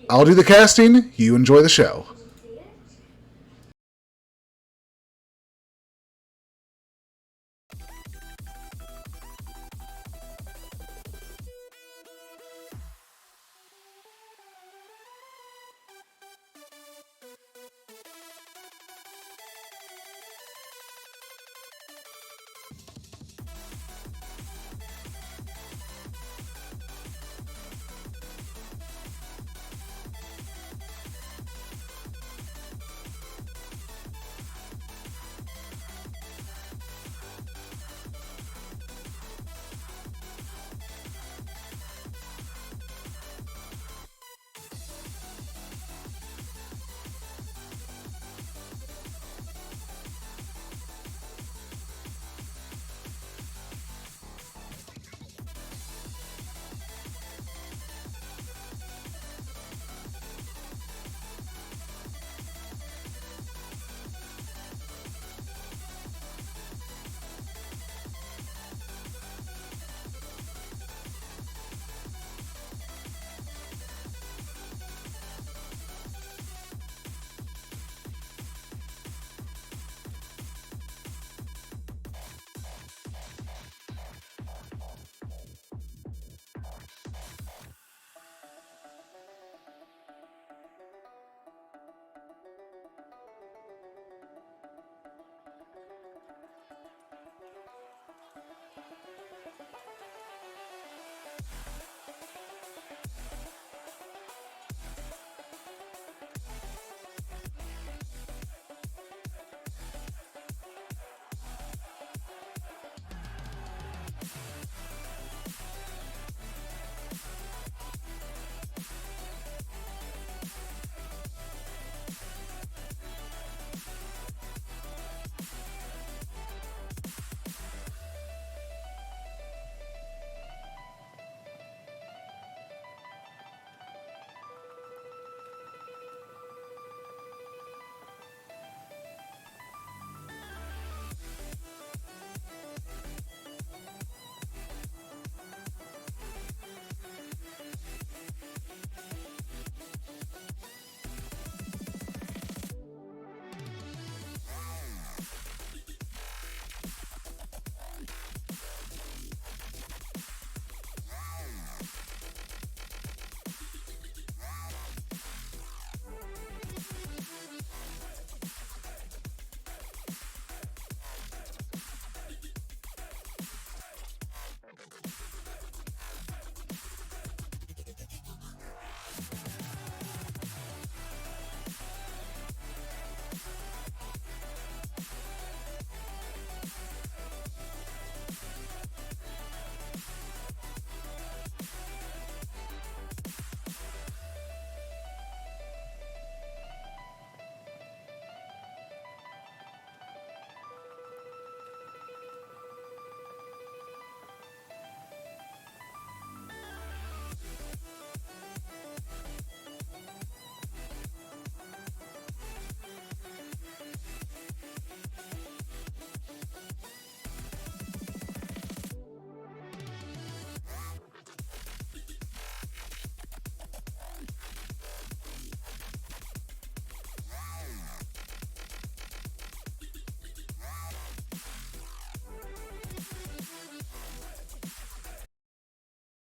I'll do the casting. You enjoy the show.